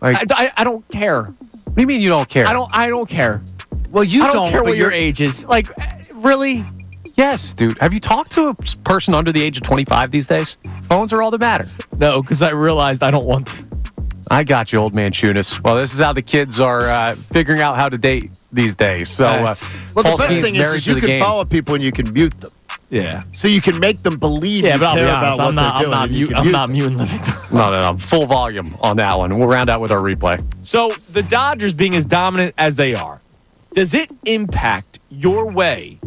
Like, I don't care. What do you mean you don't care? I don't care. Well, you I don't care what your your age is. Like, really? Yes, dude. Have you talked to a person under the age of 25 these days? Phones are all that matter. No, because I realized I don't want to. I got you, old man Tunis. Well, this is how the kids are figuring out how to date these days. So, well, the best thing is you can follow people and you can mute them. Yeah. So you can make them believe yeah, you but I'll care be honest, about what they're doing. I'm not muting Livy Dunn. No. Full volume on that one. We'll round out with our replay. So the Dodgers being as dominant as they are, does it impact your way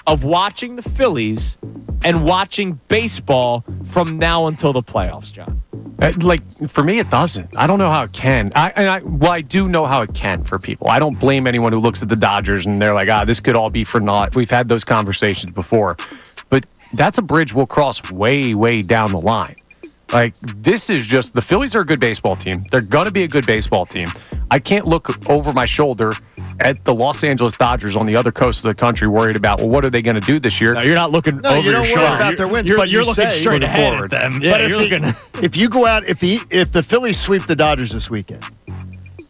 of watching the Phillies and watching baseball from now until the playoffs, John? For me, it doesn't. I don't know how it can. I do know how it can for people. I don't blame anyone who looks at the Dodgers and they're like, this could all be for naught. We've had those conversations before. But that's a bridge we'll cross way, way down the line. Like, this is just, the Phillies are a good baseball team. They're going to be a good baseball team. I can't look over my shoulder at the Los Angeles Dodgers on the other coast of the country worried about, well, what are they going to do this year? No, you're not looking over your shoulder. Worry about their wins, but you're looking straight ahead forward. at them. Yeah, if you go out, if the Phillies sweep the Dodgers this weekend,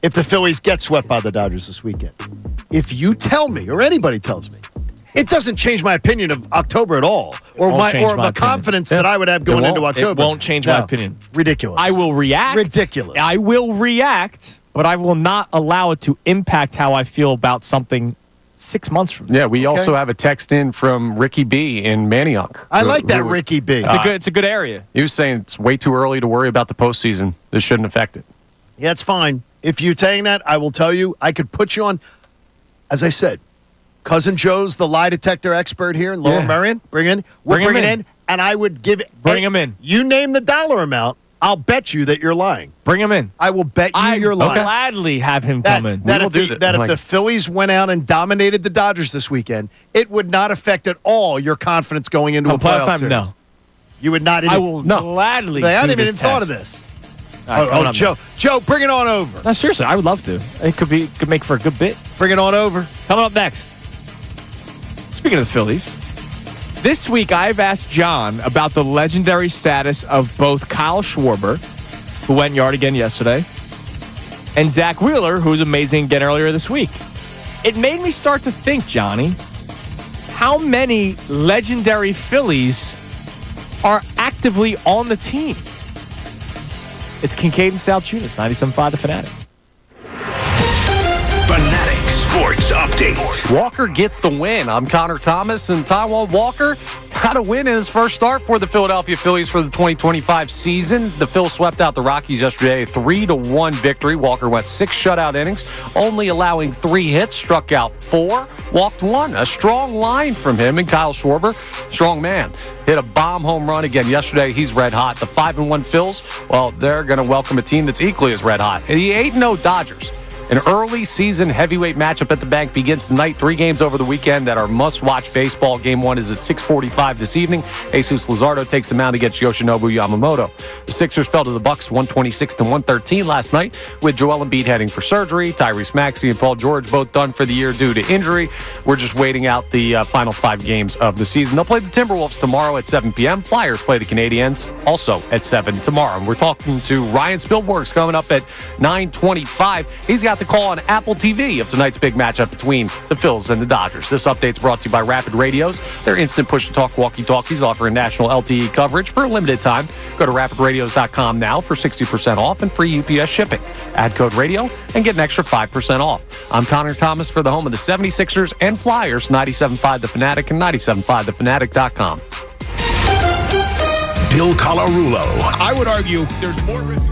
if the Phillies get swept by the Dodgers this weekend, if you tell me, or anybody tells me, it doesn't change my opinion of October at all, or the confidence that I would have going into October. It won't change my opinion. Ridiculous. I will react. Ridiculous. I will react, but I will not allow it to impact how I feel about something 6 months from now. Yeah, we also have a text in from Ricky B in Manayunk. I like that Ricky B. It's a good area. He was saying it's way too early to worry about the postseason. This shouldn't affect it. Yeah, it's fine. If you're saying that, I will tell you, I could put you on, as I said, Cousin Joe's the lie detector expert here in Lower Merion. We're bringing it in, and I would give it. Bring him in. You name the dollar amount, I'll bet you that you're lying. Bring him in. I will bet you you're lying. I'll gladly have him come in. If the Phillies went out and dominated the Dodgers this weekend, it would not affect at all your confidence going into a playoff series. No. You would not even. I will gladly. I hadn't do even this thought test. of this. Right, Joe, bring it on over. No, seriously, I would love to. It could make for a good bit. Bring it on over. Coming up next. Speaking of the Phillies, this week I've asked John about the legendary status of both Kyle Schwarber, who went yard again yesterday, and Zach Wheeler, who was amazing again earlier this week. It made me start to think, Johnny, how many legendary Phillies are actively on the team? It's Kincade and Salciunas, 97.5 The Fanatic. Fanatic Sports Update. Walker gets the win. I'm Connor Thomas, and Taijuan Walker got a win in his first start for the Philadelphia Phillies for the 2025 season. The Phils swept out the Rockies yesterday, a 3-1 victory. Walker went 6 shutout innings, only allowing 3 hits, struck out 4, walked 1. A strong line from him, and Kyle Schwarber, strong man, hit a bomb home run again yesterday. He's red hot. The 5-1 Phils, well, they're going to welcome a team that's equally as red hot. The 8-0 Dodgers An early season heavyweight matchup at the bank begins tonight. 3 games over the weekend that are must-watch baseball. Game 1 is at 6:45 this evening. Jesus Luzardo takes the mound against Yoshinobu Yamamoto. The Sixers fell to the Bucks 126-113 last night, with Joel Embiid heading for surgery. Tyrese Maxey and Paul George both done for the year due to injury. We're just waiting out the final 5 games of the season. They'll play the Timberwolves tomorrow at 7 p.m. Flyers play the Canadiens also at 7 tomorrow. And we're talking to Ryan Spilborgs coming up at 9:25. He's got the call on Apple TV of tonight's big matchup between the Phillies and the Dodgers. This update's brought to you by Rapid Radios. Their instant push-to-talk walkie-talkies offering national LTE coverage for a limited time. Go to rapidradios.com now for 60% off and free UPS shipping. Add code radio and get an extra 5% off. I'm Connor Thomas for the home of the 76ers and Flyers, 97.5 The Fanatic and 97.5thefanatic.com. Bill Colarulo. I would argue there's more risk.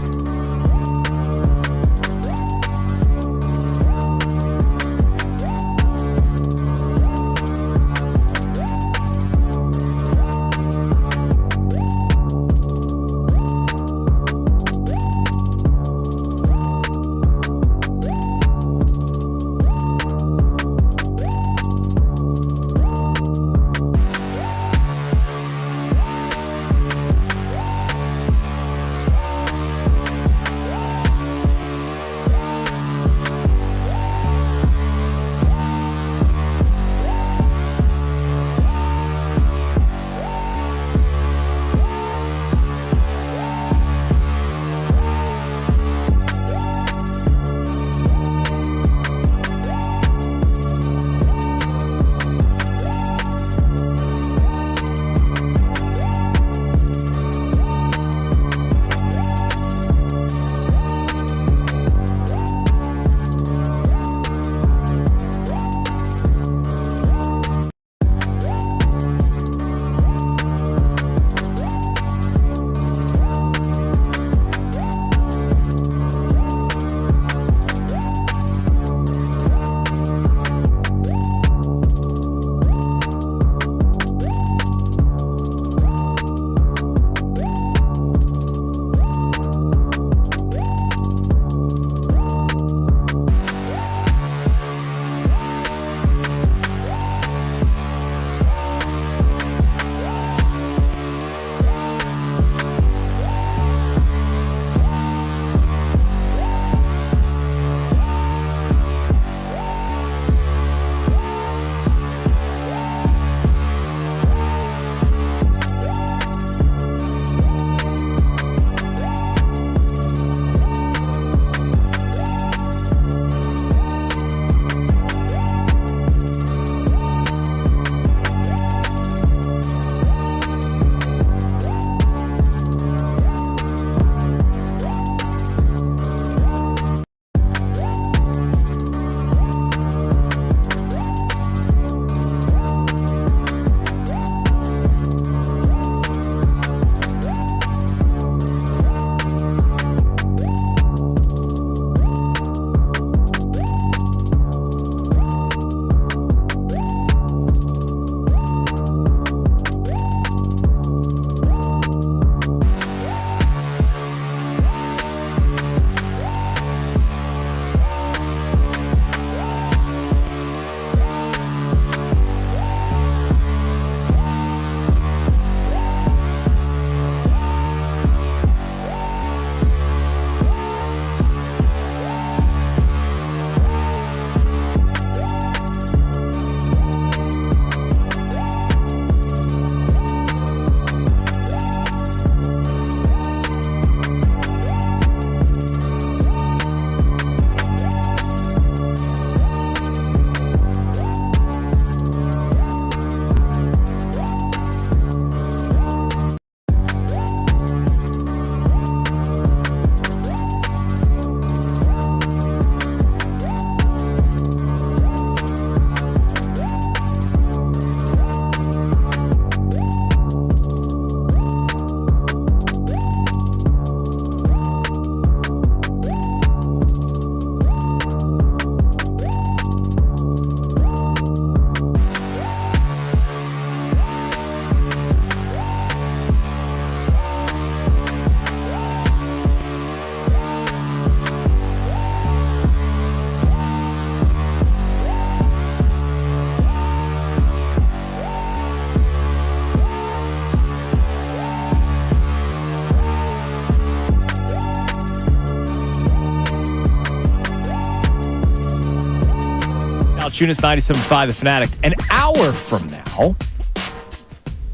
Salciunas, 97.5 The Fanatic. An hour from now,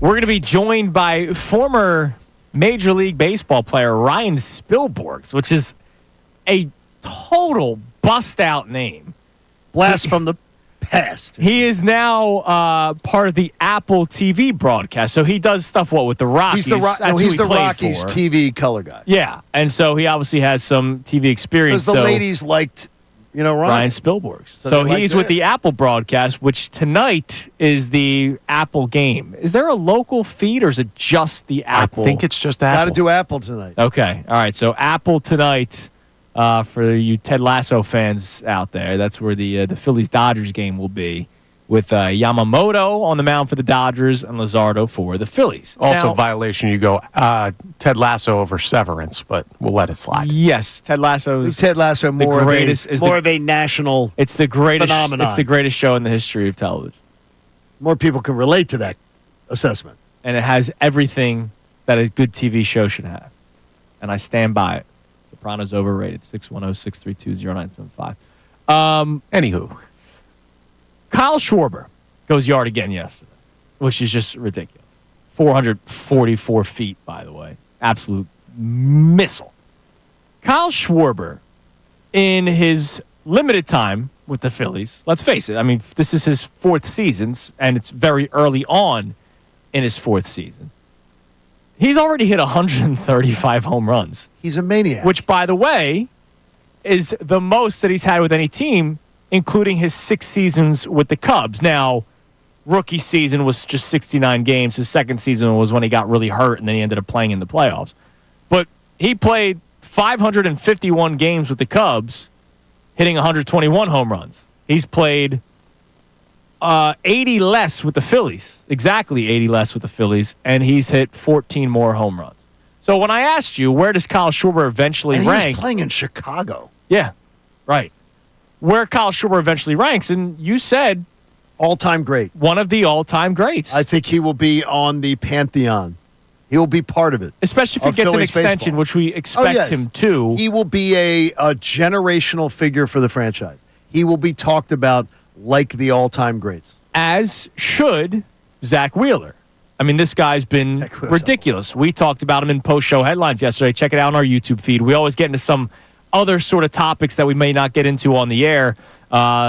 we're going to be joined by former Major League Baseball player Ryan Spilborgs, which is a total bust-out name. Blast from the past. He is now part of the Apple TV broadcast. So he does stuff, with the Rockies? He's the Rockies for. TV color guy. Yeah, and so he obviously has some TV experience. Because the ladies liked, Ryan Spilborgs. So he's with the Apple broadcast, which tonight is the Apple game. Is there a local feed, or is it just the Apple? I think it's just Apple. Got to do Apple tonight. Okay, all right. So Apple tonight. For you Ted Lasso fans out there, that's where the Phillies-Dodgers game will be, with Yamamoto on the mound for the Dodgers and Luzardo for the Phillies. Also, violation, you go Ted Lasso over Severance, but we'll let it slide. Yes, Ted Lasso is Ted Lasso more the greatest, of a national It's the greatest phenomenon. It's the greatest show in the history of television. More people can relate to that assessment. And it has everything that a good TV show should have. And I stand by it. Sopranos overrated, 610-632-0975. Anywho. Kyle Schwarber goes yard again yesterday, which is just ridiculous. 444 feet, by the way. Absolute missile. Kyle Schwarber, in his limited time with the Phillies, let's face it, I mean, this is his fourth season, and it's very early on in his fourth season. He's already hit 135 home runs. He's a maniac. Which, by the way, is the most that he's had with any team, including his 6 seasons with the Cubs. Now, rookie season was just 69 games. His second season was when he got really hurt, and then he ended up playing in the playoffs. But he played 551 games with the Cubs, hitting 121 home runs. He's played 80 less with the Phillies, exactly 80 less with the Phillies, and he's hit 14 more home runs. So when I asked you, where does Kyle Schwarber eventually rank? He was playing in Chicago. Yeah, right. Where Kyle Schwarber eventually ranks, and you said all-time great. One of the all-time greats. I think he will be on the pantheon. He will be part of it. Especially if he gets Phillies an extension, baseball. which we expect him to. He will be a generational figure for the franchise. He will be talked about like the all-time greats. As should Zach Wheeler. I mean, this guy's been ridiculous. We talked about him in post-show headlines yesterday. Check it out on our YouTube feed. We always get into some other sort of topics that we may not get into on the air.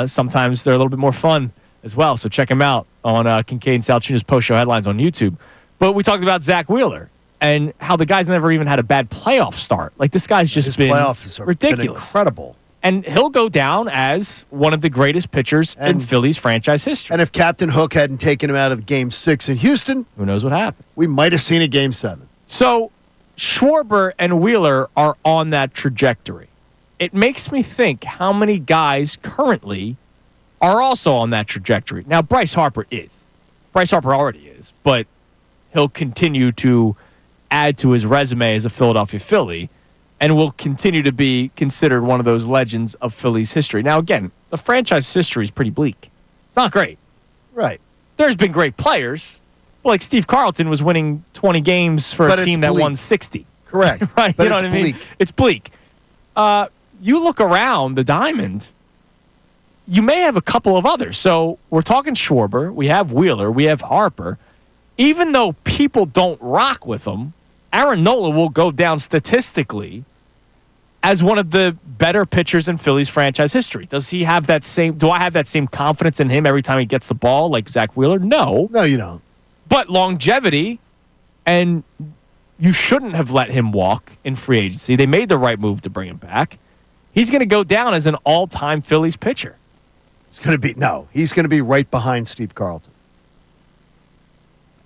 Sometimes they're a little bit more fun as well. So check him out on Kincade Salciunas post-show headlines on YouTube. But we talked about Zach Wheeler and how the guy's never even had a bad playoff start. Like, this guy's just been ridiculous. Been incredible. And he'll go down as one of the greatest pitchers in Phillies franchise history. And if Captain Hook hadn't taken him out of Game 6 in Houston, who knows what happened? We might have seen a Game 7. So Schwarber and Wheeler are on that trajectory. It makes me think how many guys currently are also on that trajectory. Now, Bryce Harper is. Bryce Harper already is, but he'll continue to add to his resume as a Philadelphia Philly, and will continue to be considered one of those legends of Phillies history. Now, again, the franchise history is pretty bleak. It's not great. Right. There's been great players. Like Steve Carlton was winning 20 games for a team that won 60. Correct. Right? But You know it's what I mean? bleak. It's bleak. You look around the diamond, you may have a couple of others. So we're talking Schwarber. We have Wheeler. We have Harper. Even though people don't rock with them, Aaron Nola will go down statistically as one of the better pitchers in Phillies franchise history. Does he have that same? Do I have that same confidence in him every time he gets the ball like Zach Wheeler? No. No, you don't. But longevity, and you shouldn't have let him walk in free agency. They made the right move to bring him back. He's going to go down as an all-time Phillies pitcher. He's going to be right behind Steve Carlton.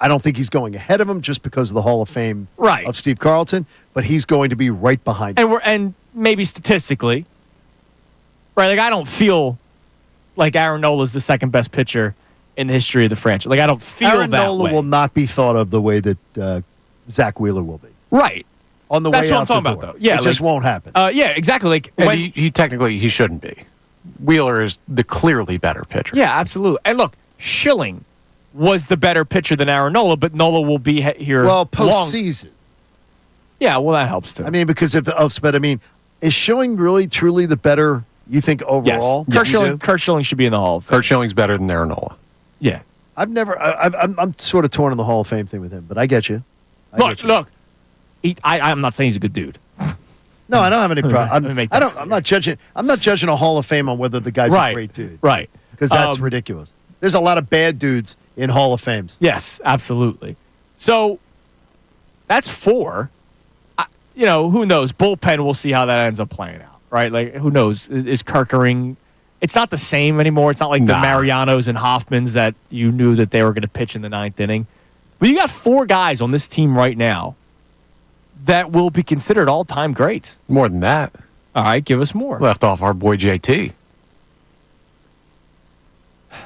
I don't think he's going ahead of him just because of the Hall of Fame of Steve Carlton, but he's going to be right behind him. And maybe statistically, right? Like, I don't feel like Aaron Nola is the second best pitcher in the history of the franchise. Like, I don't feel Aaron that Nola way. will not be thought of the way that Zach Wheeler will be. Right. On the That's way what I'm out talking the about, door. though. Yeah, it just won't happen. Yeah, exactly. Like, And when, he technically he shouldn't be. Wheeler is the clearly better pitcher. yeah, absolutely. And look, Schilling was the better pitcher than Aaron Nola, but Nola will be here. Well, postseason. Yeah, well, that helps too. I mean, because but I mean, is Schilling really truly the better You think overall? Yes. You do? Kurt Schilling should be in the Hall of Fame. Kurt Schilling's better than Aaron Nola. Yeah. I'm sort of torn on the Hall of Fame thing with him, but I get you. Look. I'm not saying he's a good dude. No, I don't have any problem. Make that I'm not judging. I'm not judging a Hall of Fame on whether the guy's a great dude. Right. Because that's ridiculous. There's a lot of bad dudes in Hall of Fames. Yes, absolutely. So that's 4. Who knows? Bullpen, we'll see how that ends up playing out, right? Like, who knows? Is Kerkering? It's not the same anymore. It's not like the Marianos and Hoffmans that you knew that they were going to pitch in the 9th inning. But you got 4 guys on this team right now that will be considered all-time greats. More than that. All right, give us more. Left off our boy JT.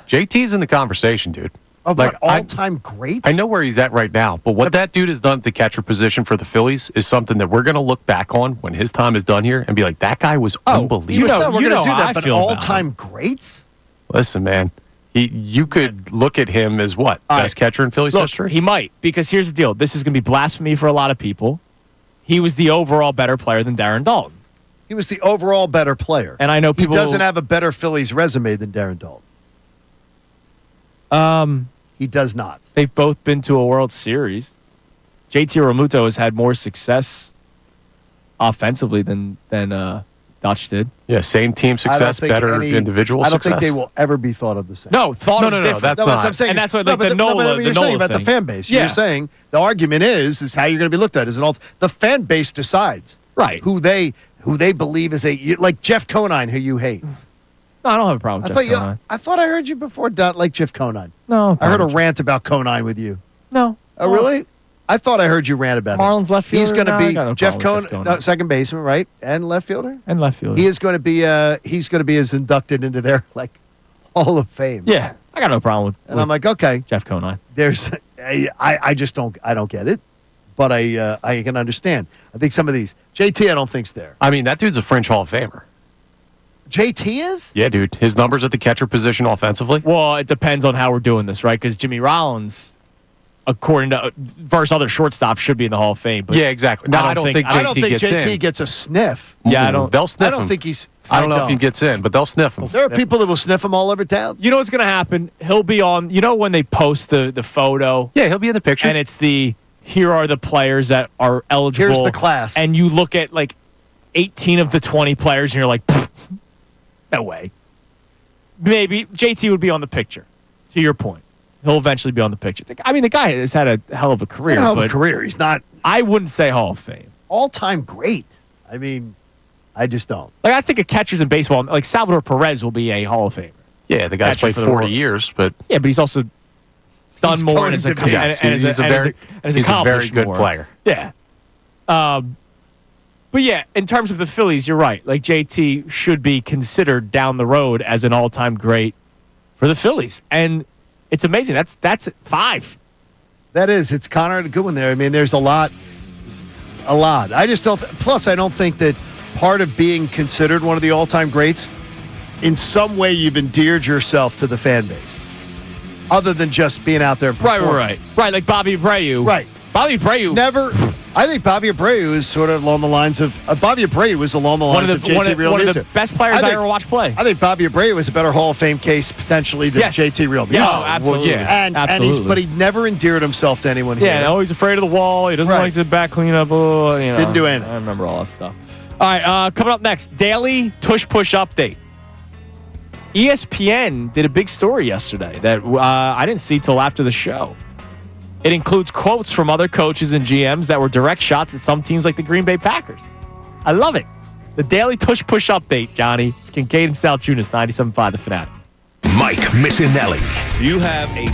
JT's in the conversation, dude. Like all-time greats? I know where he's at right now, but what that dude has done at the catcher position for the Phillies is something that we're going to look back on when his time is done here and be like, that guy was unbelievable. We're going to do how that, I but feel about all-time greats? Listen, man, you could look at him as what? Best catcher in Phillies history? He might, because here's the deal. This is going to be blasphemy for a lot of people. He was the overall better player than Darren Dalton. He was the overall better player. And I know people... He doesn't have a better Phillies resume than Darren Dalton. He does not. They've both been to a World Series. JT Realmuto has had more success offensively than Dutch did. Yeah, same team success, better individual success. I don't think they will ever be thought of the same. No, is different. That's not. What I'm saying. And that's what the Nola the you're Nola saying about thing. the fan base. Yeah. You're saying the argument is how you're going to be looked at. The fan base decides who they believe is like Jeff Conine, who you hate. No, I don't have a problem with Jeff Conine. I thought I heard you before not like Jeff Conine. No. I heard a rant about Conine with you. No. Oh, really? I thought I heard you rant about Marlins left fielder. He's going to be no Jeff Conine, second baseman, right? And left fielder? And left fielder. He is going to be as inducted into their Hall of Fame. Yeah. I got no problem with I'm like, okay. Jeff Conine. I just don't get it. But I can understand. I think some of these JT I don't think's there. I mean, that dude's a French Hall of Famer. JT is? Yeah, dude. His numbers at the catcher position offensively? Well, it depends on how we're doing this, right? Because Jimmy Rollins, according to versus other shortstops, should be in the Hall of Fame. But yeah, exactly. No, I don't think JT gets a sniff. Yeah, I don't. They'll sniff him. I don't think he's. I don't know if he gets in, but they'll sniff him. There are people that will sniff him all over town. You know what's going to happen? He'll be on. You know when they post the photo? Yeah, he'll be in the picture. And it's here are the players that are eligible. Here's the class. And you look at 18 of the 20 players, and you're like, no way. Maybe JT would be on the picture. To your point, he'll eventually be on the picture. I mean, the guy has had a hell of a career. He's not. I wouldn't say Hall of Fame. All-time great. I mean, I just don't. I think of catchers in baseball, like Salvador Perez will be a Hall of Famer. Yeah, the guy's played 40 years, but yeah, but he's also done more and he's a very good player. Yeah. But yeah, in terms of the Phillies, you're right. JT should be considered down the road as an all-time great for the Phillies, and it's amazing. That's 5. That is. It's Connor a good one there. I mean, there's a lot. I just don't. Plus, I don't think that part of being considered one of the all-time greats, in some way, you've endeared yourself to the fan base, other than just being out there. Right. Like Bobby Abreu. Right. Bobby Abreu never. I think Bobby Abreu is sort of along the lines of Bobby Abreu was along the lines of JT Realmuto. One of the best players I ever watched play. I think Bobby Abreu is a better Hall of Fame case potentially than JT Realmuto. Yeah, absolutely. Absolutely. But he never endeared himself to anyone here. Yeah, he's afraid of the wall. He doesn't like the back cleanup. Didn't do anything. I remember all that stuff. All right, coming up next, daily Tush Push update. ESPN did a big story yesterday that I didn't see till after the show. It includes quotes from other coaches and GMs that were direct shots at some teams like the Green Bay Packers. I love it. The daily Tush Push update, Johnny. It's Kincade and Salciunas, 97.5 The Fanatic. Mike Missanelli. You have a...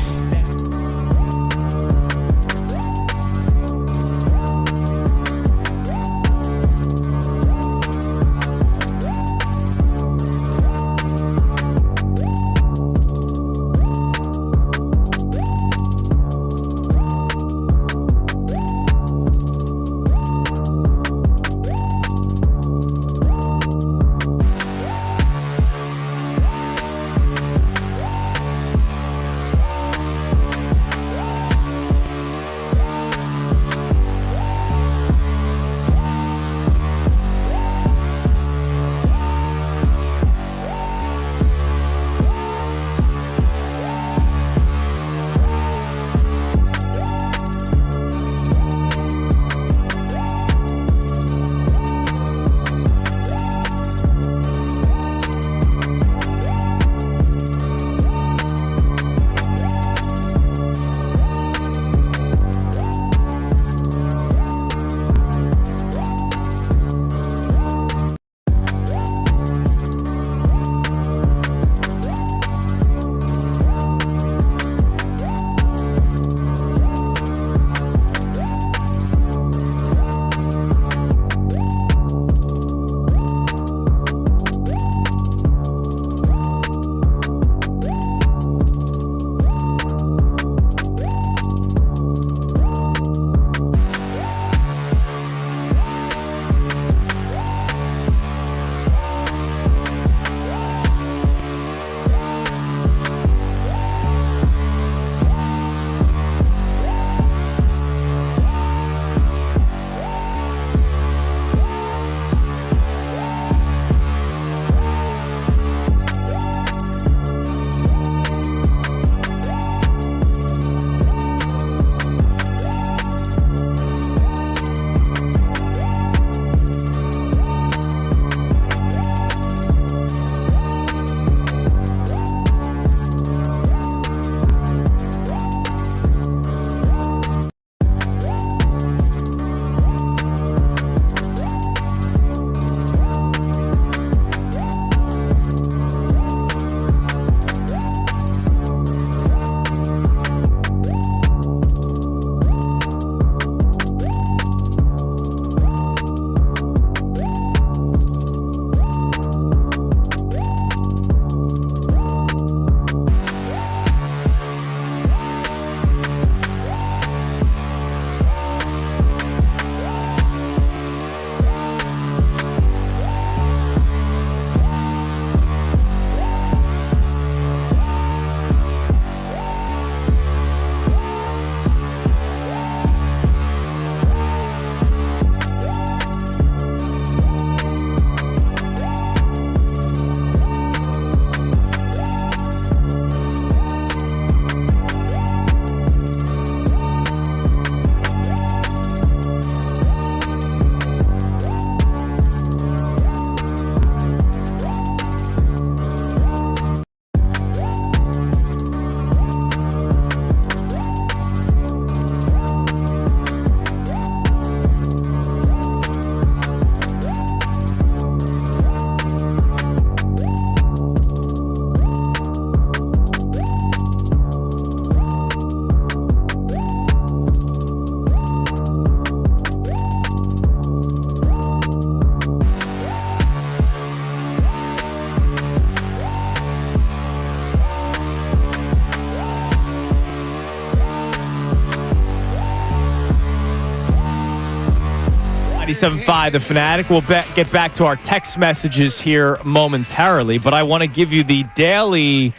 97.5 The Fanatic. We'll get back to our text messages here momentarily, but I want to give you the daily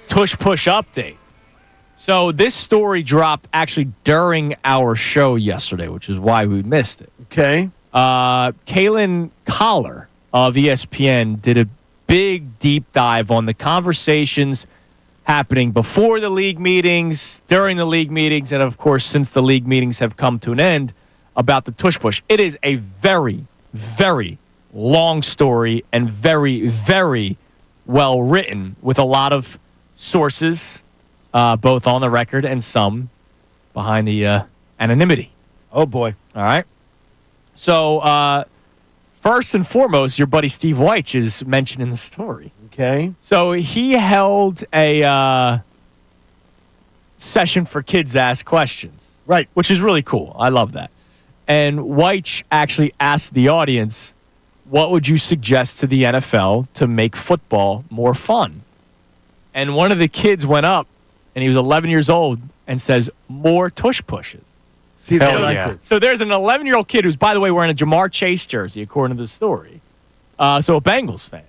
Tush Push update. So this story dropped actually during our show yesterday, which is why we missed it. Okay. Kalen Collar of ESPN did a big deep dive on the conversations happening before the league meetings, during the league meetings, and of course, since the league meetings have come to an end, about the Tush Push. It is a very, very long story and very, very well written with a lot of sources, both on the record and some behind the anonymity. Oh, boy. All right. So, first and foremost, your buddy Steve Weich is mentioned in the story. Okay. So he held a session for kids to ask questions. Right. Which is really cool. I love that. And Weich actually asked the audience, what would you suggest to the NFL to make football more fun? And one of the kids went up, and he was 11 years old, and says, more tush pushes. See, they liked it. So there's an 11-year-old kid who's, by the way, wearing a Jamar Chase jersey, according to the story. So a Bengals fan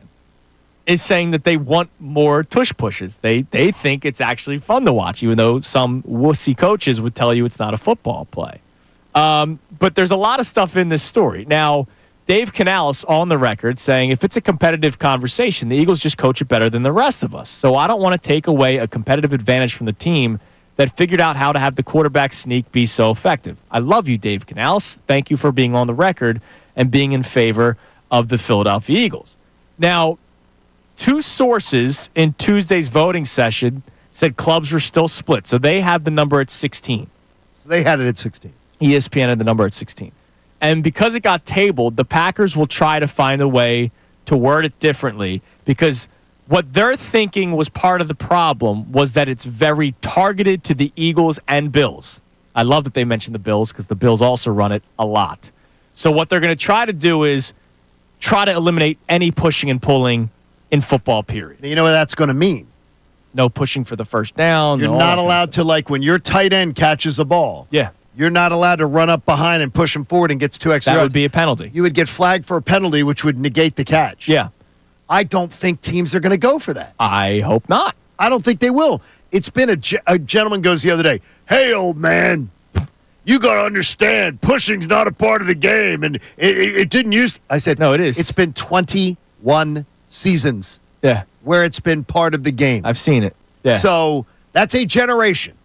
is saying that they want more tush pushes. They think it's actually fun to watch, even though some wussy coaches would tell you it's not a football play. But there's a lot of stuff in this story. Now, Dave Canales on the record saying if it's a competitive conversation, the Eagles just coach it better than the rest of us. So I don't want to take away a competitive advantage from the team that figured out how to have the quarterback sneak be so effective. I love you, Dave Canales. Thank you for being on the record and being in favor of the Philadelphia Eagles. Now, two sources in Tuesday's voting session said clubs were still split. So they had the number at 16. So they had it at 16. ESPN had the number at 16. And because it got tabled, the Packers will try to find a way to word it differently because what they're thinking was part of the problem was that it's very targeted to the Eagles and Bills. I love that they mentioned the Bills because the Bills also run it a lot. So what they're going to try to do is try to eliminate any pushing and pulling in football, period. You know what that's going to mean? No pushing for the first down. You're not allowed to, like, when your tight end catches a ball. Yeah. You're not allowed to run up behind and push him forward and gets 2 extra yards. That would be a penalty. You would get flagged for a penalty, which would negate the catch. Yeah. I don't think teams are going to go for that. I hope not. I don't think they will. It's been a gentleman goes the other day, hey, old man, you got to understand, pushing's not a part of the game, and it didn't use to. I said, no, it is. It's been 21 seasons where it's been part of the game. I've seen it. Yeah. So that's a generation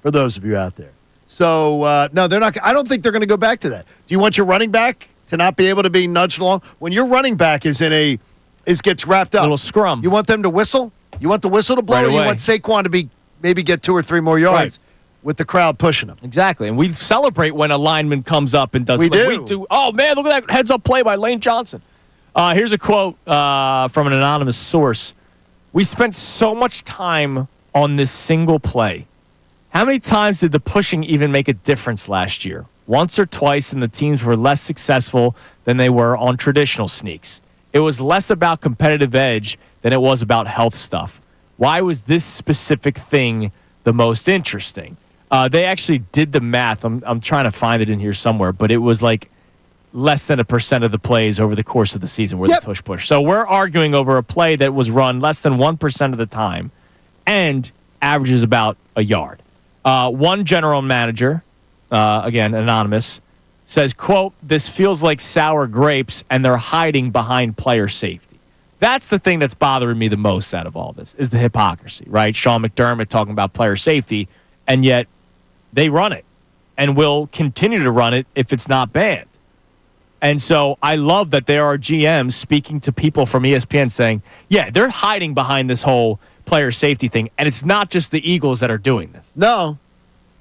for those of you out there. So, no, they're not. I don't think they're going to go back to that. Do you want your running back to not be able to be nudged along? When your running back is gets wrapped up. Little scrum. You want them to whistle? You want the whistle to blow, right or away. you want Saquon to maybe get 2 or 3 more yards with the crowd pushing him? Exactly. And we celebrate when a lineman comes up and does we like do. We do. Oh, man, look at that heads-up play by Lane Johnson. Here's a quote from an anonymous source. We spent so much time on this single play. How many times did the pushing even make a difference last year? Once or twice, and the teams were less successful than they were on traditional sneaks. It was less about competitive edge than it was about health stuff. Why was this specific thing the most interesting? They actually did the math. I'm trying to find it in here somewhere, but it was like less than 1% of the plays over the course of the season were the tush push. So we're arguing over a play that was run less than 1% of the time and averages about a yard. One general manager, again, anonymous, says, quote, this feels like sour grapes and they're hiding behind player safety. That's the thing that's bothering me the most out of all this is the hypocrisy, right? Sean McDermott talking about player safety, and yet they run it and will continue to run it if it's not banned. And so I love that there are GMs speaking to people from ESPN saying, yeah, they're hiding behind this whole player safety thing, and it's not just the Eagles that are doing this. No.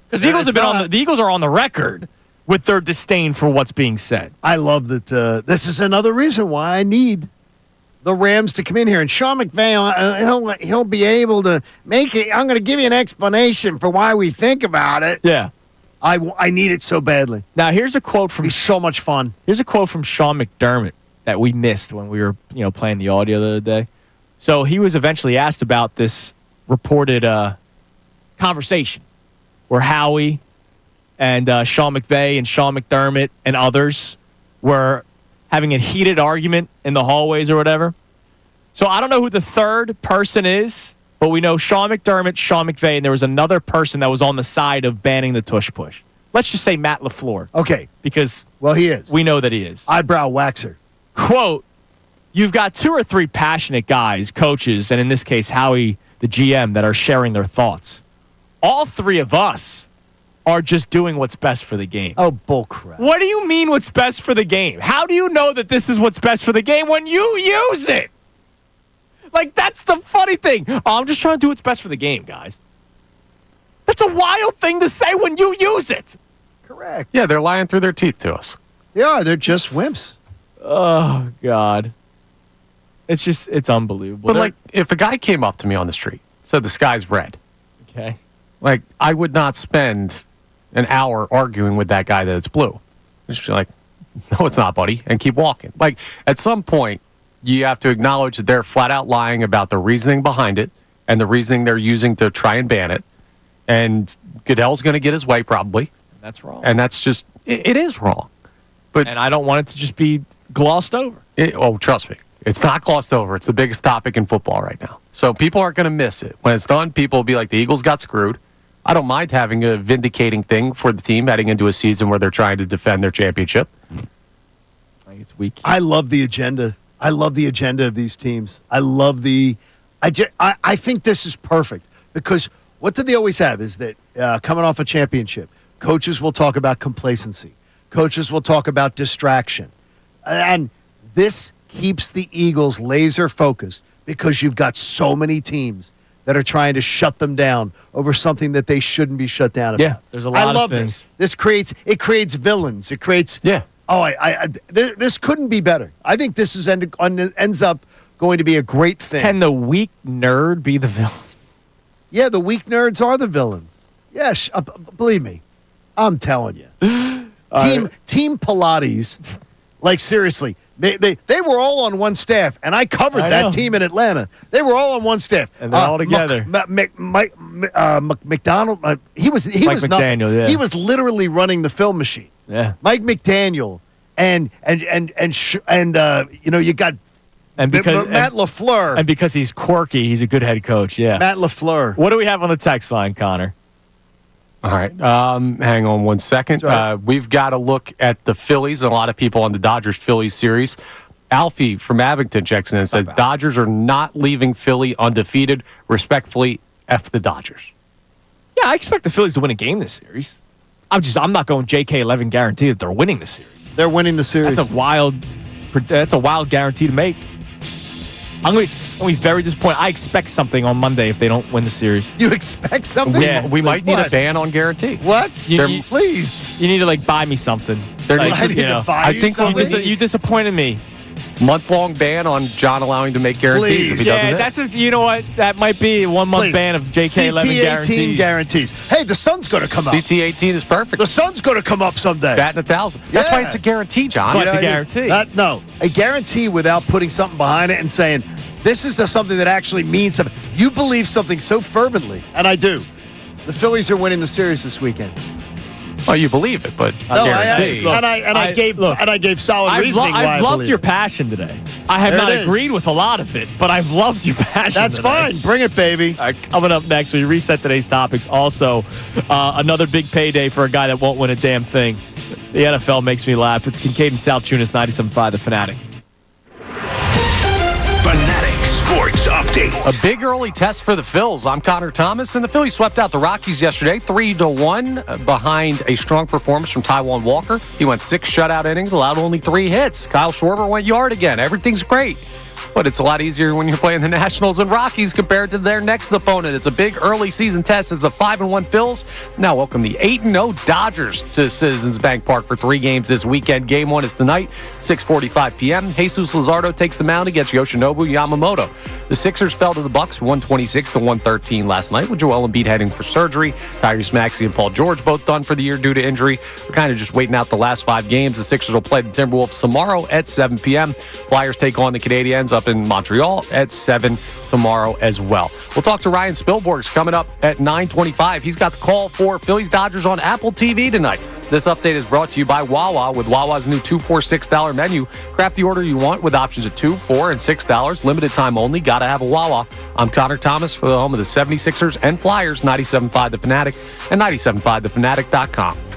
Because the Eagles have been the Eagles are on the record with their disdain for what's being said. I love that this is another reason why I need the Rams to come in here. And Sean McVay, he'll be able to make it. I'm going to give you an explanation for why we think about it. Yeah. I need it so badly. Now, here's a quote from... It's so much fun. Here's a quote from Sean McDermott that we missed when we were playing the audio the other day. So he was eventually asked about this reported conversation where Howie and Sean McVay and Sean McDermott and others were having a heated argument in the hallways or whatever. So I don't know who the third person is, but we know Sean McDermott, Sean McVay, and there was another person that was on the side of banning the tush push. Let's just say Matt LaFleur. Okay. Because he is. We know that he is. Eyebrow waxer. Quote, you've got 2 or 3 passionate guys, coaches, and in this case, Howie, the GM, that are sharing their thoughts. All 3 of us are just doing what's best for the game. Oh, bullcrap. What do you mean what's best for the game? How do you know that this is what's best for the game when you use it? Like, that's the funny thing. Oh, I'm just trying to do what's best for the game, guys. That's a wild thing to say when you use it. Correct. Yeah, they're lying through their teeth to us. They are. They're just wimps. Oh, God. It's unbelievable. But, if a guy came up to me on the street, said the sky's red. Okay. I would not spend an hour arguing with that guy that it's blue. Just be like, no, it's not, buddy, and keep walking. At some point, you have to acknowledge that they're flat out lying about the reasoning behind it and the reasoning they're using to try and ban it. And Goodell's going to get his way, probably. That's wrong. And that's just, it is wrong. And I don't want it to just be glossed over. Trust me. It's not glossed over. It's the biggest topic in football right now. So people aren't going to miss it. When it's done, people will be like, the Eagles got screwed. I don't mind having a vindicating thing for the team heading into a season where they're trying to defend their championship. I think it's weak. I love the agenda. I love the agenda of these teams. I think this is perfect because what do they always have is that coming off a championship, coaches will talk about complacency. Coaches will talk about distraction. And this keeps the Eagles laser focused because you've got so many teams that are trying to shut them down over something that they shouldn't be shut down about. Yeah, there's a lot of things. This creates villains. It creates this couldn't be better. I think this ends up going to be a great thing. Can the weak nerd be the villain? Yeah, the weak nerds are the villains. Yes, believe me. I'm telling you. Team Pilates, seriously, they were all on one staff, and I covered that team in Atlanta. They were all on one staff, and they're all together. McDonald, he was McDaniel, nothing. yeah. He was literally running the film machine. Yeah, Mike McDaniel, and you got Matt LaFleur, and because he's quirky, he's a good head coach. Yeah, Matt LaFleur. What do we have on the text line, Connor? All right. Hang on one second. Right. We've got to look at the Phillies and a lot of people on the Dodgers-Phillies series. Alfie from Abington checks in and says, Dodgers are not leaving Philly undefeated. Respectfully, F the Dodgers. Yeah, I expect the Phillies to win a game this series. I'm not going JK11 guarantee that they're winning the series. They're winning the series. That's a wild guarantee to make. I'm going to be very disappointed. I expect something on Monday if they don't win the series. You expect something? Yeah. We might need a ban on guarantee. What? Please. You need to buy me something. I think you disappointed me. Month-long ban on John allowing to make guarantees if he doesn't. That's you know what? That might be a 1 month ban of JK11 guarantees. Hey, the sun's going to come up. CT18 is perfect. The sun's going to come up someday. Batting 1,000. That's why it's a guarantee, John. That's why it's a guarantee. A guarantee without putting something behind it and saying, this is something that actually means something. You believe something so fervently, and I do. The Phillies are winning the series this weekend. Well, you believe it, but I guarantee. I gave solid reasoning. I've loved your passion today. I have not agreed with a lot of it, but I've loved your passion. That's today. fine. Bring it, baby. Coming up next, we reset today's topics. Also, another big payday for a guy that won't win a damn thing. The NFL makes me laugh. It's Kincade Salciunas, 97.5 The Fanatic. Sports Update. A big early test for the Phils. I'm Connor Thomas, and the Phillies swept out the Rockies yesterday, 3-1, behind a strong performance from Taijuan Walker. He went 6 shutout innings, allowed only 3 hits. Kyle Schwarber went yard again. Everything's great. But it's a lot easier when you're playing the Nationals and Rockies compared to their next opponent. It's a big early season test as the 5-1 Phils now welcome the 8-0 Dodgers to Citizens Bank Park for 3 games this weekend. Game 1 is tonight, 6:45 p.m. Jesus Luzardo takes the mound against Yoshinobu Yamamoto. The Sixers fell to the Bucks 126-113 last night with Joel Embiid heading for surgery. Tyrese Maxey and Paul George both done for the year due to injury. We're kind of just waiting out the last 5 games. The Sixers will play the Timberwolves tomorrow at 7 p.m. Flyers take on the Canadiens up up in Montreal at 7 tomorrow as well. We'll talk to Ryan Spilborgs coming up at 9:25. He's got the call for Phillies Dodgers on Apple TV tonight. This update is brought to you by Wawa. With Wawa's new $2 for $6 menu, craft the order you want with options at $2, $4, and $6. Limited time only. Gotta have a Wawa. I'm Connor Thomas for the home of the 76ers and Flyers, 97.5 The Fanatic and 97.5thefanatic.com.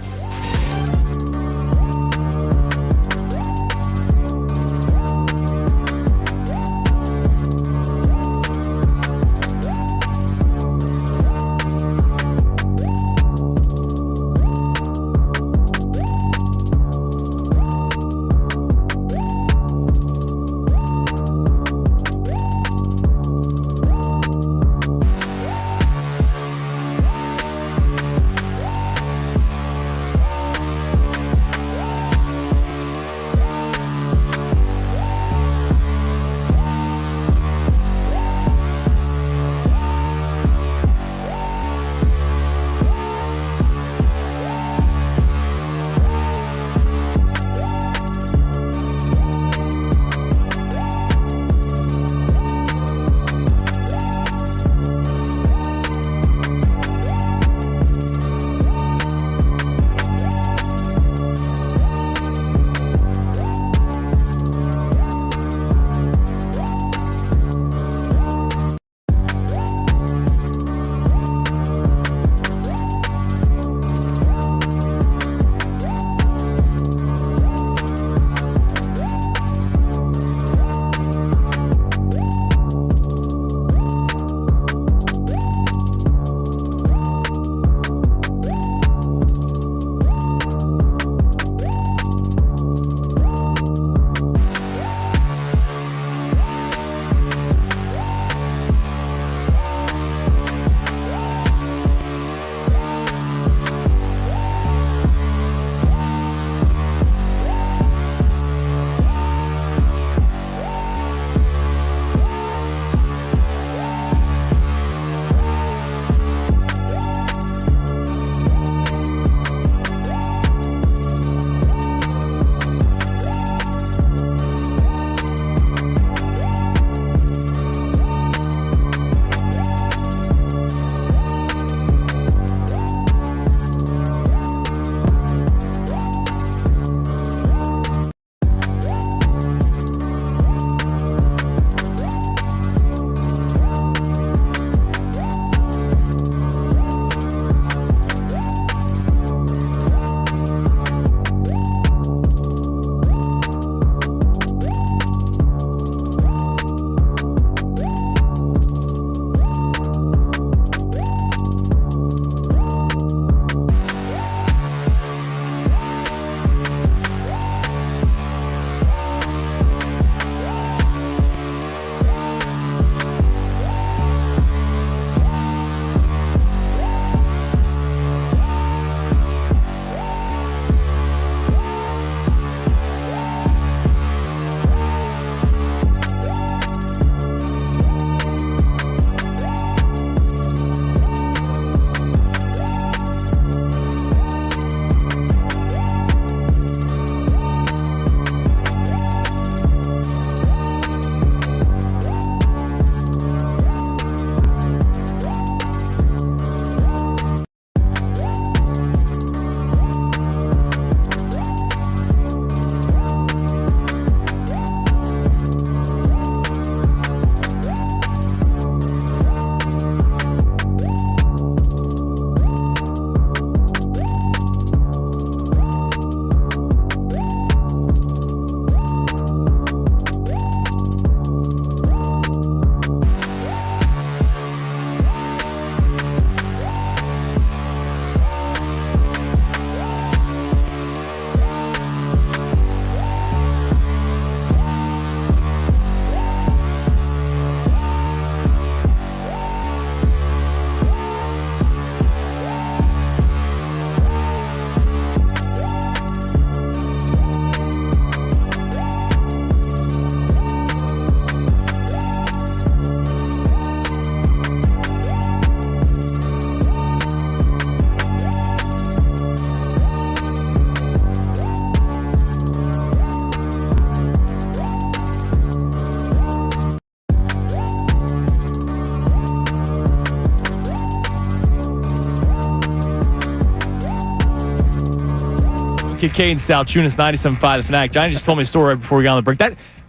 Kincade Salciunas, 97.5 The Fanatic. Johnny just told me a story right before we got on the break.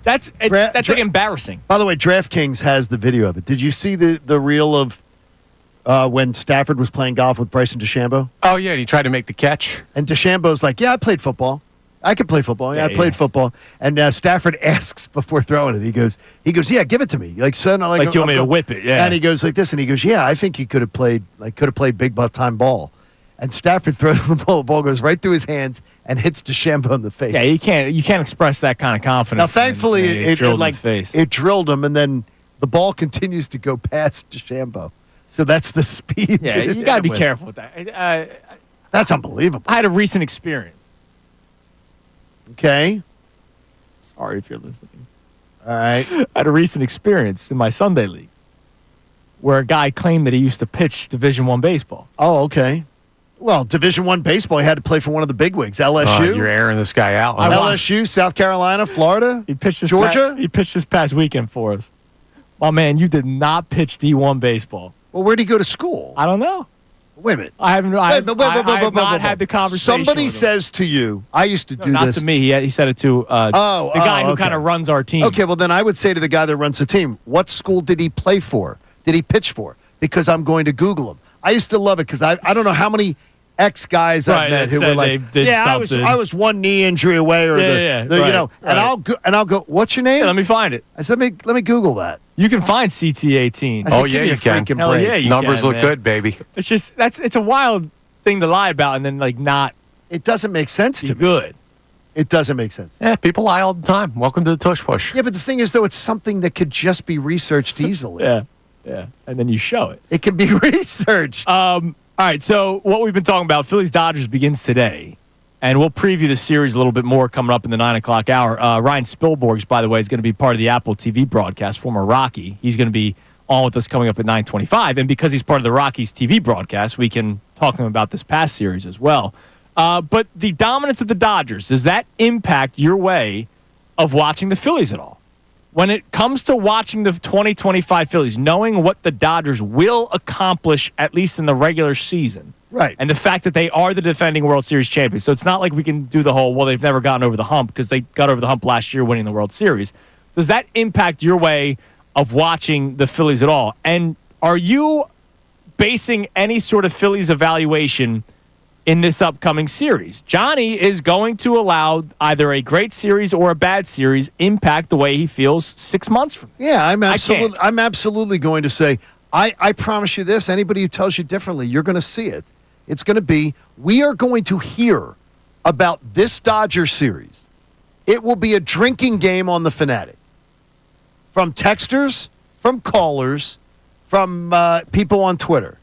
That's like embarrassing. By the way, DraftKings has the video of it. Did you see the reel of when Stafford was playing golf with Bryson DeChambeau? Oh, yeah, and he tried to make the catch. And DeChambeau's like, yeah, I played football. I could play football. Yeah, I played football. And Stafford asks before throwing it. He goes, yeah, give it to me. Like, son, like you want me to whip it? Yeah. And he goes like this, and he goes, yeah, I think he could have played big time ball. And Stafford throws the ball. The ball goes right through his hands and hits DeChambeau in the face. Yeah, you can't express that kind of confidence. Now, thankfully, it drilled him, and then the ball continues to go past DeChambeau. So that's the speed. Yeah, you got to be careful with that. That's unbelievable. I had a recent experience. Okay. Sorry if you're listening. All right. I had a recent experience in my Sunday league where a guy claimed that he used to pitch Division I baseball. Oh, okay. Well, Division I baseball, he had to play for one of the bigwigs. LSU. You're airing this guy out. LSU, South Carolina, Florida, Georgia. He pitched this past weekend for us. Oh, man, you did not pitch D1 baseball. Well, where'd he go to school? I don't know. Wait a minute. I have not had the conversation. Somebody says to you, I used to do not this. Not to me. He said it to the guy who kind of runs our team. Okay, well, then I would say to the guy that runs the team, what school did he play for? Did he pitch for? Because I'm going to Google him. I used to love it because I don't know how many ex-guys I've met who were like, I was one knee injury away, or you know, and I'll go, what's your name? Yeah, let me find it. I said, let me Google that. You can find CT18. I said, you can. Hell yeah, you Numbers can, look good, baby. It's just it's a wild thing to lie about and then like not. It doesn't make sense to me. Good. It doesn't make sense. Yeah, people lie all the time. Welcome to the Tush Push. Yeah, but the thing is, though, it's something that could just be researched easily. Yeah, and then you show it. It can be researched. All right, so what we've been talking about, Phillies-Dodgers begins today, and we'll preview the series a little bit more coming up in the 9 o'clock hour. Ryan Spilborgs, by the way, is going to be part of the Apple TV broadcast, former Rocky. He's going to be on with us coming up at 9:25, and because he's part of the Rockies TV broadcast, we can talk to him about this past series as well. But the dominance of the Dodgers, does that impact your way of watching the Phillies at all? When it comes to watching the 2025 Phillies, knowing what the Dodgers will accomplish, at least in the regular season, right, and the fact that they are the defending World Series champions. So it's not like we can do the whole, well, they've never gotten over the hump, because they got over the hump last year winning the World Series. Does that impact your way of watching the Phillies at all? And are you basing any sort of Phillies evaluation in this upcoming series? Johnny is going to allow either a great series or a bad series impact the way he feels 6 months from now. Yeah, I'm absolutely going to say, I promise you this, anybody who tells you differently, you're going to see it. It's going to be, we are going to hear about this Dodgers series. It will be a drinking game on the Fanatic. From texters, from callers, from people on Twitter.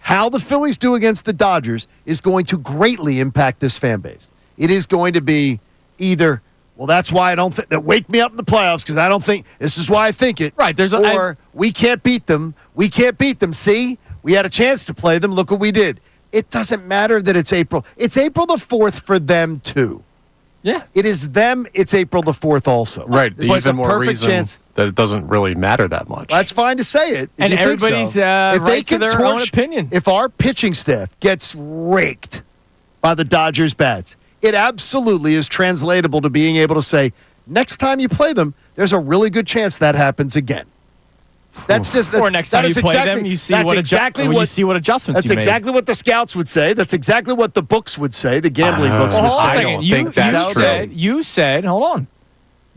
How the Phillies do against the Dodgers is going to greatly impact this fan base. It is going to be either, well, that's why I don't think that wake me up in the playoffs, because I don't think this is why I think it. Right. We can't beat them. We can't beat them. See, we had a chance to play them. Look what we did. It doesn't matter that it's April. It's April the 4th for them too. Yeah. It is them. It's April the 4th also. Right. This is a more perfect reason chance that it doesn't really matter that much. That's fine to say it. And everybody's right to their own opinion. If our pitching staff gets raked by the Dodgers bats, it absolutely is translatable to being able to say, next time you play them, there's a really good chance that happens again. Or next time you play them, you see what adjustments you made. That's exactly what the scouts would say. That's exactly what the books would say. The gambling books would say. I don't think that's true. You said, hold on,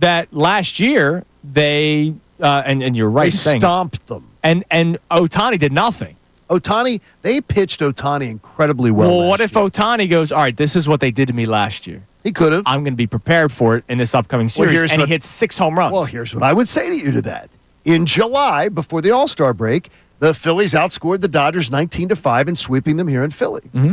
that last year they and you're right. They stomped them. And Ohtani did nothing. They pitched Ohtani incredibly well. Well, what if Ohtani goes, all right, this is what they did to me last year. He could have. I'm going to be prepared for it in this upcoming series, and he hits 6 home runs. Well, here's what I would say to you to that. In July, before the All-Star break, the Phillies outscored the Dodgers 19-5 in sweeping them here in Philly. Mm-hmm.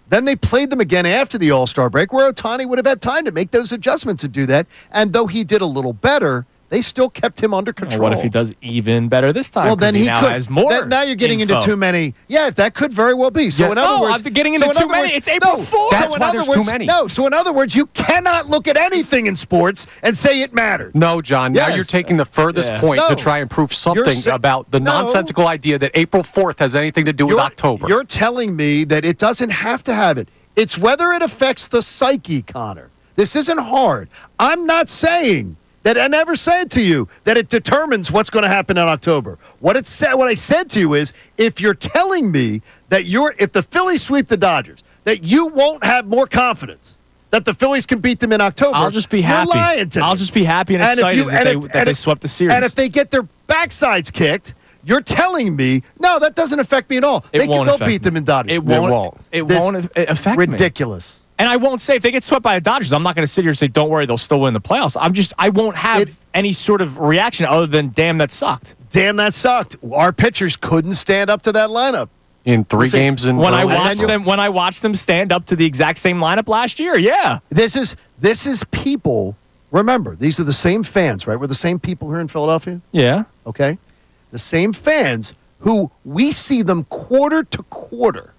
Then they played them again after the All-Star break, where Ohtani would have had time to make those adjustments and do that. And though he did a little better, they still kept him under control. What if he does even better this time? Well, then he now could. has more. Now you're getting info. into too many. Yeah, that could very well be. So in other words, I'm getting into too many. It's April 4th. That's why there's too many. No, so in other words, you cannot look at anything in sports and say it mattered. No, John. Now you're taking the furthest point to try and prove something about the nonsensical idea that April 4th has anything to do with October. You're telling me that it doesn't have to have it. It's whether it affects the psyche, Connor. This isn't hard. I'm not saying that I never said to you that it determines what's going to happen in October. What I said to you is, if you're telling me that if the Phillies sweep the Dodgers, that you won't have more confidence that the Phillies can beat them in October, I'll just be happy. You're lying to me. I'll just be happy and excited that they swept the series. And if they get their backsides kicked, you're telling me, no, that doesn't affect me at all. They'll beat them in Dodgers. It won't affect me. Ridiculous. And I won't say, if they get swept by the Dodgers, I'm not going to sit here and say, don't worry, they'll still win the playoffs. I won't have any sort of reaction other than, damn, that sucked. Damn, that sucked. Our pitchers couldn't stand up to that lineup. In 3 games in when I watched them stand up to the exact same lineup last year, yeah. This is people. Remember, these are the same fans, right? We're the same people here in Philadelphia. Yeah. Okay. The same fans who we see them quarter to quarter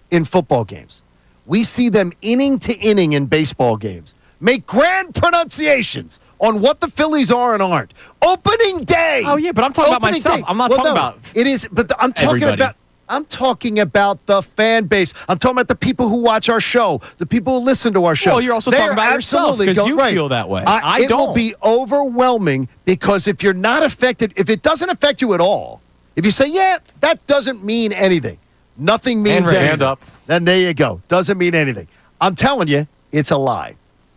in football games. We see them inning to inning in baseball games. Make grand pronunciations on what the Phillies are and aren't. Opening day. Oh yeah, but I'm talking about myself. I'm not talking about it is. But I'm talking everybody. I'm talking about the fan base. I'm talking about the people who watch our show, the people who listen to our show. Well, you're also talking about yourself because you feel that way. I don't. It will be overwhelming because if you're not affected, if it doesn't affect you at all, if you say, yeah, that doesn't mean anything. Nothing means anything. Hand up. Then there you go. Doesn't mean anything. I'm telling you, it's a lie.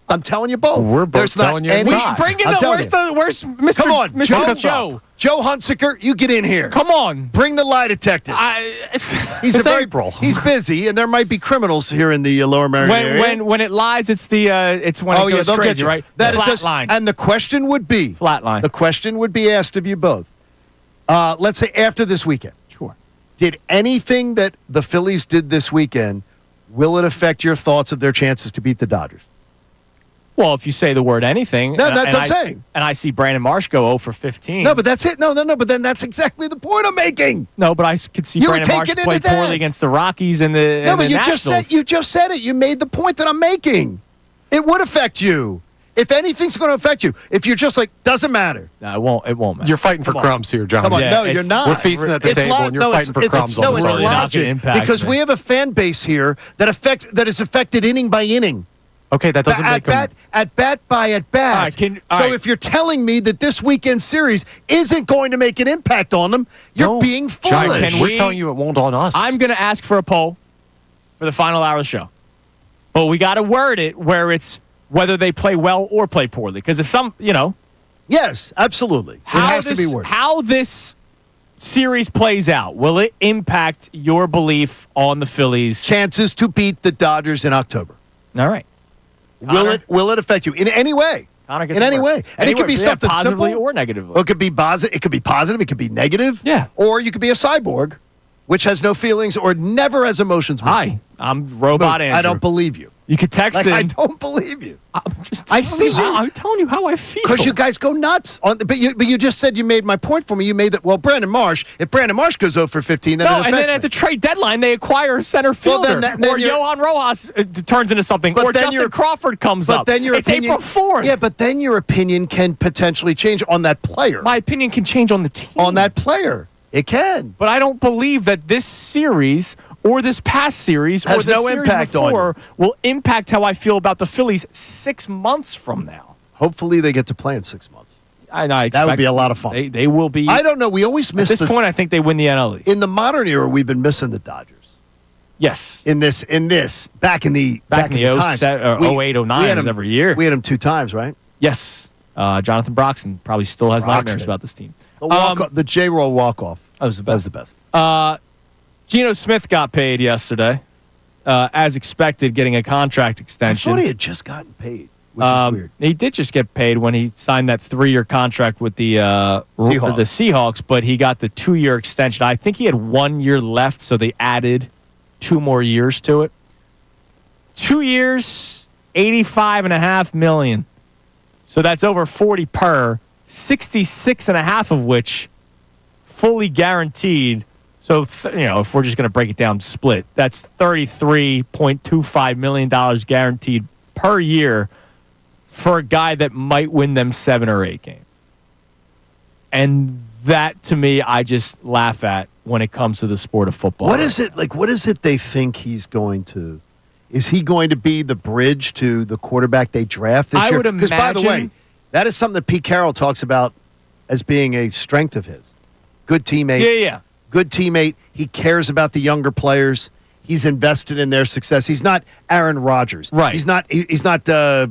I'm telling you both. We're both telling you it's not. Bring in the worst Mr. Come on, Mr. Joe Hunsaker, you get in here. Come on. Bring the lie detector. It's April. He's busy, and there might be criminals here in the Lower Merion area. When it lies, it's when it goes crazy, right? Flat line. And the question would be flat line. The question would be asked of you both. Let's say after this weekend. Sure. Did anything that the Phillies did this weekend, will it affect your thoughts of their chances to beat the Dodgers? Well, if you say the word anything. No, that's what I'm saying. And I see Brandon Marsh go 0 for 15. No, but that's it. No, but then that's exactly the point I'm making. No, but I could see Brandon Marsh play poorly against the Rockies and the No, but you Nationals. just said it. You made the point that I'm making. It would affect you. If anything's going to affect you, if you're just like, doesn't matter. No, it won't matter. You're fighting for crumbs here, John. Come on, Yeah, no, you're not. We're feasting at the table, and you're fighting for crumbs on the it's side. logic, because we have a fan base here that is affected inning by inning. Okay, that doesn't make them... At bat by at bat. If you're telling me that this weekend series isn't going to make an impact on them, you're being foolish. We're telling you it won't on us. I'm going to ask for a poll for the final hour of the show. But we got to word it where it's whether they play well or play poorly. Because if some, Yes, absolutely. It has to be worded. How this series plays out, will it impact your belief on the Phillies' chances to beat the Dodgers in October? All right. Will it affect you in any way? In any way. And it could be something positively simple or negatively. Or it could be positive. It could be positive. It could be negative. Yeah. Or you could be a cyborg, which has no feelings or never has emotions. Hi, I'm Robot Andrew. I don't believe you. You could text in. I don't believe you. I'm telling you how I feel. Because you guys go nuts. But you just said you made my point for me. You made that, well, Brandon Marsh, if Brandon Marsh goes 0 for 15, then it affects and then me. at the trade deadline, they acquire a center fielder. Or Johan Rojas turns into something. Or Justin Crawford comes up. Then it's April 4th. Yeah, but then your opinion can potentially change on that player. My opinion can change on the team. On that player. It can. But I don't believe that this series or this past series has or the no series impact before will impact how I feel about the Phillies 6 months from now. Hopefully they get to play in 6 months. I expect that would be a lot of fun. They will be. I don't know. We always miss at this point. I think they win the NL East. In the modern era, we've been missing the Dodgers. Yes. In this, back in the 08, 09 every year. We had them 2 times, right? Yes. Jonathan Broxton probably still has nightmares about this team. The J-roll walk-off. That was the best. Geno Smith got paid yesterday, as expected, getting a contract extension. I thought he had just gotten paid, which is weird. He did just get paid when he signed that 3-year contract with the Seahawks, but he got the 2-year extension. I think he had 1 year left, so they added 2 more years to it. 2 years, $85.5 million. So that's over 40 per, 66.5 of which fully guaranteed. So, if we're just going to break it down split, that's $33.25 million guaranteed per year for a guy that might win them 7 or 8 games. And that, to me, I just laugh at when it comes to the sport of football. What is it they think he's going to? Is he going to be the bridge to the quarterback they draft this year? I would Because, by the way, imagine- that is something that Pete Carroll talks about as being a strength of his. Good teammate. Yeah. Good teammate. He cares about the younger players. He's invested in their success. He's not Aaron Rodgers. Right. He's not Brett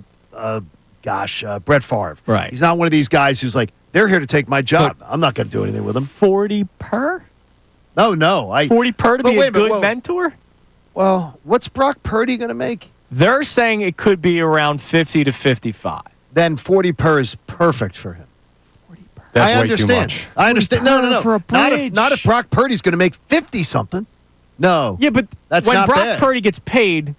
Favre. Right. He's not one of these guys who's like, they're here to take my job. I'm not going to do anything with them. 40 per? No. 40 per to But be wait a a minute, good whoa. mentor? Well, what's Brock Purdy going to make? They're saying it could be around 50 to 55. Then 40 per is perfect for him. That's I way understand. too much. I understand. No. for a bridge. Not if Brock Purdy's going to make 50-something. No. Yeah, but That's when not Brock bad. Purdy gets paid,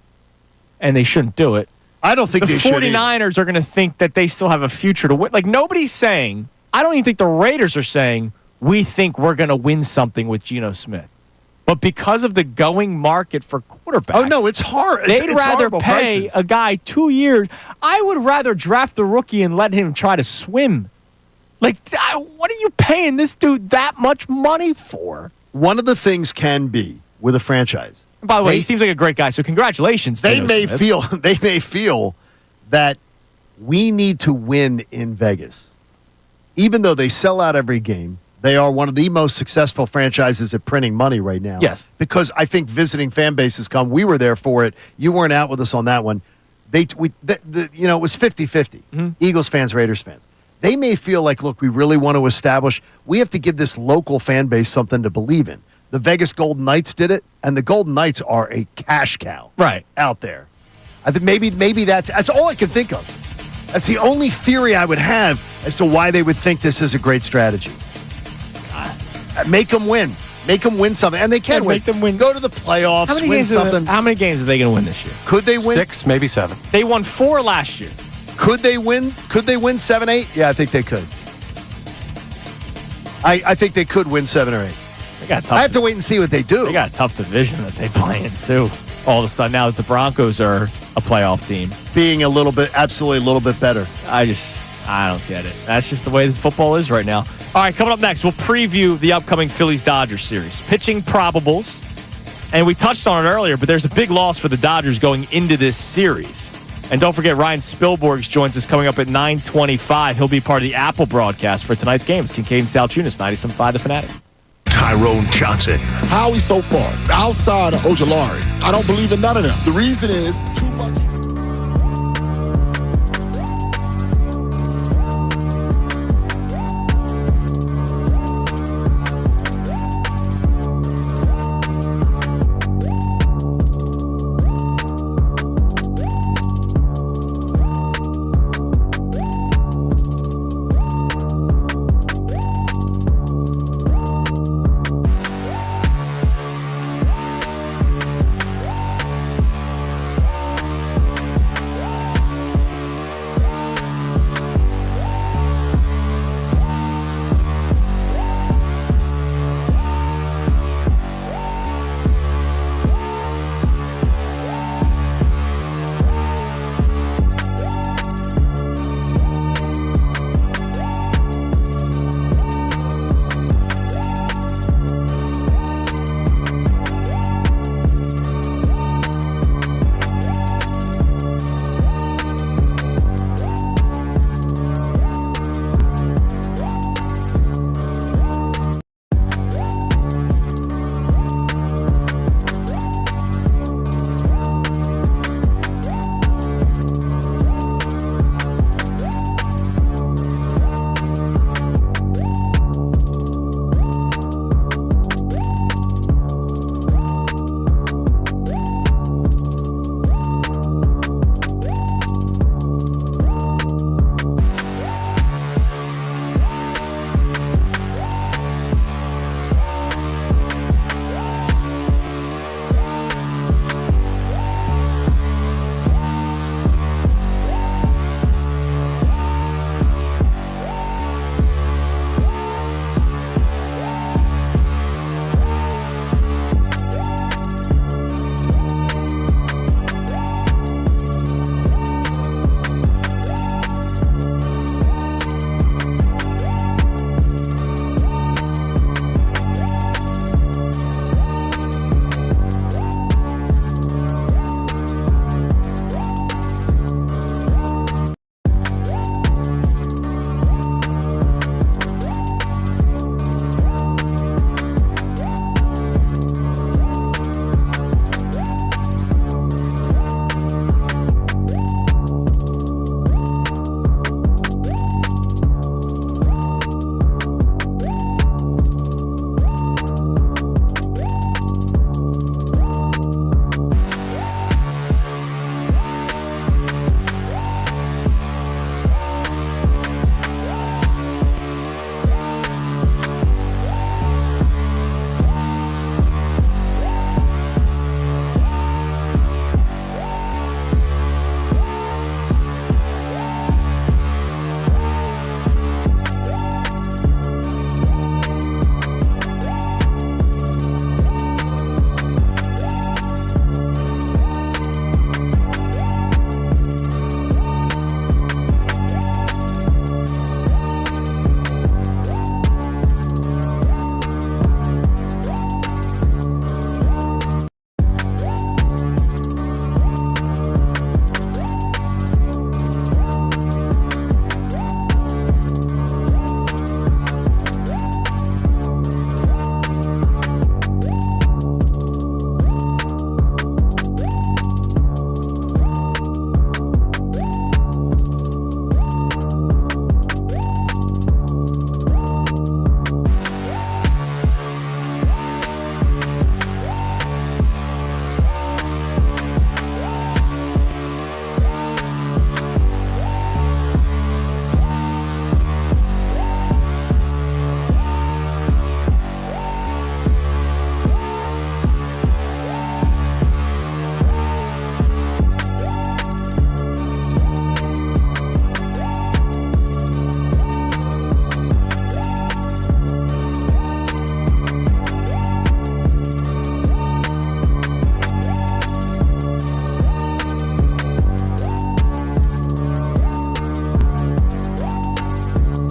and they shouldn't do it, I don't think the they should. 49ers are going to think that they still have a future to win. Like, nobody's saying, I don't even think the Raiders are saying, we think we're going to win something with Geno Smith. But because of the going market for quarterbacks. Oh, no, it's hard. They'd It's rather horrible pay prices. a guy 2 years. I would rather draft the rookie and let him try to swim. Like, what are you paying this dude that much money for? One of the things can be with a franchise. And by the way, he seems like a great guy, so congratulations, They Geno may Smith. feel that we need to win in Vegas. Even though they sell out every game, they are one of the most successful franchises at printing money right now. Yes. Because I think visiting fan bases come. We were there for it. You weren't out with us on that one. It was 50-50. Eagles fans, Raiders fans. They may feel like, look, we really want to establish, we have to give this local fan base something to believe in. The Vegas Golden Knights did it, and the Golden Knights are a cash cow out there. I think maybe that's all I can think of. That's the only theory I would have as to why they would think this is a great strategy. Make them win. Make them win something. And they can win. Make them win. Go to the playoffs, win something. How many games are they going to win this year? Could they win? 6, maybe 7. They won 4 last year. Could they win? Could they win 7, 8? Yeah, I think they could. I think they could win 7 or 8. They got tough. I have to wait and see what they do. They got a tough division that they play in too. All of a sudden, now that the Broncos are a playoff team, being absolutely a little bit better. I don't get it. That's just the way this football is right now. All right, coming up next, we'll preview the upcoming Phillies-Dodgers series. Pitching probables, and we touched on it earlier, but there's a big loss for the Dodgers going into this series. And don't forget, Ryan Spilborgs joins us coming up at 9:25. He'll be part of the Apple broadcast for tonight's game. It's Kincade Salciunas, 97.5 The Fanatic. Tyrone Johnson. Howie so far, outside of Ojolari, I don't believe in none of them. The reason is too much.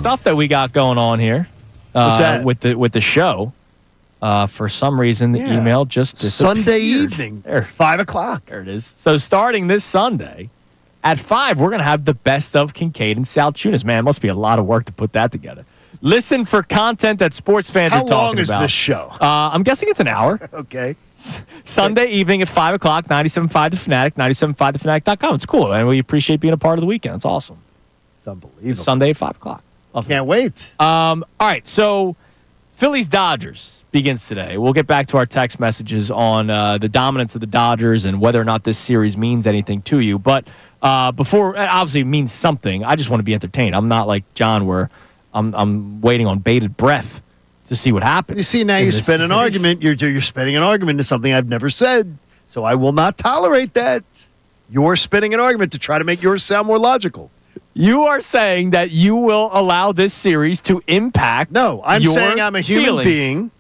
stuff that we got going on here. What's that? With the show. For some reason, the email just disappeared. Sunday evening, 5 o'clock. There it is. So starting this Sunday at 5, we're going to have the best of Kincade and Salciunas. Man, it must be a lot of work to put that together. Listen for content that sports fans are talking about. How long is this show? I'm guessing it's an hour. Okay. Sunday evening at 5 o'clock, 97.5 The Fanatic, 97.5thefanatic.com. It's cool, and we appreciate being a part of the weekend. It's awesome. It's unbelievable. Sunday at 5 o'clock. Can't wait. All right, so Phillies-Dodgers begins today. We'll get back to our text messages on the dominance of the Dodgers and whether or not this series means anything to you. But before, obviously it means something. I just want to be entertained. I'm not like John where I'm waiting on bated breath to see what happens. You see, now you spin an argument. You're spinning an argument to something I've never said. So I will not tolerate that. You're spinning an argument to try to make yours sound more logical. You are saying that you will allow this series to impact No, I'm saying I'm a human being,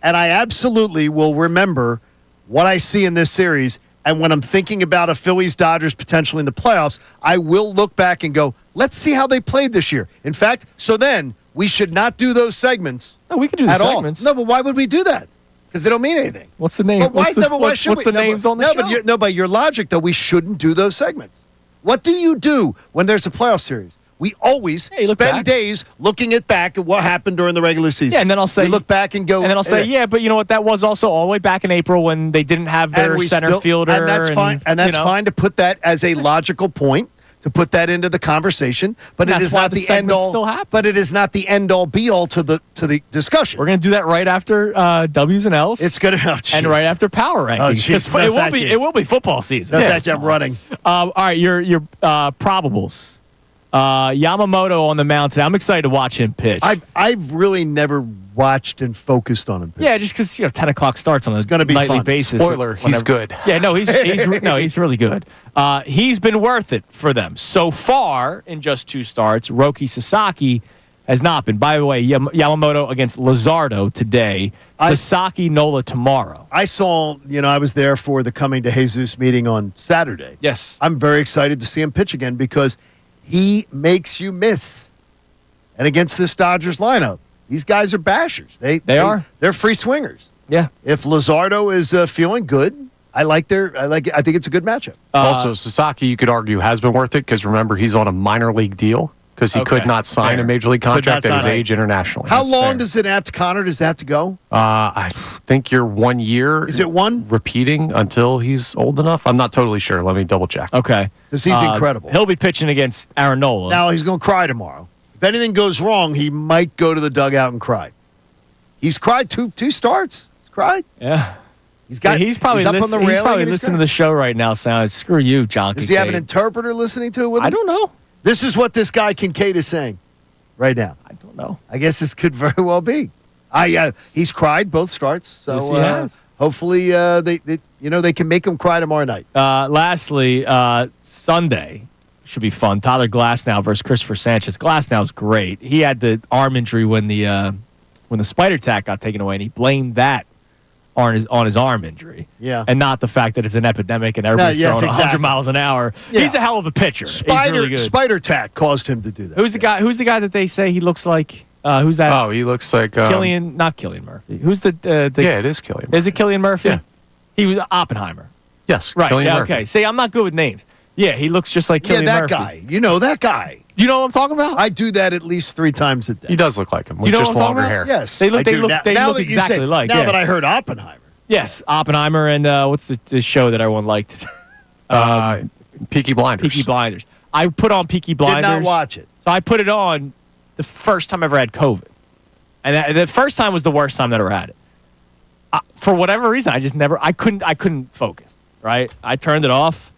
and I absolutely will remember what I see in this series. And when I'm thinking about a Phillies-Dodgers potentially in the playoffs, I will look back and go, let's see how they played this year. In fact, so then we should not do those segments. No, we could do the segments. No, but why would we do that? Because they don't mean anything. What's the name? But what's the names on the show? But by your logic, though, we shouldn't do those segments. What do you do when there's a playoff series? We always spend days looking back at what happened during the regular season. Yeah, and then I'll say, we look back and go, and then I'll say, yeah, but you know what? That was also all the way back in April when they didn't have their center fielder, and that's fine. And that's fine to put that as a logical point, to put that into the conversation. But it is not the end all. But it is not the end all be all to the discussion. We're going to do that right after W's and L's. It's going to and right after power rankings. It will be football season. I'm running. All right, your probables. Yamamoto on the mound today. I'm excited to watch him pitch. I've really never watched and focused on him pitch. Yeah, just because 10 o'clock starts on a nightly basis. Spoiler, he's good. Yeah, no, he's really good. He's been worth it for them so far in just 2 starts. Roki Sasaki has not been. By the way, Yamamoto against Luzardo today. Sasaki Nola tomorrow. I saw. I was there for the Coming to Jesus meeting on Saturday. Yes, I'm very excited to see him pitch again because he makes you miss. And against this Dodgers lineup, these guys are bashers. They are. They're free swingers. Yeah. If Luzardo is feeling good, I think it's a good matchup. Also, Sasaki, you could argue, has been worth it because remember, he's on a minor league deal because he could not sign a major league contract at his age internationally. How long does it have to, Connor? Does that have to go? I think you're 1 year. Is it one? Repeating until he's old enough? I'm not totally sure. Let me double check. Okay. Because he's incredible. He'll be pitching against Aaron Nola. Now, he's going to cry tomorrow. If anything goes wrong, he might go to the dugout and cry. He's cried two starts. He's cried. Yeah. He's probably listening to the show right now saying, screw you, John Kincade. Does he have an interpreter listening to it with him? I don't know. This is what this guy Kincade is saying right now. I don't know. I guess this could very well be. He's cried both starts, so yes, he has. Hopefully they can make him cry tomorrow night. Lastly, Sunday should be fun. Tyler Glasnow versus Christopher Sanchez. Glasnow's great. He had the arm injury when the spider tack got taken away, and he blamed that on his arm injury. Yeah. And not the fact that it's an epidemic and everybody's throwing 100 miles an hour. Yeah. He's a hell of a pitcher. He's really good. Spider tack caused him to do that. Who's the guy that they say he looks like? Who's that? Oh, he looks like not Cillian Murphy. Who's the yeah, it is Cillian Murphy. Is it Cillian Murphy? Yeah. He was Oppenheimer. Yes. Right. Cillian Murphy. Okay. See, I'm not good with names. Yeah, he looks just like Cillian Murphy. Yeah, that guy. You know that guy. Do you know what I'm talking about? I do that at least 3 times a day. He does look like him with do you know just what I'm longer talking about? hair. Yes. They look exactly like. Now that I heard Oppenheimer. Yes, Oppenheimer and what's the show that everyone liked? Peaky Blinders. Peaky Blinders. I put on Peaky Blinders. Did not watch it. So I put it on the first time I ever had COVID. And the first time was the worst time that I ever had it. For whatever reason, I couldn't focus, right? I turned it off.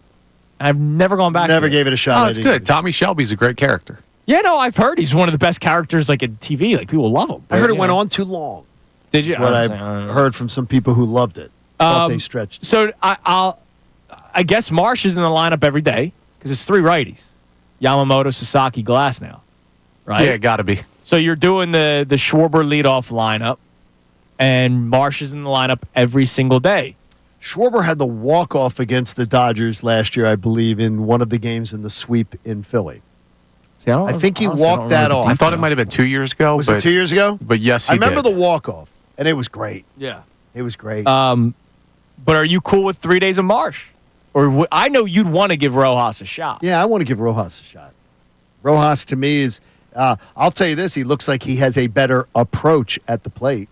I've never gone back Never to gave it a shot. Oh, it's good. Tommy Shelby's a great character. Yeah, no, I've heard he's one of the best characters like in TV. Like people love him. I heard it went on too long. Did you? That's what I heard from some people who loved it. Thought they stretched. So I guess Marsh is in the lineup every day because it's 3 righties: Yamamoto, Sasaki, Glasnow. Right? Yeah, got to be. So you're doing the Schwarber leadoff lineup, and Marsh is in the lineup every single day. Schwarber had the walk-off against the Dodgers last year, I believe, in one of the games in the sweep in Philly. See, I think he honestly, walked that off. I thought it might have been 2 years ago. Was it 2 years ago? But yes, he I remember did. the walk-off, and it was great. Yeah. It was great. But are you cool with 3 days of Marsh? Or I know you'd want to give Rojas a shot. Yeah, I want to give Rojas a shot. Rojas, to me, is I'll tell you this, he looks like he has a better approach at the plate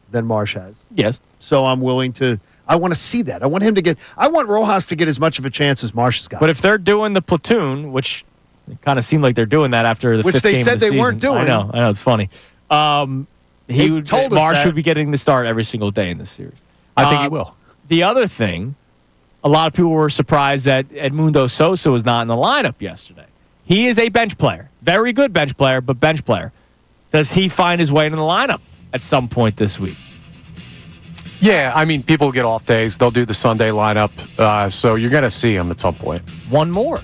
than Marsh has. Yes. So I'm willing to – I want to see that. I want Rojas to get as much of a chance as Marsh has got. But if they're doing the platoon, which it kind of seemed like they're doing that after the fifth game of the season. Which they said they weren't doing. I know, it's funny. Marsh would be getting the start every single day in this series. I think he will. The other thing, a lot of people were surprised that Edmundo Sosa was not in the lineup yesterday. He is a bench player. Very good bench player, but bench player. Does he find his way into the lineup at some point this week? Yeah, I mean, people get off days. They'll do the Sunday lineup, so you're going to see him at some point. One more.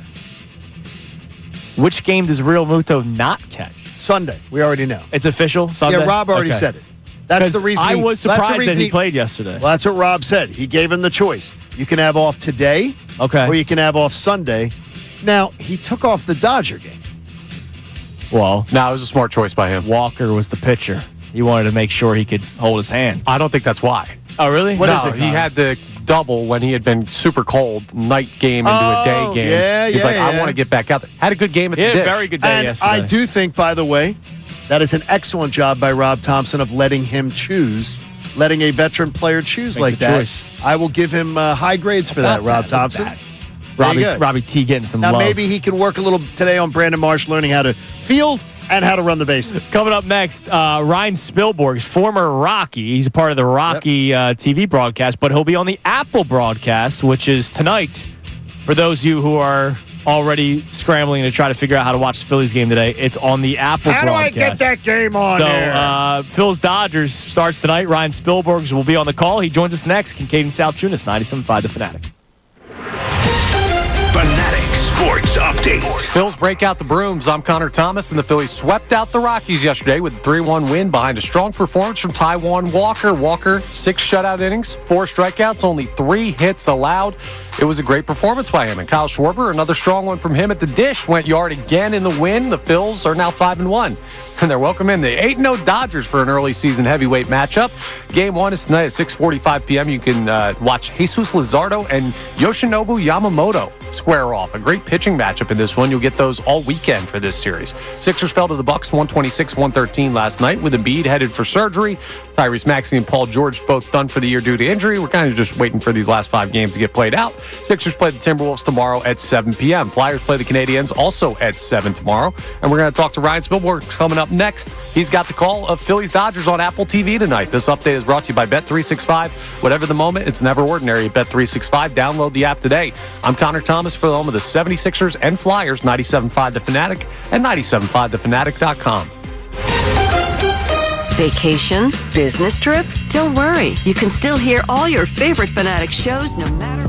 Which game does Real Muto not catch? Sunday. We already know. It's official, Sunday? Yeah, Rob already said it. That's the reason. I was surprised that he played yesterday. Well, that's what Rob said. He gave him the choice. You can have off today, or you can have off Sunday. Now, he took off the Dodger game. Well, no, it was a smart choice by him. Walker was the pitcher. He wanted to make sure he could hold his hand. I don't think that's why. Oh, really? What is it, he had the double when he had been super cold, night game into a day game. He's like, I want to get back out there. Had a good game at the Dish. Very good day yesterday. I do think, by the way, that is an excellent job by Rob Thompson of letting him choose, letting a veteran player choose like that. Choice. I will give him high grades for that, Rob Thompson. Robbie T getting some love. Now, maybe he can work a little today on Brandon Marsh, learning how to field and how to run the bases. Coming up next, Ryan Spilborgs, former Rocky. He's a part of the Rocky TV broadcast, but he'll be on the Apple broadcast, which is tonight. For those of you who are already scrambling to try to figure out how to watch the Phillies game today, it's on the Apple broadcast. How do I get that game on So, Phil's Dodgers starts tonight. Ryan Spilborgs will be on the call. He joins us next. Kincade Salciunas, 97.5 The Fanatic. Fanatic Sports Update. Phil's break out the brooms. I'm Connor Thomas, and the Phillies swept out the Rockies yesterday with a 3-1 win behind a strong performance from Taijuan Walker. Walker, 6 shutout innings, 4 strikeouts, only 3 hits allowed. It was a great performance by him. And Kyle Schwarber, another strong one from him at the Dish, went yard again in the win. The Phils are now 5-1. And they're welcoming the 8-0 Dodgers for an early season heavyweight matchup. Game 1 is tonight at 6:45 p.m. You can watch Jesus Luzardo and Yoshinobu Yamamoto square off. A great pitching matchup in this one. You'll get those all weekend for this series. Sixers fell to the Bucks 126-113 last night with Embiid headed for surgery. Tyrese Maxey and Paul George both done for the year due to injury. We're kind of just waiting for these last 5 games to get played out. Sixers play the Timberwolves tomorrow at 7 p.m. Flyers play the Canadiens also at 7 tomorrow. And we're going to talk to Ryan Spilborgs coming up next. He's got the call of Phillies Dodgers on Apple TV tonight. This update is brought to you by Bet365. Whatever the moment, it's never ordinary at Bet365. Download the app today. I'm Connor Thomas for the home of the 76ers and Flyers, 97.5 The Fanatic and 97.5thefanatic.com. Vacation? Business trip? Don't worry. You can still hear all your favorite Fanatic shows no matter...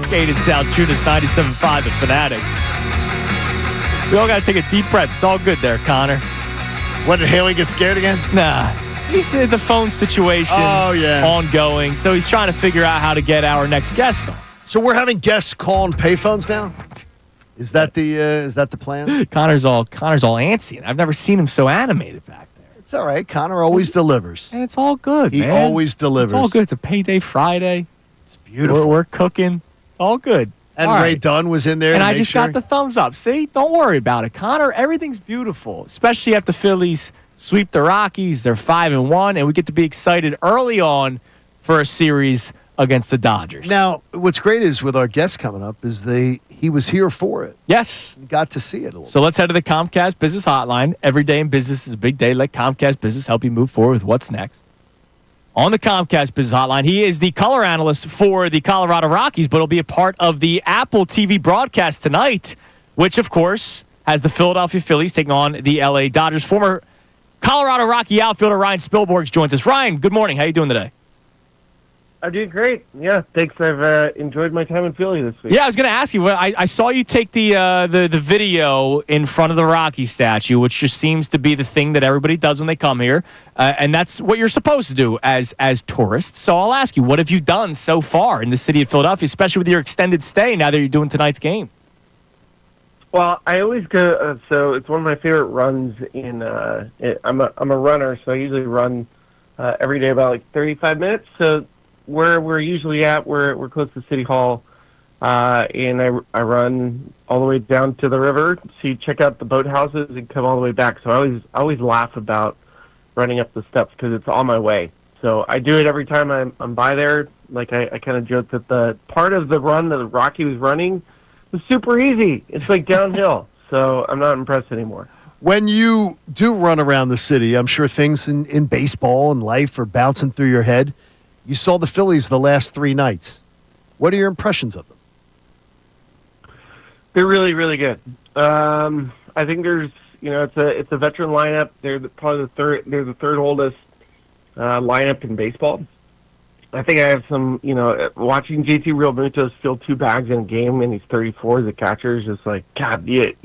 Kincade Salciunas, 97.5, The Fanatic. We all got to take a deep breath. It's all good there, Connor. What, did Haley get scared again? Nah. He said the phone situation ongoing, so he's trying to figure out how to get our next guest on. So we're having guests calling payphones now? Is that the plan? Connor's all antsy. I've never seen him so animated back there. It's all right. Connor always delivers. And it's all good, He always delivers. It's all good. It's a payday Friday. It's beautiful. We're cooking. It's all good. And all Ray right. Dunn was in there. And I just got the thumbs up. See? Don't worry about it. Connor, everything's beautiful, especially after the Phillies sweep the Rockies. They're 5-1, and we get to be excited early on for a series against the Dodgers. Now, what's great is with our guest coming up is he was here for it. Yes. Got to see it a little So let's head to the Comcast Business Hotline. Every day in business is a big day. Let Comcast Business help you move forward with what's next. On the Comcast Business Hotline, he is the color analyst for the Colorado Rockies, but he'll be a part of the Apple TV broadcast tonight, which, of course, has the Philadelphia Phillies taking on the LA Dodgers. Former Colorado Rocky outfielder Ryan Spilborgs joins us. Ryan, good morning. How you doing today? I'm doing great. Yeah, thanks. I've enjoyed my time in Philly this week. Yeah, I was going to ask you. I saw you take the video in front of the Rocky statue, which just seems to be the thing that everybody does when they come here, and that's what you're supposed to do as tourists. So I'll ask you, what have you done so far in the city of Philadelphia, especially with your extended stay now that you're doing tonight's game? Well, I always go. So it's one of my favorite runs. I'm a runner, so I usually run every day about 35 minutes. So where we're usually at, we're close to City Hall, and I run all the way down to the river, check out the boathouses, and come all the way back. So I always laugh about running up the steps because it's on my way. So I do it every time I'm by there. Like I kind of joke that the part of the run that Rocky was running was super easy. It's like downhill. So I'm not impressed anymore. When you do run around the city, I'm sure things in baseball and life are bouncing through your head. You saw the Phillies the last 3 nights. What are your impressions of them? They're really, really good. I think there's, it's a veteran lineup. They're probably the third oldest lineup in baseball. I think I have some, watching JT Realmuto fill 2 bags in a game, and he's 34 as a catcher is just like, God, you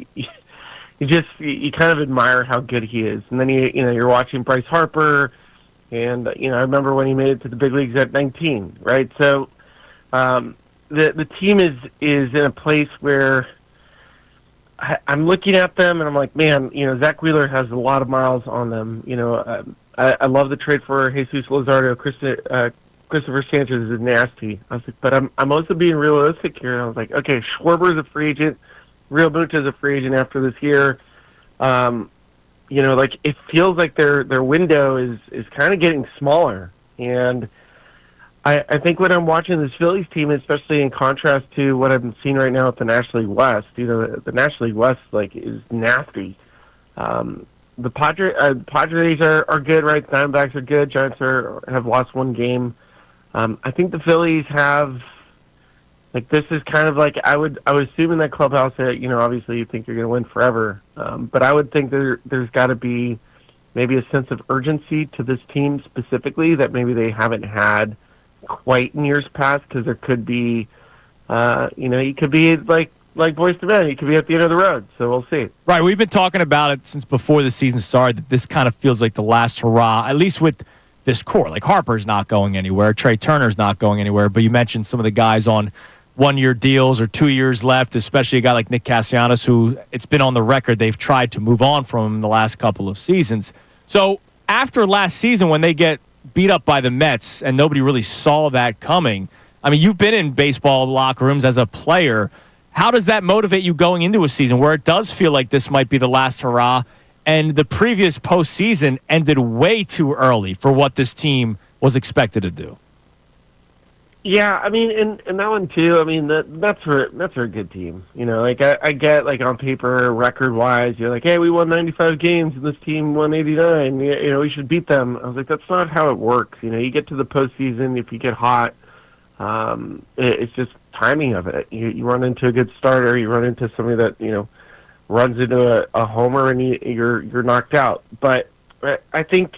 kind of admire how good he is. And then you're watching Bryce Harper. And, I remember when he made it to the big leagues at 19, right? So the team is in a place where I'm looking at them and I'm like, man, Zach Wheeler has a lot of miles on them. I love the trade for Jesus Luzardo. Christopher Sanchez is nasty. I was like, but I'm also being realistic here. And I was like, okay, Schwarber's a free agent. Realmuto's a free agent after this year. It feels like their window is kind of getting smaller. And I think when I'm watching this Phillies team, especially in contrast to what I've been seeing right now at the National League West, the National League West is nasty. The Padres are good, right? The Diamondbacks are good. Giants have lost 1 game. I think the Phillies have. This is kind of like I would assume in that clubhouse that obviously you think you're going to win forever, but I would think there's got to be maybe a sense of urgency to this team specifically that maybe they haven't had quite in years past, because there could be, you could be like Boys to Men, you could be at the end of the road. So we'll see. Right, we've been talking about it since before the season started. That this kind of feels like the last hurrah, at least with this core. Like Harper's not going anywhere, Trey Turner's not going anywhere, but you mentioned some of the guys on 1-year deals or 2 years left, especially a guy like Nick Castellanos, who it's been on the record they've tried to move on from him the last couple of seasons. So after last season, when they get beat up by the Mets and nobody really saw that coming, I mean, you've been in baseball locker rooms as a player. How does that motivate you going into a season where it does feel like this might be the last hurrah, and the previous postseason ended way too early for what this team was expected to do? Yeah, I mean, and that one too. I mean, that's for a good team. I get on paper, record wise, you're like, hey, we won 95 games and this team won 89. We should beat them. I was like, that's not how it works. You get to the postseason, if you get hot, it's just timing of it. You run into a good starter, you run into somebody that runs into a homer, and you're knocked out. But I think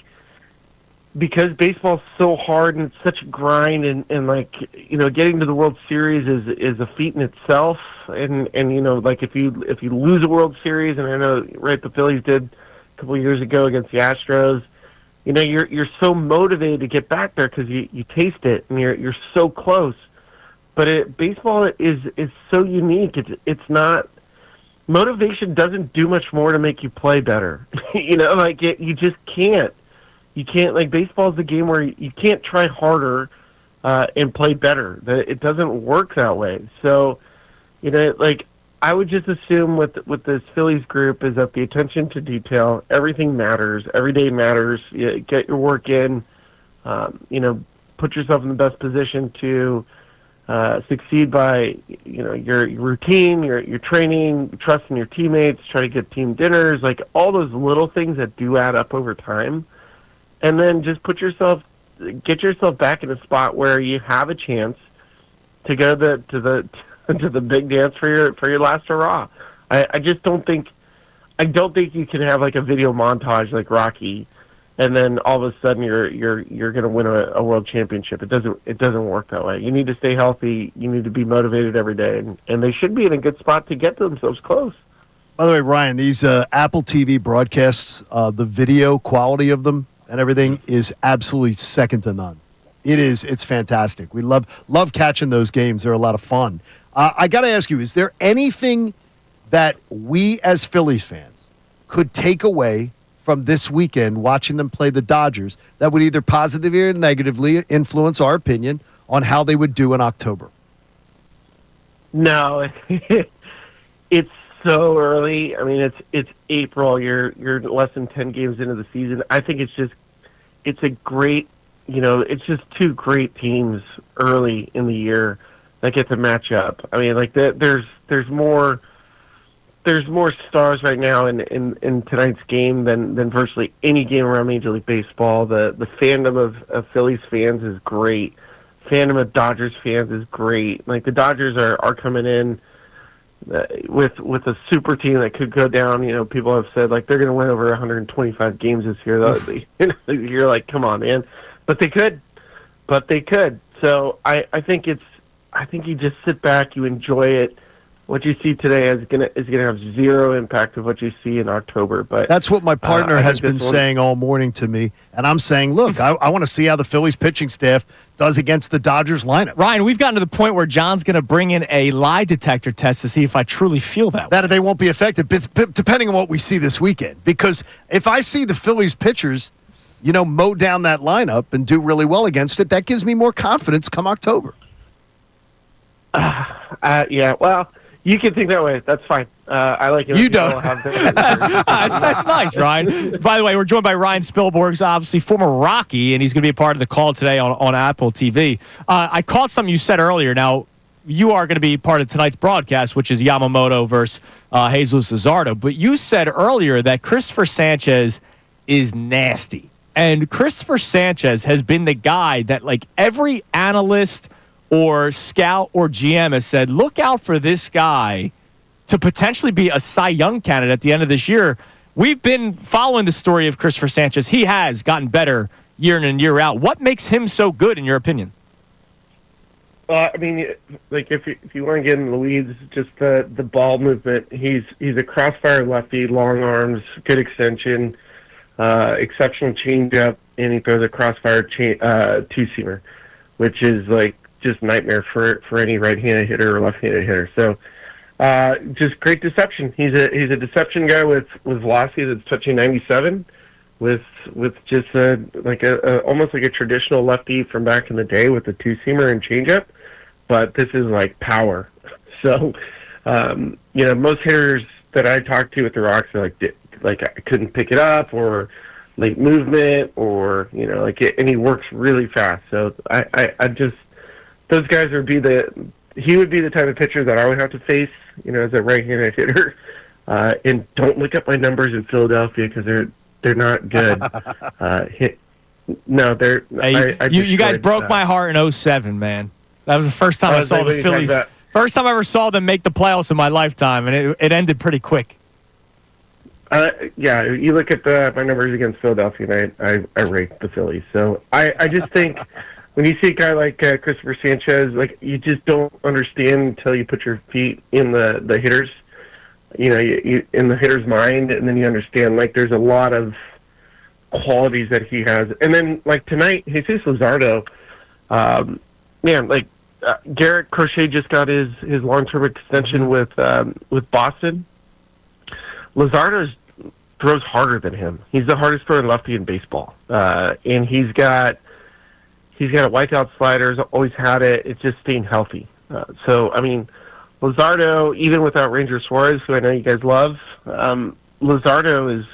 because baseball's so hard and it's such a grind, and like, you know, getting to the World Series is a feat in itself. And you know, like if you lose a World Series, and I know right the Phillies did a couple of years ago against the Astros, you know, you're so motivated to get back there because you taste it and you're so close. But baseball is so unique. It's not. Motivation doesn't do much more to make you play better. You know, like you just can't. You can't, like, baseball is a game where you can't try harder and play better. It doesn't work that way. So, you know, like, I would just assume with this Phillies group is that the attention to detail, everything matters. Every day matters. You get your work in. You know, put yourself in the best position to succeed by, you know, your routine, your training, trusting your teammates, try to get team dinners, like all those little things that do add up over time. And then just get yourself back in a spot where you have a chance to go to the big dance for your last hurrah. I don't think you can have like a video montage like Rocky, and then all of a sudden you're going to win a world championship. It doesn't work that way. You need to stay healthy. You need to be motivated every day, and they should be in a good spot to get themselves close. By the way, Ryan, these Apple TV broadcasts, the video quality of them and everything is absolutely second to none. It's fantastic. We love catching those games. They're a lot of fun. I got to ask you, is there anything that we as Phillies fans could take away from this weekend watching them play the Dodgers that would either positively or negatively influence our opinion on how they would do in October? No, it's so early. I mean, it's April. You're less than 10 games into the season. I think it's a great, you know, it's just two great teams early in the year that get to match up. I mean, like there's more stars right now in tonight's game than virtually any game around Major League Baseball. The fandom of Phillies fans is great. Fandom of Dodgers fans is great. Like the Dodgers are coming in with a super team that could go down. You know, people have said like they're going to win over 125 games this year. You're like, come on, man, but they could. So I think you just sit back, you enjoy it. What you see today is gonna have zero impact of what you see in October. But that's what my partner has been saying all morning to me, and I'm saying, look, I want to see how the Phillies pitching staff does against the Dodgers lineup. Ryan, we've gotten to the point where John's going to bring in a lie detector test to see if I truly feel that way. That they won't be affected, depending on what we see this weekend. Because if I see the Phillies pitchers, you know, mow down that lineup and do really well against it, that gives me more confidence come October. Yeah, well, you can think that way. That's fine. I like it. You don't. That's nice, Ryan. By the way, we're joined by Ryan Spilborgs, obviously former Rocky, and he's going to be a part of the call today on Apple TV. I caught something you said earlier. Now, you are going to be part of tonight's broadcast, which is Yamamoto versus Jesus Luzardo. But you said earlier that Christopher Sanchez is nasty. And Christopher Sanchez has been the guy that, like, every analyst or scout or GM has said, look out for this guy to potentially be a Cy Young candidate at the end of this year. We've been following the story of Christopher Sanchez. He has gotten better year in and year out. What makes him so good, in your opinion? I mean, like if you want to get in the weeds, just the ball movement. He's a crossfire lefty, long arms, good extension, exceptional changeup, and he throws a crossfire two-seamer, which is like just nightmare for any right-handed hitter or left-handed hitter. So just great deception. He's a deception guy with velocity that's touching 97, with just almost like a traditional lefty from back in the day with the two-seamer and changeup, but this is like power. So most hitters that I talked to at the Rocks are like I couldn't pick it up, or late movement, or and he works really fast. So I just, those guys he would be the type of pitcher that I would have to face, as a right-handed hitter. And don't look up my numbers in Philadelphia because they're not good. You guys broke my heart in 2007, man. That was the first time I saw the Phillies. First time I ever saw them make the playoffs in my lifetime, and it ended pretty quick. Yeah, you look at my numbers against Philadelphia, and I rate the Phillies. So I just think when you see a guy like Christopher Sanchez, like, you just don't understand until you put your feet in the hitter's, you in the hitter's mind, and then you understand, like, there's a lot of qualities that he has. And then, like, tonight, Jesus Luzardo, Garrett Crochet just got his long-term extension with Boston. Luzardo throws harder than him. He's the hardest throwing lefty in baseball, and he's got a wipeout slider. He's always had it. It's just staying healthy. So I mean, Luzardo, even without Ranger Suarez, who I know you guys love, Luzardo's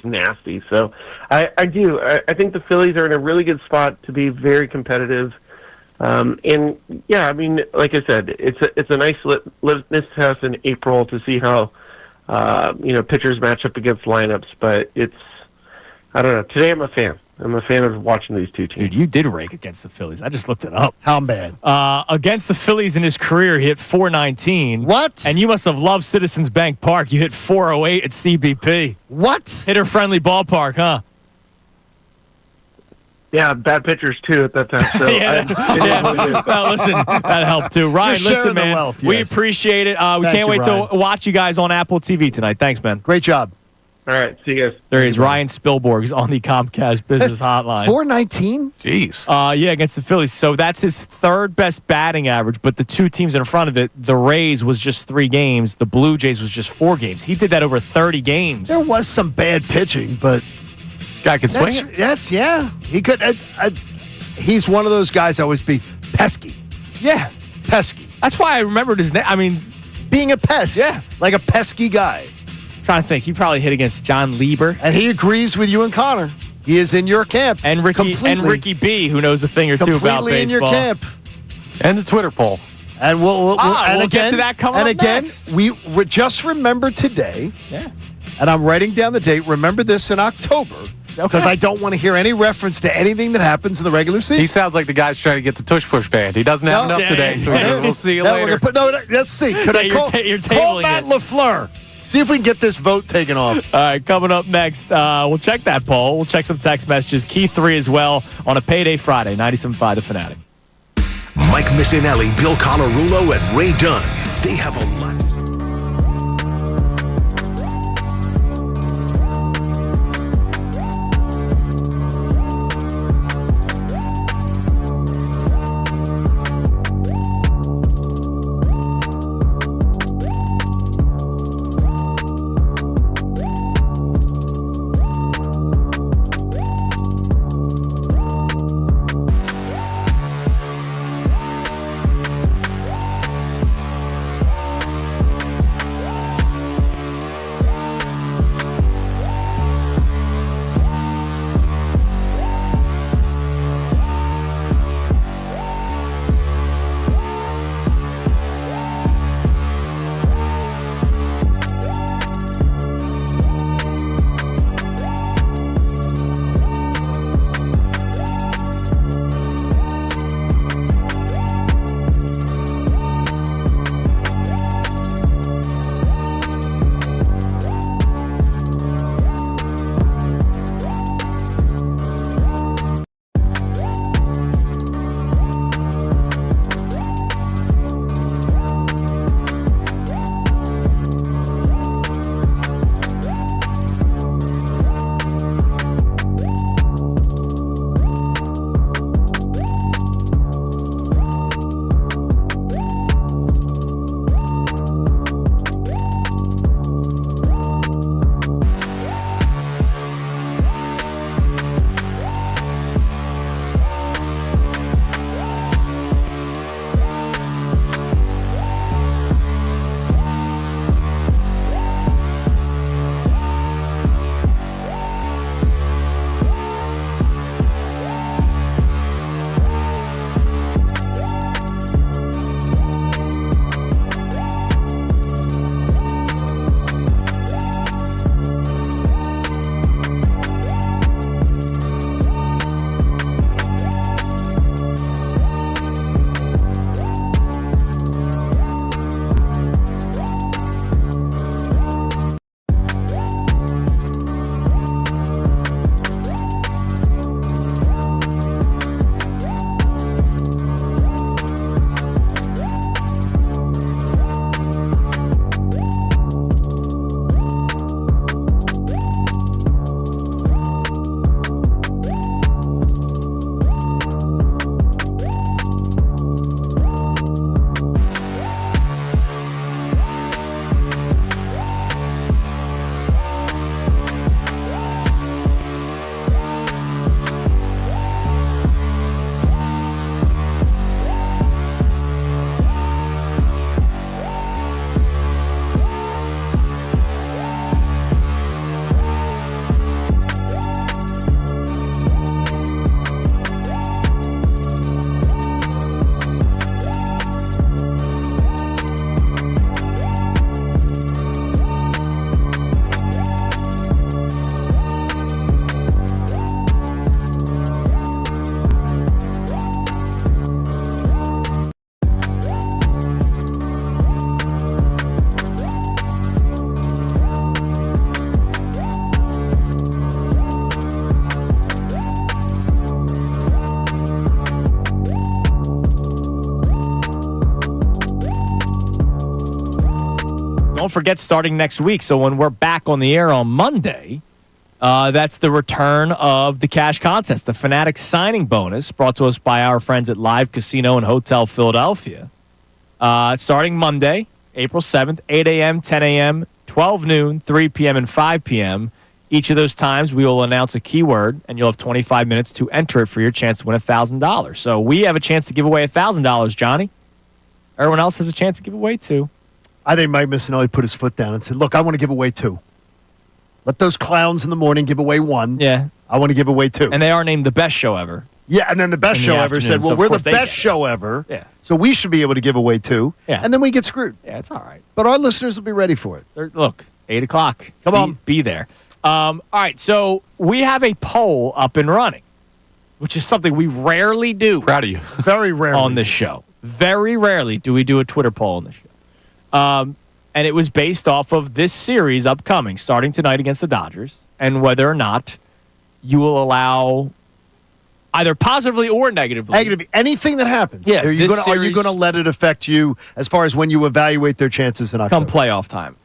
nasty. So I think the Phillies are in a really good spot to be very competitive. And yeah, I mean, like I said, it's a nice litmus test in April to see how pitchers match up against lineups. But I don't know. Today I'm a fan. I'm a fan of watching these two teams. Dude, you did rake against the Phillies. I just looked it up. How bad? Against the Phillies in his career, he hit .419. What? And you must have loved Citizens Bank Park. You hit .408 at CBP. What? Hitter-friendly ballpark, huh? Yeah, bad pitchers, too, at that time. So Well, listen, that helped, too. Ryan, listen, man, wealth, we yes. appreciate it. We can't wait to watch you guys on Apple TV tonight. Thanks, man. Great job. All right, see you guys. There he is, Ryan Spilborgs on the Comcast Business Hotline. .419? Jeez. Yeah, against the Phillies. So that's his third best batting average, but the two teams in front of it, the Rays was just 3 games, the Blue Jays was just 4 games. He did that over 30 games. There was some bad pitching, but Guy can swing it. Yeah. He could. He's one of those guys that always be pesky. Yeah. Pesky. That's why I remembered his name. I mean, being a pest. Yeah. Like a pesky guy. Trying to think. He probably hit against John Lieber. And he agrees with you and Connor. He is in your camp. And Ricky B, who knows a thing or two about baseball. Completely in your camp. And the Twitter poll. And we'll get to that coming up next. We just remember today. Yeah. And I'm writing down the date. Remember this in October. Because I don't want to hear any reference to anything that happens in the regular season. He sounds like the guy's trying to get the Tush Push band. He doesn't have enough today, so he says, we'll see you later. Let's see. Could I call Matt LaFleur? See if we can get this vote taken off. All right, coming up next, we'll check that poll. We'll check some text messages. Key 3 as well on a Payday Friday, 97.5 The Fanatic. Mike Missanelli, Bill Colarulo, and Ray Dunn. They have a lot. don't forget, starting next week, so when we're back on the air on Monday, that's the return of the cash contest, the Fanatic signing bonus, brought to us by our friends at Live Casino and Hotel Philadelphia. Starting Monday, April 7th, 8 a.m., 10 a.m., 12 noon, 3 p.m., and 5 p.m. Each of those times, we will announce a keyword, and you'll have 25 minutes to enter it for your chance to win $1,000. So we have a chance to give away $1,000, Johnny. Everyone else has a chance to give away $2,000. I think Mike Missanelli put his foot down and said, look, I want to give away $2,000. Let those clowns in the morning give away $1,000. Yeah. I want to give away $2,000. And they are named the best show ever. Yeah, and then the best show ever said, well, we're the best show ever. Yeah. So we should be able to give away $2,000. Yeah. And then we get screwed. Yeah, it's all right. But our listeners will be ready for it. Look, 8 o'clock. Come on. Be there. All right, so we have a poll up and running, which is something we rarely do. Proud of you. Very rarely. On this show. Very rarely do we do a Twitter poll on this show. And it was based off of this series upcoming, starting tonight against the Dodgers, and whether or not you will allow either positively or negatively. Anything that happens. Yeah, Are you going to let it affect you as far as when you evaluate their chances in October? Come playoff time.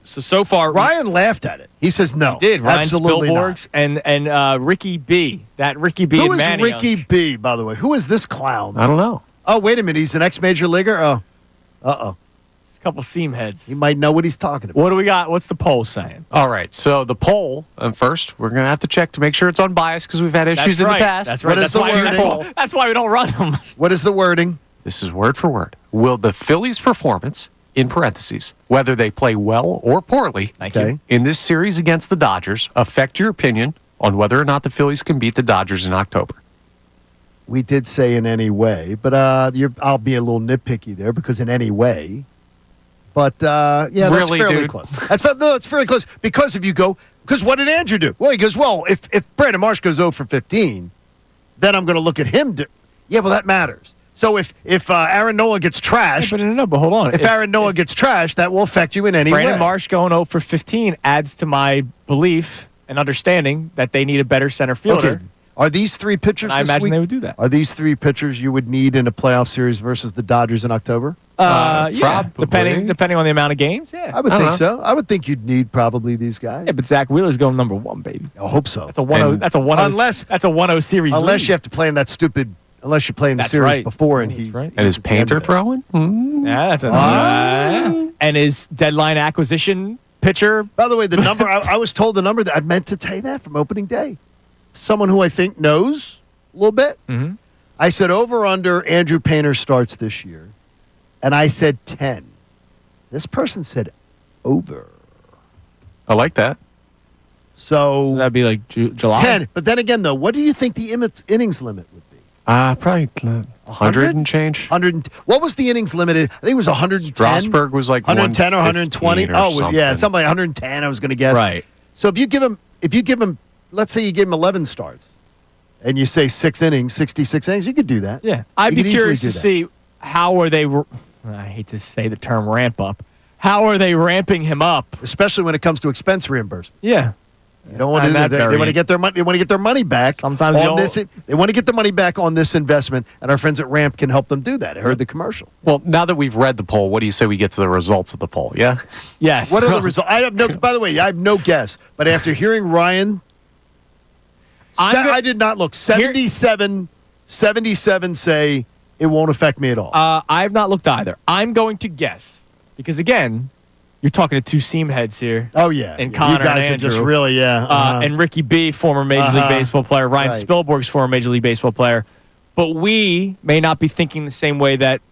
So far, Ryan laughed at it. He says no. He did. Ryan absolutely Spilborgs and Ricky B. That Ricky B. Who and is Manny Ricky B, by the way? Who is this clown? I don't know. Oh, wait a minute. He's an ex-major leaguer? Oh. Uh-oh. It's a couple seam heads. He might know what he's talking about. What do we got? What's the poll saying? All right, so the poll, first, we're going to have to check to make sure it's unbiased because we've had issues in the past. That's right. That's why we don't run them. What is the wording? This is word for word. Will the Phillies' performance, in parentheses, whether they play well or poorly Thank you. in this series against the Dodgers, affect your opinion on whether or not the Phillies can beat the Dodgers in October? We did say in any way, but I'll be a little nitpicky there because in any way. But, that's really, fairly dude? close. It's fairly close because if you go – because what did Andrew do? Well, he goes, well, if Brandon Marsh goes 0 for 15, then I'm going to look at him. Yeah, well, that matters. So if Aaron Nola gets trashed – but hold on. If Aaron Nola gets trashed, that will affect you in any way. Brandon Marsh going 0 for 15 adds to my belief and understanding that they need a better center fielder. Okay. Are these three pitchers I imagine they would do that. Are these three pitchers you would need in a playoff series versus the Dodgers in October? Yeah, depending on the amount of games. Yeah, I would think so. I would think you'd need probably these guys. Yeah, but Zach Wheeler's going number 1, baby. I hope so. That's a 1-0. That's a 1-0. That's a 1-0 series. Unless lead. you have to play in that stupid. Unless you're playing the series before and he's and is Painter throwing? Yeah, that's a and his deadline acquisition pitcher. By the way, the number I was told the number that I meant to tell you that from opening day. Someone who I think knows a little bit. Mm-hmm. I said over under Andrew Painter starts this year, and I said 10. This person said over. I like that. So that'd be like July. 10. But then again, though, what do you think the innings limit would be? Probably 100 and change. 100. What was the innings limit? I think it was 110. Strasburg was like 110 or 120. Or yeah, something like 110. I was going to guess. Right. So if you give him, let's say you give him 11 starts, and you say 6 innings, 66 innings, you could do that. Yeah, I'd be curious to see how are they. I hate to say the term ramp up. How are they ramping him up? Especially when it comes to expense reimbursement. Yeah. You don't want to do that. They want to get their money. They want to get their money back. Sometimes on this. They want to get the money back on this investment, and our friends at Ramp can help them do that. I heard the commercial. Well, now that we've read the poll, what do you say we get to the results of the poll? Yeah. Yes. What are the results? I have no. By the way, I have no guess. But after hearing Ryan, I did not look. 77 say it won't affect me at all. I have not looked either. I'm going to guess because again. You're talking to two seam heads here. Oh, yeah. And Connor you guys and Andrew. Are just really, and Ricky B., former Major League Baseball player. Ryan Spilborgs, former Major League Baseball player. But we may not be thinking the same way that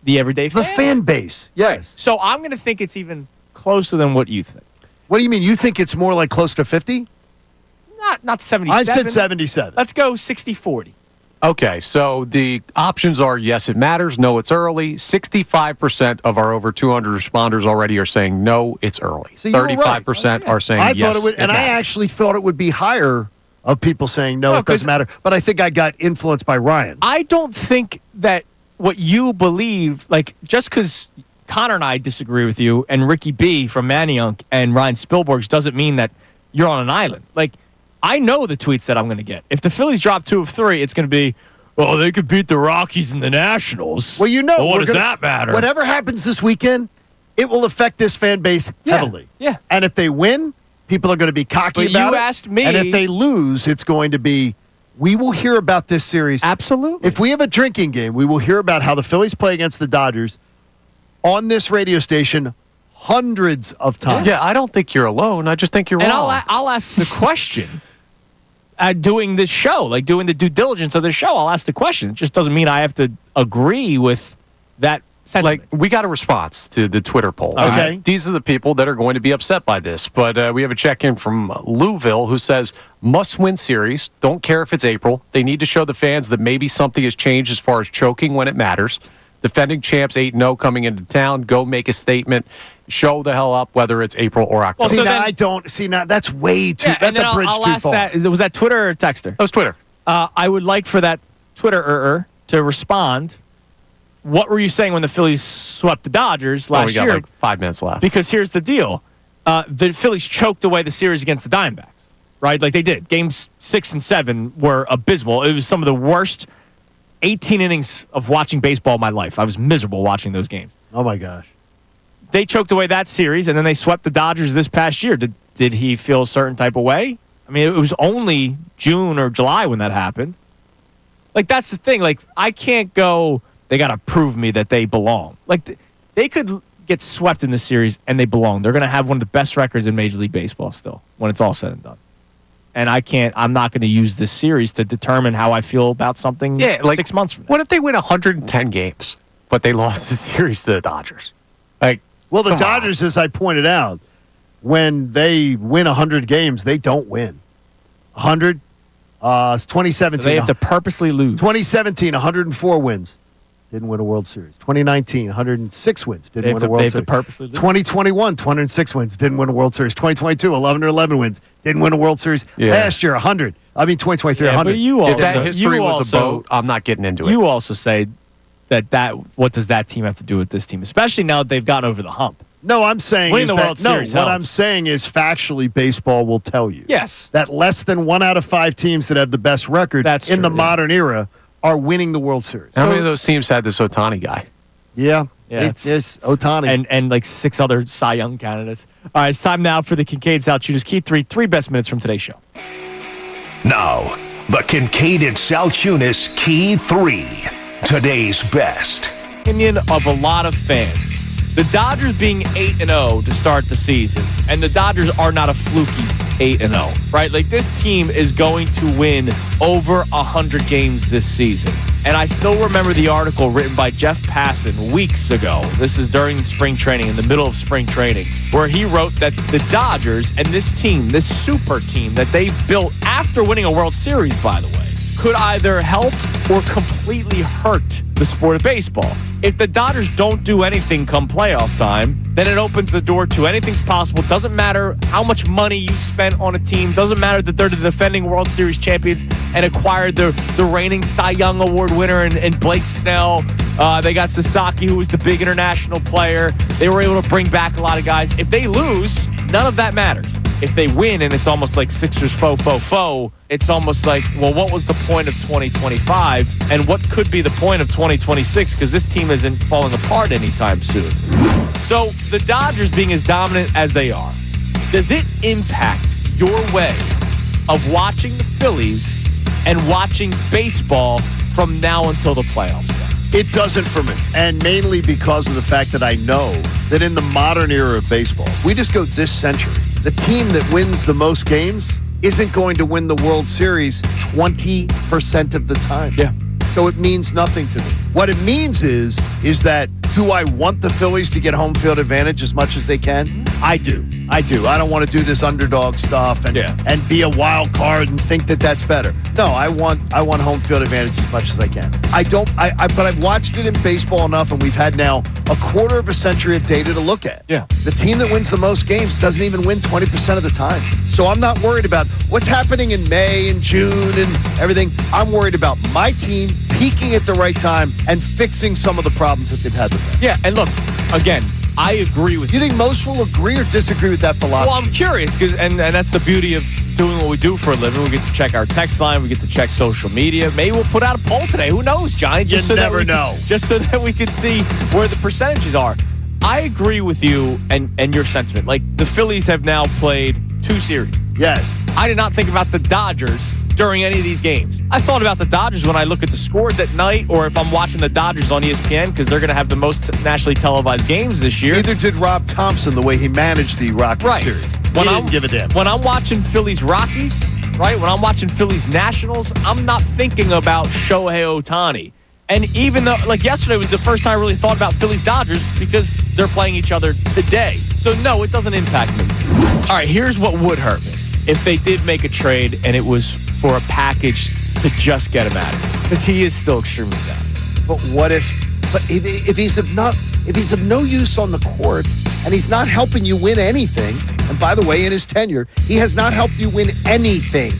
the everyday fan. The fan base, yes. So I'm going to think it's even closer than what you think. What do you mean? You think it's more like close to 50? Not 77. I said 77. Let's go 60-40. Okay, so the options are yes, it matters. No, it's early. 65% of our over 200 responders already are saying no, it's early. So 35% are saying yes. Thought it would, and I actually thought it would be higher of people saying no, it doesn't matter. But I think I got influenced by Ryan. I don't think that what you believe, like just because Connor and I disagree with you, and Ricky B. from Manayunk and Ryan Spilborgs doesn't mean that you're on an island. Like. I know the tweets that I'm going to get. If the Phillies drop 2 of 3, it's going to be, well, they could beat the Rockies in the Nationals. Well, what does that matter? Whatever happens this weekend, it will affect this fan base heavily. Yeah. And if they win, people are going to be cocky But about you it. asked me. And if they lose, it's going to be, we will hear about this series. Absolutely. If we have a drinking game, we will hear about how the Phillies play against the Dodgers on this radio station hundreds of times. Yeah, I don't think you're alone. I just think you're And wrong. I'll ask the question at doing this show, like doing the due diligence of the show. I'll ask the question. It just doesn't mean I have to agree with that sentiment. Like, we got a response to the Twitter poll. Okay. And these are the people that are going to be upset by this. But we have a check-in from Louisville who says, must-win series. Don't care if it's April. They need to show the fans that maybe something has changed as far as choking when it matters. Defending champs 8-0 coming into town. Go make a statement. Show the hell up, whether it's April or October. Well, I don't see now. That's way too. That's a bridge I'll too ask far. that. Was that Twitter or Texter? That was Twitter. I would like for that Twitter to respond. What were you saying when the Phillies swept the Dodgers last we got year? like 5 minutes left. Because here's the deal. The Phillies choked away the series against the Diamondbacks, right? Like they did. Games 6 and 7 were abysmal. It was some of the worst 18 innings of watching baseball in my life. I was miserable watching those games. Oh, my gosh. They choked away that series, and then they swept the Dodgers this past year. Did he feel a certain type of way? I mean, it was only June or July when that happened. Like, that's the thing. Like, I can't go, they got to prove me that they belong. Like, they could get swept in this series, and they belong. They're going to have one of the best records in Major League Baseball still when it's all said and done. And I'm not going to use this series to determine how I feel about something 6 months from now. What if they win 110 games, but they lost the series to the Dodgers? Like, well, the come Dodgers, as I pointed out, when they win 100 games, they don't win. 100, it's 2017. So they have to purposely lose. 2017, 104 wins. Didn't win a World Series. 2019, 106 wins. Didn't win a World Series. They have to purposely lose. 2021, 206 wins. Didn't win a World Series. 2022, 11 wins. Didn't win a World Series. Yeah. Last year, 100. I mean, 2023, 100. But you also, if that history was a boat, I'm not getting into it. You also say that what does that team have to do with this team, especially now that they've gotten over the hump? No, I'm saying winning is the that, World Series what helps. I'm saying is factually baseball will tell you. Yes. That less than 1 out of 5 teams that have the best record That's in true, the yeah. modern era are winning the World Series. How many of those teams had this Ohtani guy? Yeah. it's Ohtani. and like 6 other Cy Young candidates. All right, it's time now for the Kincade Salciunas Key 3 best minutes from today's show. Now, the Kincade Salciunas Key 3. Today's best. Opinion of a lot of fans. The Dodgers being 8-0 to start the season, and the Dodgers are not a fluky 8-0, right? Like, this team is going to win over 100 games this season. And I still remember the article written by Jeff Passan weeks ago. This is during spring training, in the middle of spring training, where he wrote that the Dodgers and this team, this super team that they built after winning a World Series, by the way, could either help or completely hurt the sport of baseball. If the Dodgers don't do anything come playoff time, then it opens the door to anything's possible. Doesn't matter how much money you spent on a team. Doesn't matter that they're the defending World Series champions and acquired the reigning Cy Young Award winner and Blake Snell. They got Sasaki, who was the big international player. They were able to bring back a lot of guys. If they lose, none of that matters. If they win and it's almost like Sixers faux, it's almost like, well, what was the point of 2025 and what could be the point of 2026? Because this team isn't falling apart anytime soon. So the Dodgers being as dominant as they are, does it impact your way of watching the Phillies and watching baseball from now until the playoffs? It doesn't for me. And mainly because of the fact that I know that in the modern era of baseball, we just go this century, the team that wins the most games isn't going to win the World Series 20% of the time. Yeah. So it means nothing to me. What it means is that, do I want the Phillies to get home field advantage as much as they can? I do. I don't want to do this underdog stuff and be a wild card and think that that's better. No, I want home field advantage as much as I can. But I've watched it in baseball enough, and we've had now a quarter of a century of data to look at. Yeah. The team that wins the most games doesn't even win 20% of the time. So I'm not worried about what's happening in May and June and everything. I'm worried about my team peaking at the right time and fixing some of the problems that they've had with them. Yeah, and look, again, I agree with you. You think most will agree or disagree with that philosophy? Well, I'm curious, because and that's the beauty of doing what we do for a living. We get to check our text line. We get to check social media. Maybe we'll put out a poll today. Who knows, Johnny? You never know. Just so that we can see where the percentages are. I agree with you and your sentiment. Like, the Phillies have now played 2 series. Yes. I did not think about the Dodgers during any of these games. I thought about the Dodgers when I look at the scores at night, or if I'm watching the Dodgers on ESPN, because they're going to have the most nationally televised games this year. Neither did Rob Thompson the way he managed the Rockies series. He didn't give a damn. When I'm watching Phillies Rockies, right? When I'm watching Phillies Nationals, I'm not thinking about Shohei Ohtani. And even though, like, yesterday was the first time I really thought about Phillies Dodgers because they're playing each other today. So, no, it doesn't impact me. All right, here's what would hurt me. If they did make a trade and it was for a package to just get him out of here. Because he is still extremely talented. But what if he's of no use on the court and he's not helping you win anything, and by the way, in his tenure, he has not helped you win anything.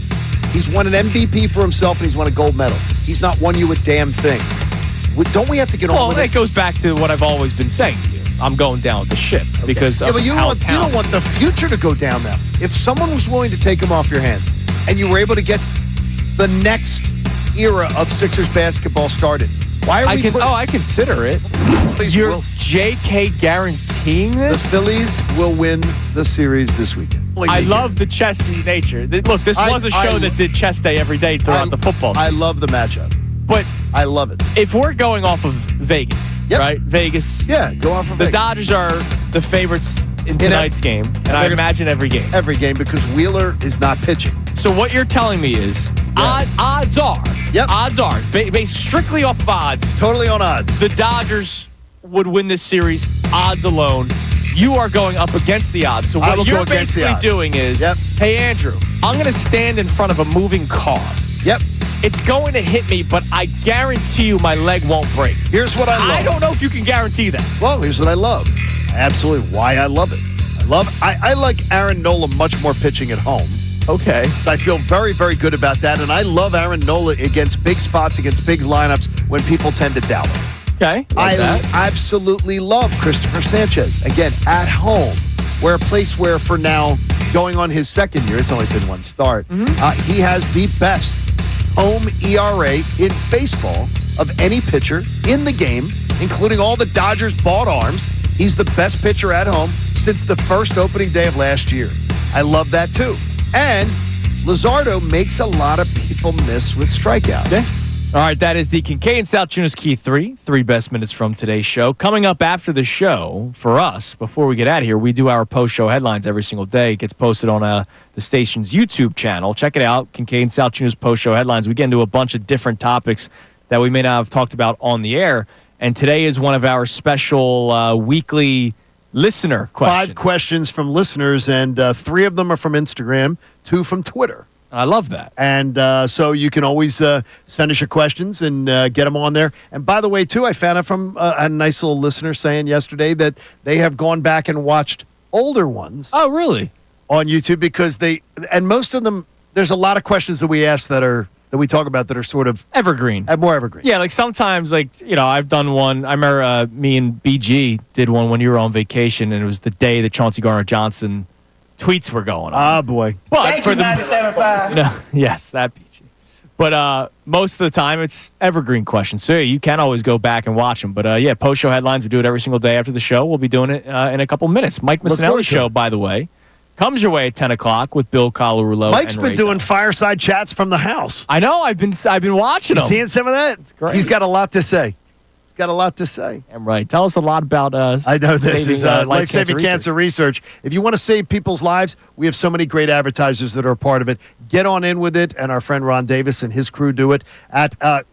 He's won an MVP for himself and he's won a gold medal. He's not won you a damn thing. Don't we have to get on with it? Well, that goes back to what I've always been saying to you. I'm going down with the ship because of but you how you don't want the future to go down now. If someone was willing to take him off your hands and you were able to get the next era of Sixers basketball started, why are we I consider it. You're JK guaranteeing this? The Phillies will win the series this weekend. I love the chess day nature. Look, this was a show that did chess day every day throughout the football season. I love the matchup. But I love it. If we're going off of Vegas, right? Vegas. Yeah, go off of the Vegas. Dodgers are the favorites in tonight's game, and I imagine every game. Every game because Wheeler is not pitching. So what you're telling me is odds are, based strictly off of odds. Totally on odds. The Dodgers would win this series, odds alone. You are going up against the odds. So what you're basically doing is, hey, Andrew, I'm going to stand in front of a moving car. Yep. It's going to hit me, but I guarantee you my leg won't break. Here's what I love. I don't know if you can guarantee that. Well, here's what I love. Absolutely why I love it. I like Aaron Nola much more pitching at home. Okay. So I feel very, very good about that. And I love Aaron Nola against big spots, against big lineups when people tend to doubt him. Okay. I absolutely love Christopher Sanchez. Again, at home, where a place where for now, going on his second year, it's only been one start, he has the best home ERA in baseball of any pitcher in the game, including all the Dodgers bought arms. He's the best pitcher at home since the first opening day of last year. I love that too. And Luzardo makes a lot of people miss with strikeouts. Yeah. All right, that is the Kincade Salciunas Key 3 best minutes from today's show. Coming up after the show, for us, before we get out of here, we do our post-show headlines every single day. It gets posted on the station's YouTube channel. Check it out, Kincade Salciunas post-show headlines. We get into a bunch of different topics that we may not have talked about on the air. And today is one of our special weekly listener questions. 5 questions from listeners, and 3 of them are from Instagram, 2 from Twitter. I love that. And so you can always send us your questions and get them on there. And by the way, too, I found out from a nice little listener saying yesterday that they have gone back and watched older ones. Oh, really? On YouTube because and most of them, there's a lot of questions that we ask that we talk about that are sort of evergreen. More evergreen. Yeah, like sometimes, I've done one. I remember me and BG did one when you were on vacation, and it was the day that Chauncey Gardner-Johnson tweets were going on. Ah, boy. But Thank you, 97.5. Yes, that BG. But most of the time, it's evergreen questions. So you can always go back and watch them. But post-show headlines, we do it every single day after the show. We'll be doing it in a couple minutes. Mike Missanelli's show, by the way, comes your way at 10 o'clock with Bill Colarulo. Mike's been doing fireside chats from the house. I know. I've been watching him. Seeing some of that? It's great. He's got a lot to say. Got a lot to say. I'm right. Tell us a lot about us. I know this is life-saving cancer research. If you want to save people's lives, we have so many great advertisers that are a part of it. Get on in with it, and our friend Ron Davis and his crew do it at do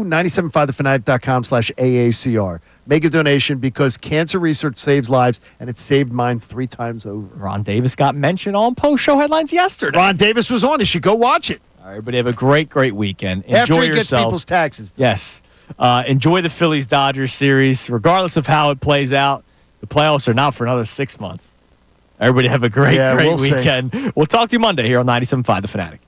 975thefanatic.com/AACR. Make a donation because cancer research saves lives, and it saved mine 3 times over. Ron Davis got mentioned on post-show headlines yesterday. Ron Davis was on. You should go watch it. All right, everybody have a great, great weekend. Enjoy After he yourselves. gets people's taxes. Yes. Enjoy the Phillies-Dodgers series. Regardless of how it plays out, the playoffs are not for another 6 months. Everybody have a great, great weekend. We'll talk to you Monday here on 97.5 The Fanatic.